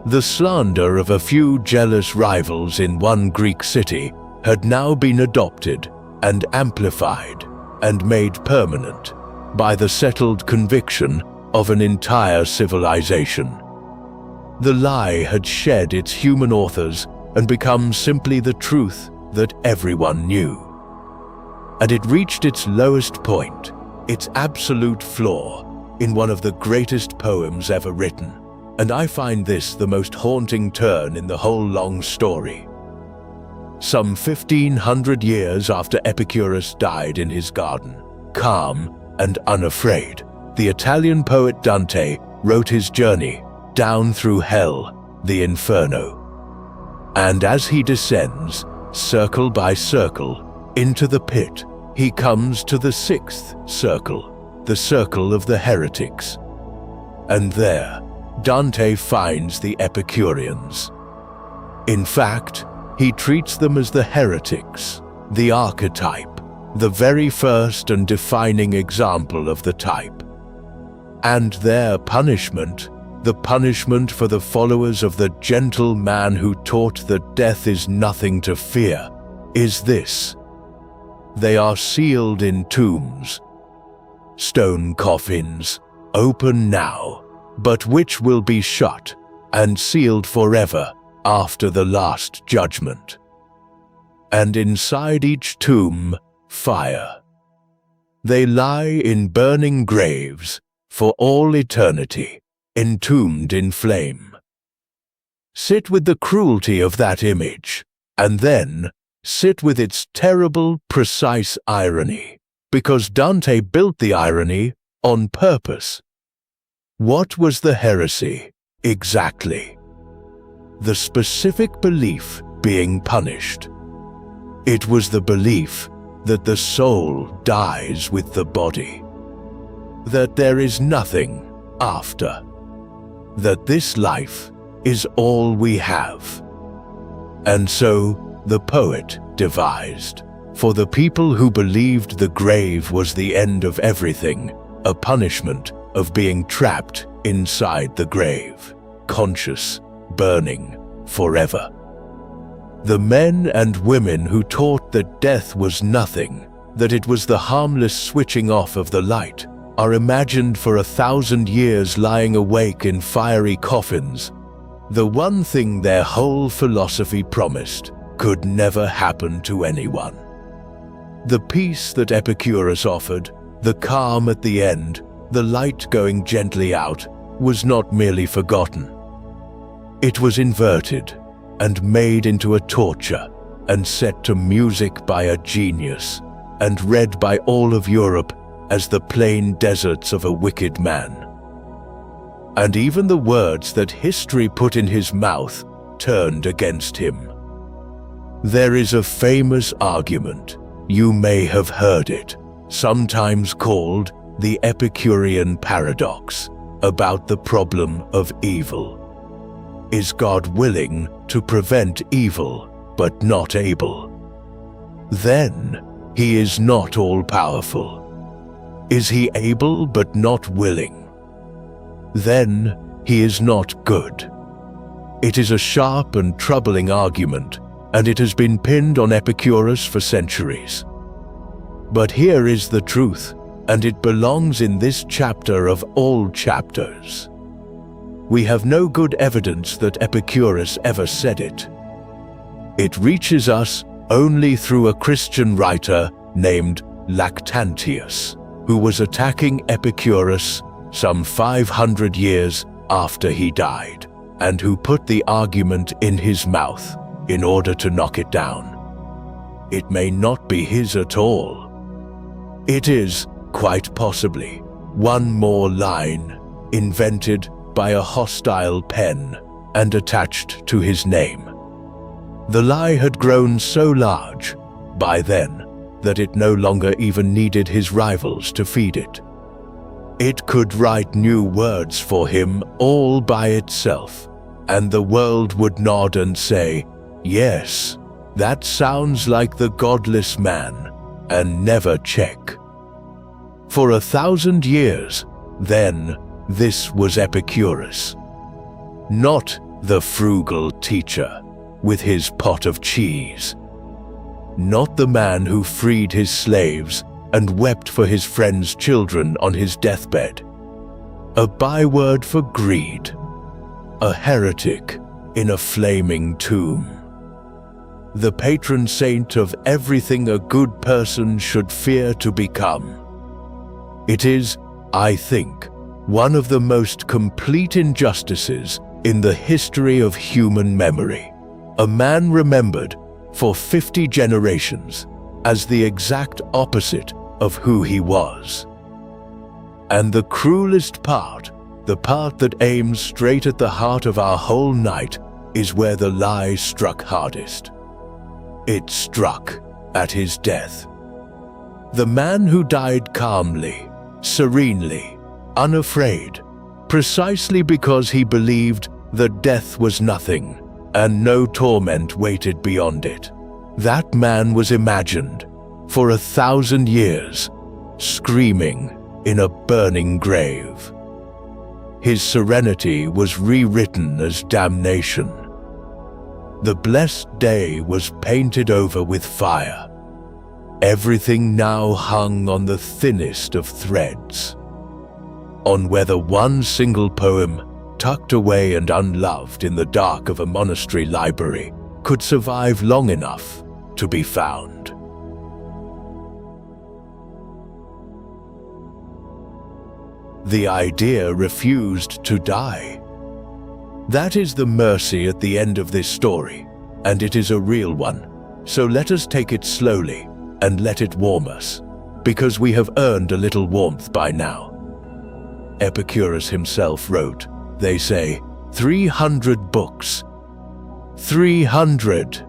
The slander of a few jealous rivals in one Greek city had now been adopted and amplified and made permanent by the settled conviction of an entire civilization. The lie had shed its human authors and become simply the truth that everyone knew. And it reached its lowest point, its absolute flaw, in one of the greatest poems ever written. And I find this the most haunting turn in the whole long story. Some 1500 years after Epicurus died in his garden, calm and unafraid, the Italian poet Dante wrote his journey down through hell, the Inferno. And as he descends, circle by circle, into the pit, he comes to the 6th circle, the circle of the heretics. And there, Dante finds the Epicureans. In fact, he treats them as the heretics, the archetype, the very first and defining example of the type. And their punishment, the punishment for the followers of the gentle man who taught that death is nothing to fear, is this: they are sealed in tombs, stone coffins, open now, but which will be shut and sealed forever after the last judgment. And inside each tomb, fire. They lie in burning graves for all eternity, entombed in flame. Sit with the cruelty of that image, and then sit with its terrible, precise irony, because Dante built the irony on purpose. What was the heresy, exactly? The specific belief being punished. It was the belief that the soul dies with the body, that there is nothing after, that this life is all we have. And so the poet devised, for the people who believed the grave was the end of everything, a punishment of being trapped inside the grave, conscious, burning forever. The men and women who taught that death was nothing, that it was the harmless switching off of the light, are imagined for 1,000 years lying awake in fiery coffins. The one thing their whole philosophy promised could never happen to anyone. The peace that Epicurus offered, the calm at the end, the light going gently out, was not merely forgotten. It was inverted and made into a torture and set to music by a genius and read by all of Europe as the plain deserts of a wicked man. And even the words that history put in his mouth turned against him. There is a famous argument, you may have heard it, sometimes called the Epicurean paradox, about the problem of evil. Is God willing to prevent evil, but not able? Then he is not all-powerful. Is he able but not willing? Then he is not good. It is a sharp and troubling argument, and it has been pinned on Epicurus for centuries. But here is the truth, and it belongs in this chapter of all chapters. We have no good evidence that Epicurus ever said it. It reaches us only through a Christian writer named Lactantius, who was attacking Epicurus some 500 years after he died, and who put the argument in his mouth in order to knock it down. It may not be his at all. It is, quite possibly, one more line invented by a hostile pen and attached to his name. The lie had grown so large by then that it no longer even needed his rivals to feed it. It could write new words for him all by itself, and the world would nod and say, yes, That sounds like the godless man, and never check. For 1,000 years, then, this was Epicurus. Not the frugal teacher with his pot of cheese. Not the man who freed his slaves and wept for his friends' children on his deathbed. A byword for greed. A heretic in a flaming tomb. The patron saint of everything a good person should fear to become. It is, I think, one of the most complete injustices in the history of human memory. A man remembered for 50 generations as the exact opposite of who he was. And the cruelest part, the part that aims straight at the heart of our whole night, is where the lie struck hardest. It struck at his death. The man who died calmly, serenely, unafraid, precisely because he believed that death was nothing and no torment waited beyond it. That man was imagined for 1,000 years, screaming in a burning grave. His serenity was rewritten as damnation. The blessed day was painted over with fire. Everything now hung on the thinnest of threads. On whether one single poem, tucked away and unloved in the dark of a monastery library, could survive long enough to be found. The idea refused to die. That is the mercy at the end of this story, and it is a real one. So let us take it slowly and let it warm us, because we have earned a little warmth by now. Epicurus himself wrote, they say, 300 books. 300!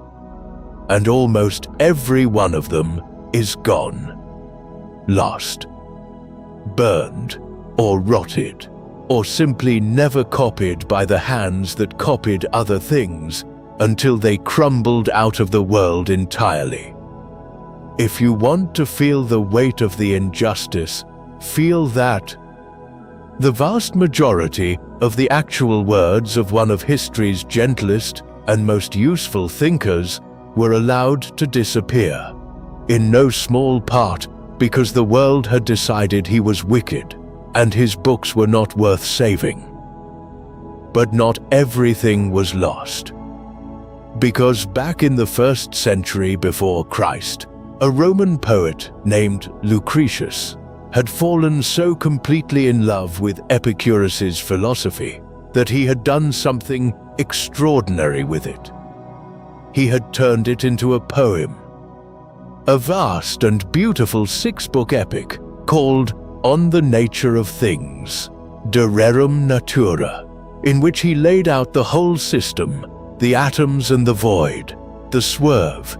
And almost every one of them is gone. Lost. Burned, or rotted, or simply never copied by the hands that copied other things until they crumbled out of the world entirely. If you want to feel the weight of the injustice, feel that. The vast majority of the actual words of one of history's gentlest and most useful thinkers were allowed to disappear, in no small part because the world had decided he was wicked and his books were not worth saving. But not everything was lost. Because back in the 1st century before Christ, a Roman poet named Lucretius had fallen so completely in love with Epicurus's philosophy that he had done something extraordinary with it. He had turned it into a poem, a vast and beautiful 6-book epic called On the Nature of Things, De Rerum Natura, in which he laid out the whole system, the atoms and the void, the swerve,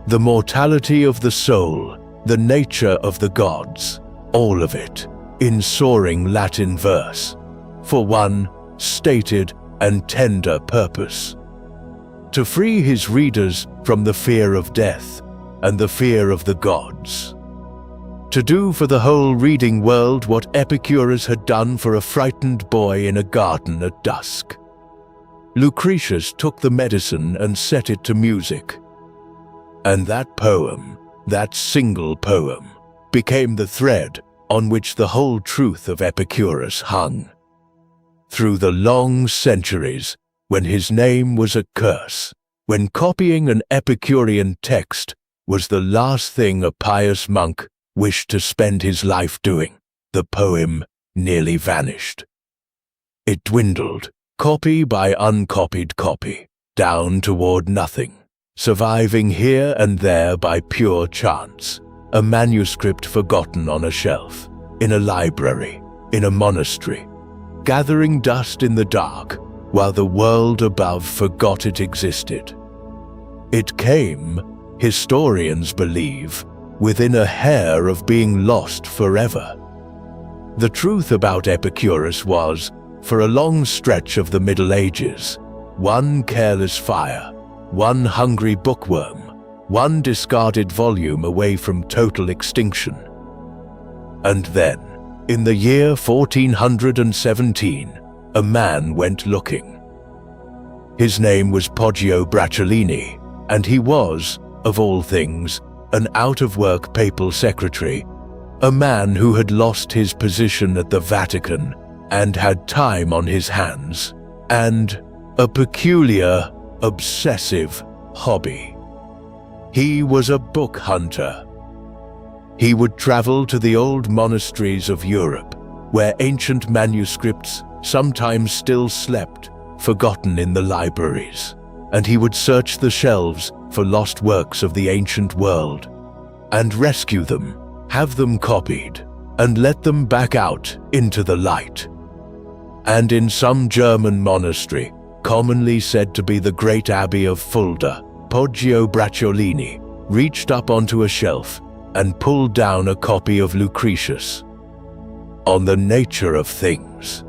the mortality of the soul, the nature of the gods, all of it, in soaring Latin verse, for one stated and tender purpose: to free his readers from the fear of death and the fear of the gods. To do for the whole reading world what Epicurus had done for a frightened boy in a garden at dusk. Lucretius took the medicine and set it to music. And that poem, that single poem, became the thread on which the whole truth of Epicurus hung. Through the long centuries, when his name was a curse, when copying an Epicurean text was the last thing a pious monk wished to spend his life doing, the poem nearly vanished. It dwindled, copy by uncopied copy, down toward nothing, surviving here and there by pure chance, a manuscript forgotten on a shelf, in a library, in a monastery, gathering dust in the dark while the world above forgot it existed. It came, historians believe, within a hair of being lost forever. The truth about Epicurus was, for a long stretch of the Middle Ages, one careless fire, one hungry bookworm, one discarded volume away from total extinction. And then, in the year 1417, a man went looking. His name was Poggio Bracciolini, and he was, of all things, an out-of-work papal secretary, a man who had lost his position at the Vatican and had time on his hands, and a peculiar, obsessive hobby. He was a book hunter. He would travel to the old monasteries of Europe, where ancient manuscripts sometimes still slept, forgotten in the libraries, and he would search the shelves for lost works of the ancient world, and rescue them, have them copied, and let them back out into the light. And in some German monastery, commonly said to be the great abbey of Fulda, Poggio Bracciolini reached up onto a shelf and pulled down a copy of Lucretius, On the Nature of Things,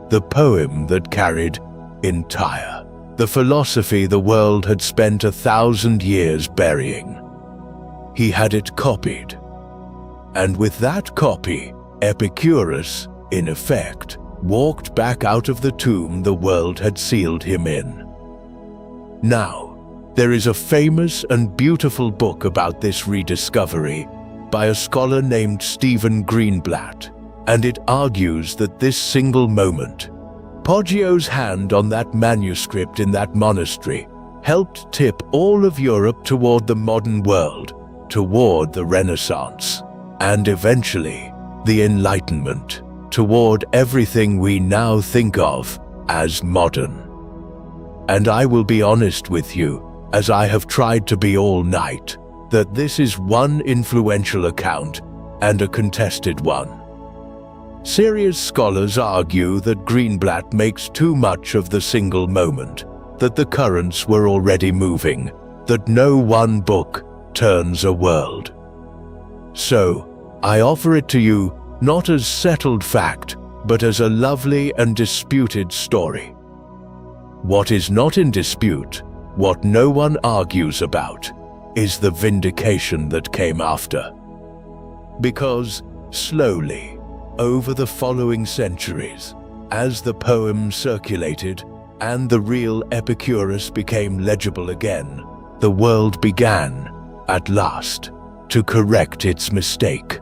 the poem that carried entire the philosophy the world had spent 1,000 years burying. He had it copied, and with that copy, Epicurus, in effect, walked back out of the tomb the world had sealed him in. Now, there is a famous and beautiful book about this rediscovery by a scholar named Stephen Greenblatt, and it argues that this single moment, Poggio's hand on that manuscript in that monastery, helped tip all of Europe toward the modern world, toward the Renaissance, and eventually the Enlightenment, toward everything we now think of as modern. And I will be honest with you, as I have tried to be all night, that this is one influential account and a contested one. Serious scholars argue that Greenblatt makes too much of the single moment, that the currents were already moving, that no one book turns a world. So, I offer it to you not as settled fact, but as a lovely and disputed story. What is not in dispute, what no one argues about, is the vindication that came after. Because, slowly, over the following centuries, as the poem circulated and the real Epicurus became legible again, the world began, at last, to correct its mistake.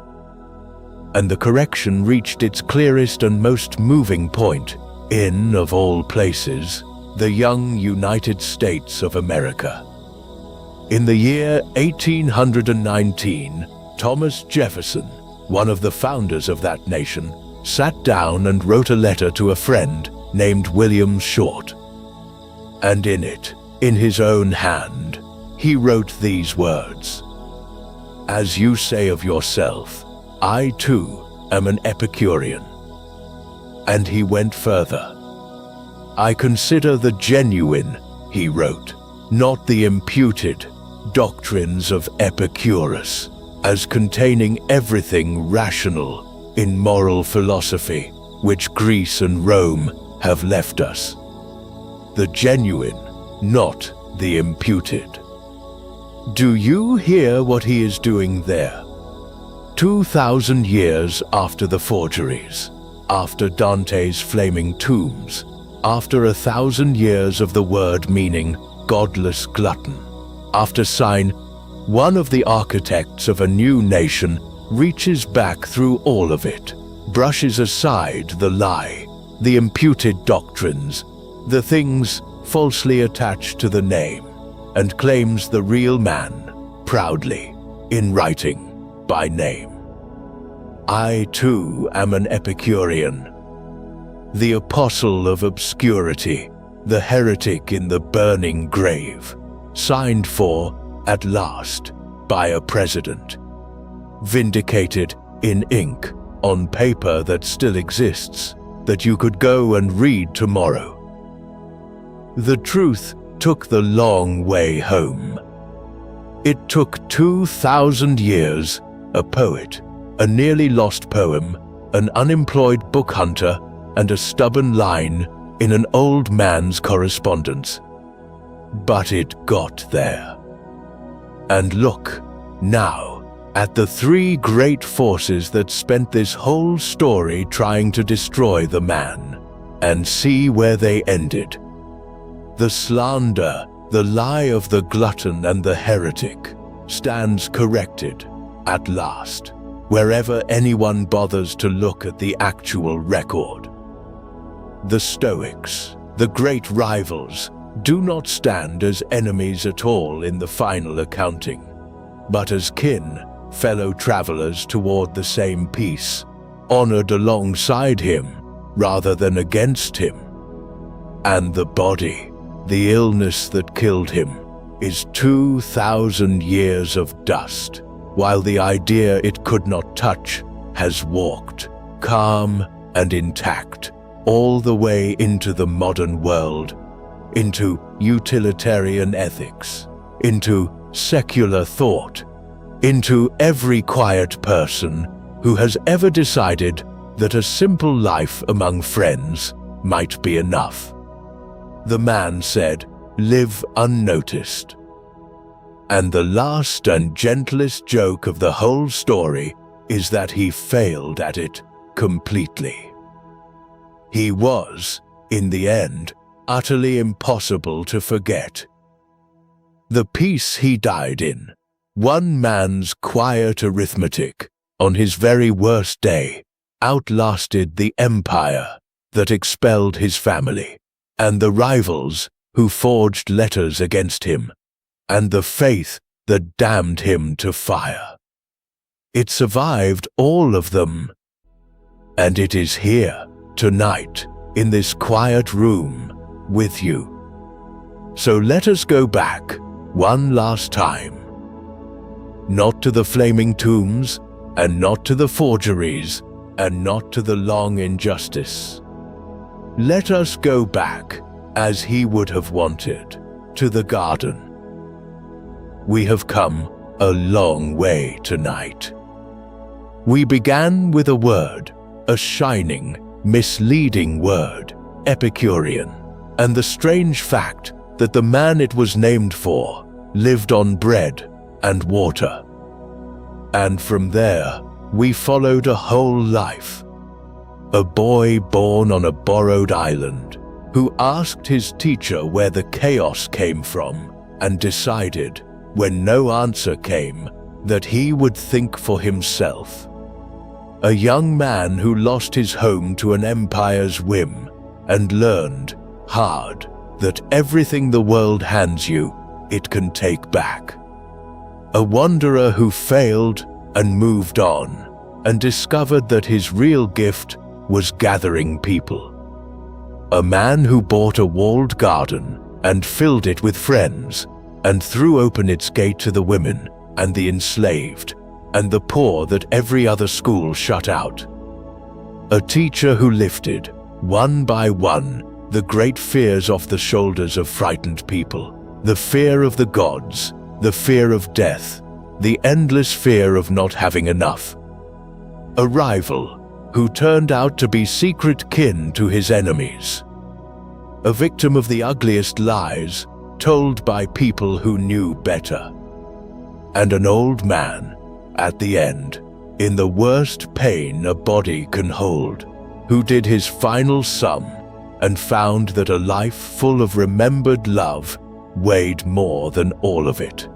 And the correction reached its clearest and most moving point in, of all places, the young United States of America. In the year 1819, Thomas Jefferson, one of the founders of that nation, sat down and wrote a letter to a friend named William Short. And in it, in his own hand, he wrote these words: "As you say of yourself, I too am an Epicurean." And he went further. "I consider the genuine," he wrote, "not the imputed, doctrines of Epicurus, as containing everything rational in moral philosophy, which Greece and Rome have left us. The genuine, not the imputed." Do you hear what he is doing there? 2,000 years after the forgeries, after Dante's flaming tombs, after 1,000 years of the word meaning godless glutton, after sign, one of the architects of a new nation reaches back through all of it, brushes aside the lie, the imputed doctrines, the things falsely attached to the name, and claims the real man, proudly, in writing, by name. I too am an Epicurean, the apostle of obscurity, the heretic in the burning grave, signed for, at last, by a president, vindicated in ink on paper that still exists, that you could go and read tomorrow. The truth took the long way home. It took 2,000 years, a poet, a nearly lost poem, an unemployed book hunter, and a stubborn line in an old man's correspondence. But it got there. And look, now, at the three great forces that spent this whole story trying to destroy the man, and see where they ended. The slander, the lie of the glutton and the heretic, stands corrected, at last, wherever anyone bothers to look at the actual record. The Stoics, the great rivals, do not stand as enemies at all in the final accounting, but as kin, fellow travelers toward the same peace, honored alongside him rather than against him. And the body, the illness that killed him, is 2,000 years of dust, while the idea it could not touch has walked, calm and intact, all the way into the modern world, into utilitarian ethics, into secular thought, into every quiet person who has ever decided that a simple life among friends might be enough. The man said, "Live unnoticed." And the last and gentlest joke of the whole story is that he failed at it completely. He was, in the end, utterly impossible to forget. The peace he died in, one man's quiet arithmetic, on his very worst day, outlasted the empire that expelled his family, and the rivals who forged letters against him, and the faith that damned him to fire. It survived all of them, and it is here, tonight, in this quiet room, with you. So let us go back, one last time. Not to the flaming tombs, and not to the forgeries, and not to the long injustice. Let us go back, as he would have wanted, to the garden. We have come a long way tonight. We began with a word, a shining, misleading word, Epicurean, and the strange fact that the man it was named for lived on bread and water. And from there, we followed a whole life. A boy born on a borrowed island, who asked his teacher where the chaos came from and decided, when no answer came, that he would think for himself. A young man who lost his home to an empire's whim and learned, hard, that everything the world hands you, it can take back. A wanderer who failed and moved on and discovered that his real gift was gathering people. A man who bought a walled garden and filled it with friends and threw open its gate to the women and the enslaved and the poor that every other school shut out. A teacher who lifted, one by one, the great fears off the shoulders of frightened people, the fear of the gods, the fear of death, the endless fear of not having enough. A rival who turned out to be secret kin to his enemies. A victim of the ugliest lies told by people who knew better. And an old man, at the end, in the worst pain a body can hold, who did his final sum and found that a life full of remembered love weighed more than all of it,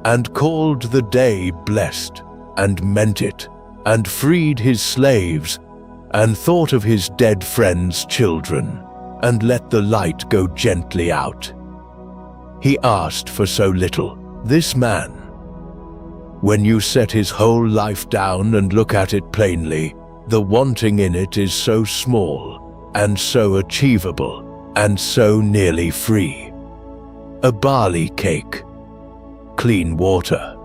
and called the day blessed, and meant it, and freed his slaves, and thought of his dead friends' children, and let the light go gently out. He asked for so little, this man. When you set his whole life down and look at it plainly, the wanting in it is so small, and so achievable, and so nearly free. A barley cake, clean water,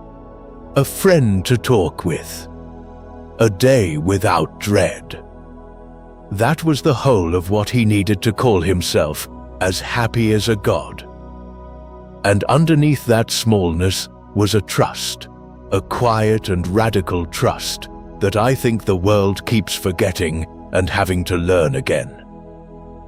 a friend to talk with, a day without dread. That was the whole of what he needed to call himself as happy as a god. And underneath that smallness was a trust, a quiet and radical trust that I think the world keeps forgetting and having to learn again.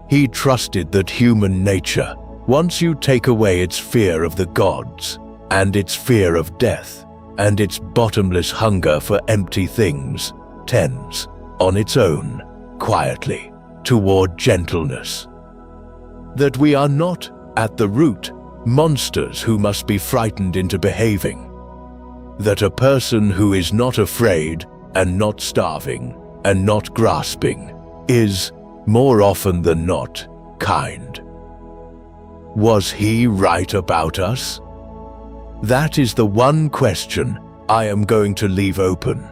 He trusted that human nature, once you take away its fear of the gods, and its fear of death, and its bottomless hunger for empty things, tends, on its own, quietly, toward gentleness. That we are not, at the root, monsters who must be frightened into behaving. That a person who is not afraid, and not starving, and not grasping, is, more often than not, kind. Was he right about us? That is the one question I am going to leave open,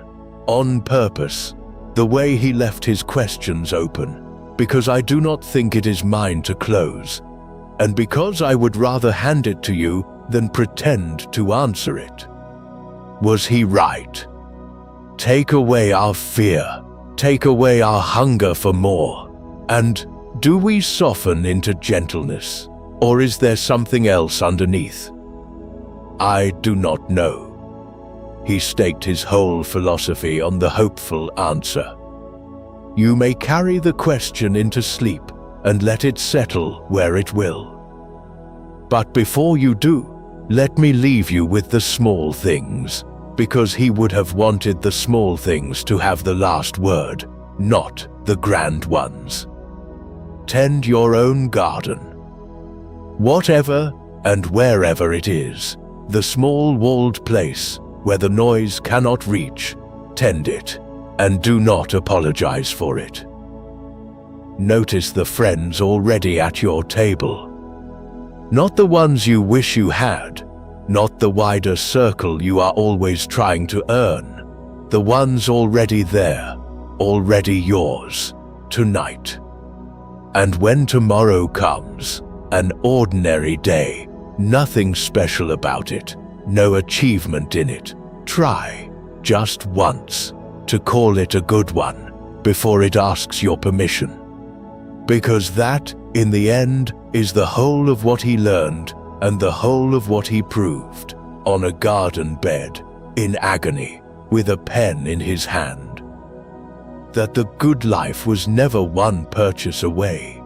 on purpose, the way he left his questions open, because I do not think it is mine to close, and because I would rather hand it to you than pretend to answer it. Was he right? Take away our fear, take away our hunger for more, and do we soften into gentleness, or is there something else underneath? I do not know. He staked his whole philosophy on the hopeful answer. You may carry the question into sleep and let it settle where it will. But before you do, let me leave you with the small things, because he would have wanted the small things to have the last word, not the grand ones. Tend your own garden. Whatever and wherever it is, the small walled place where the noise cannot reach, tend it, and do not apologize for it. Notice the friends already at your table. Not the ones you wish you had, not the wider circle you are always trying to earn, the ones already there, already yours, tonight. And when tomorrow comes, an ordinary day, nothing special about it, no achievement in it, try, just once, to call it a good one, before it asks your permission. Because that, in the end, is the whole of what he learned and the whole of what he proved, on a garden bed, in agony, with a pen in his hand. That the good life was never one purchase away.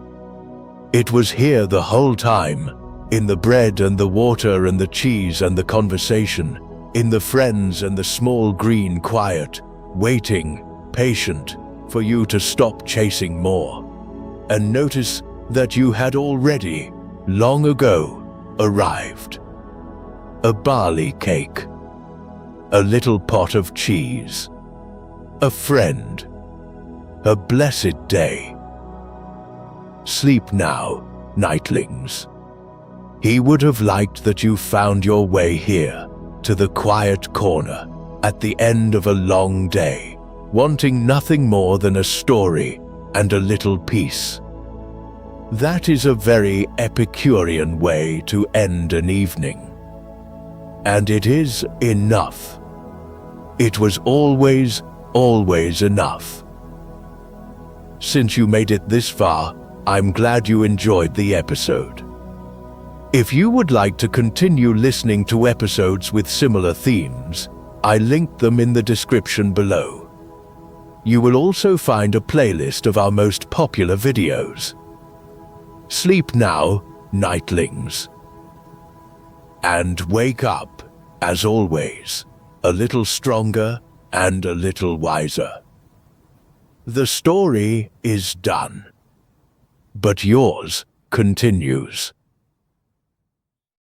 It was here the whole time, in the bread and the water and the cheese and the conversation, in the friends and the small green quiet, waiting, patient, for you to stop chasing more, and notice that you had already, long ago, arrived. A barley cake, a little pot of cheese, a friend, a blessed day. Sleep now, nightlings. He would have liked that you found your way here, to the quiet corner, at the end of a long day, wanting nothing more than a story and a little peace. That is a very Epicurean way to end an evening. And it is enough. It was always enough. Since you made it this far, I'm glad you enjoyed the episode. If you would like to continue listening to episodes with similar themes, I linked them in the description below. You will also find a playlist of our most popular videos. Sleep now, nightlings. And wake up, as always, a little stronger and a little wiser. The story is done, but yours continues.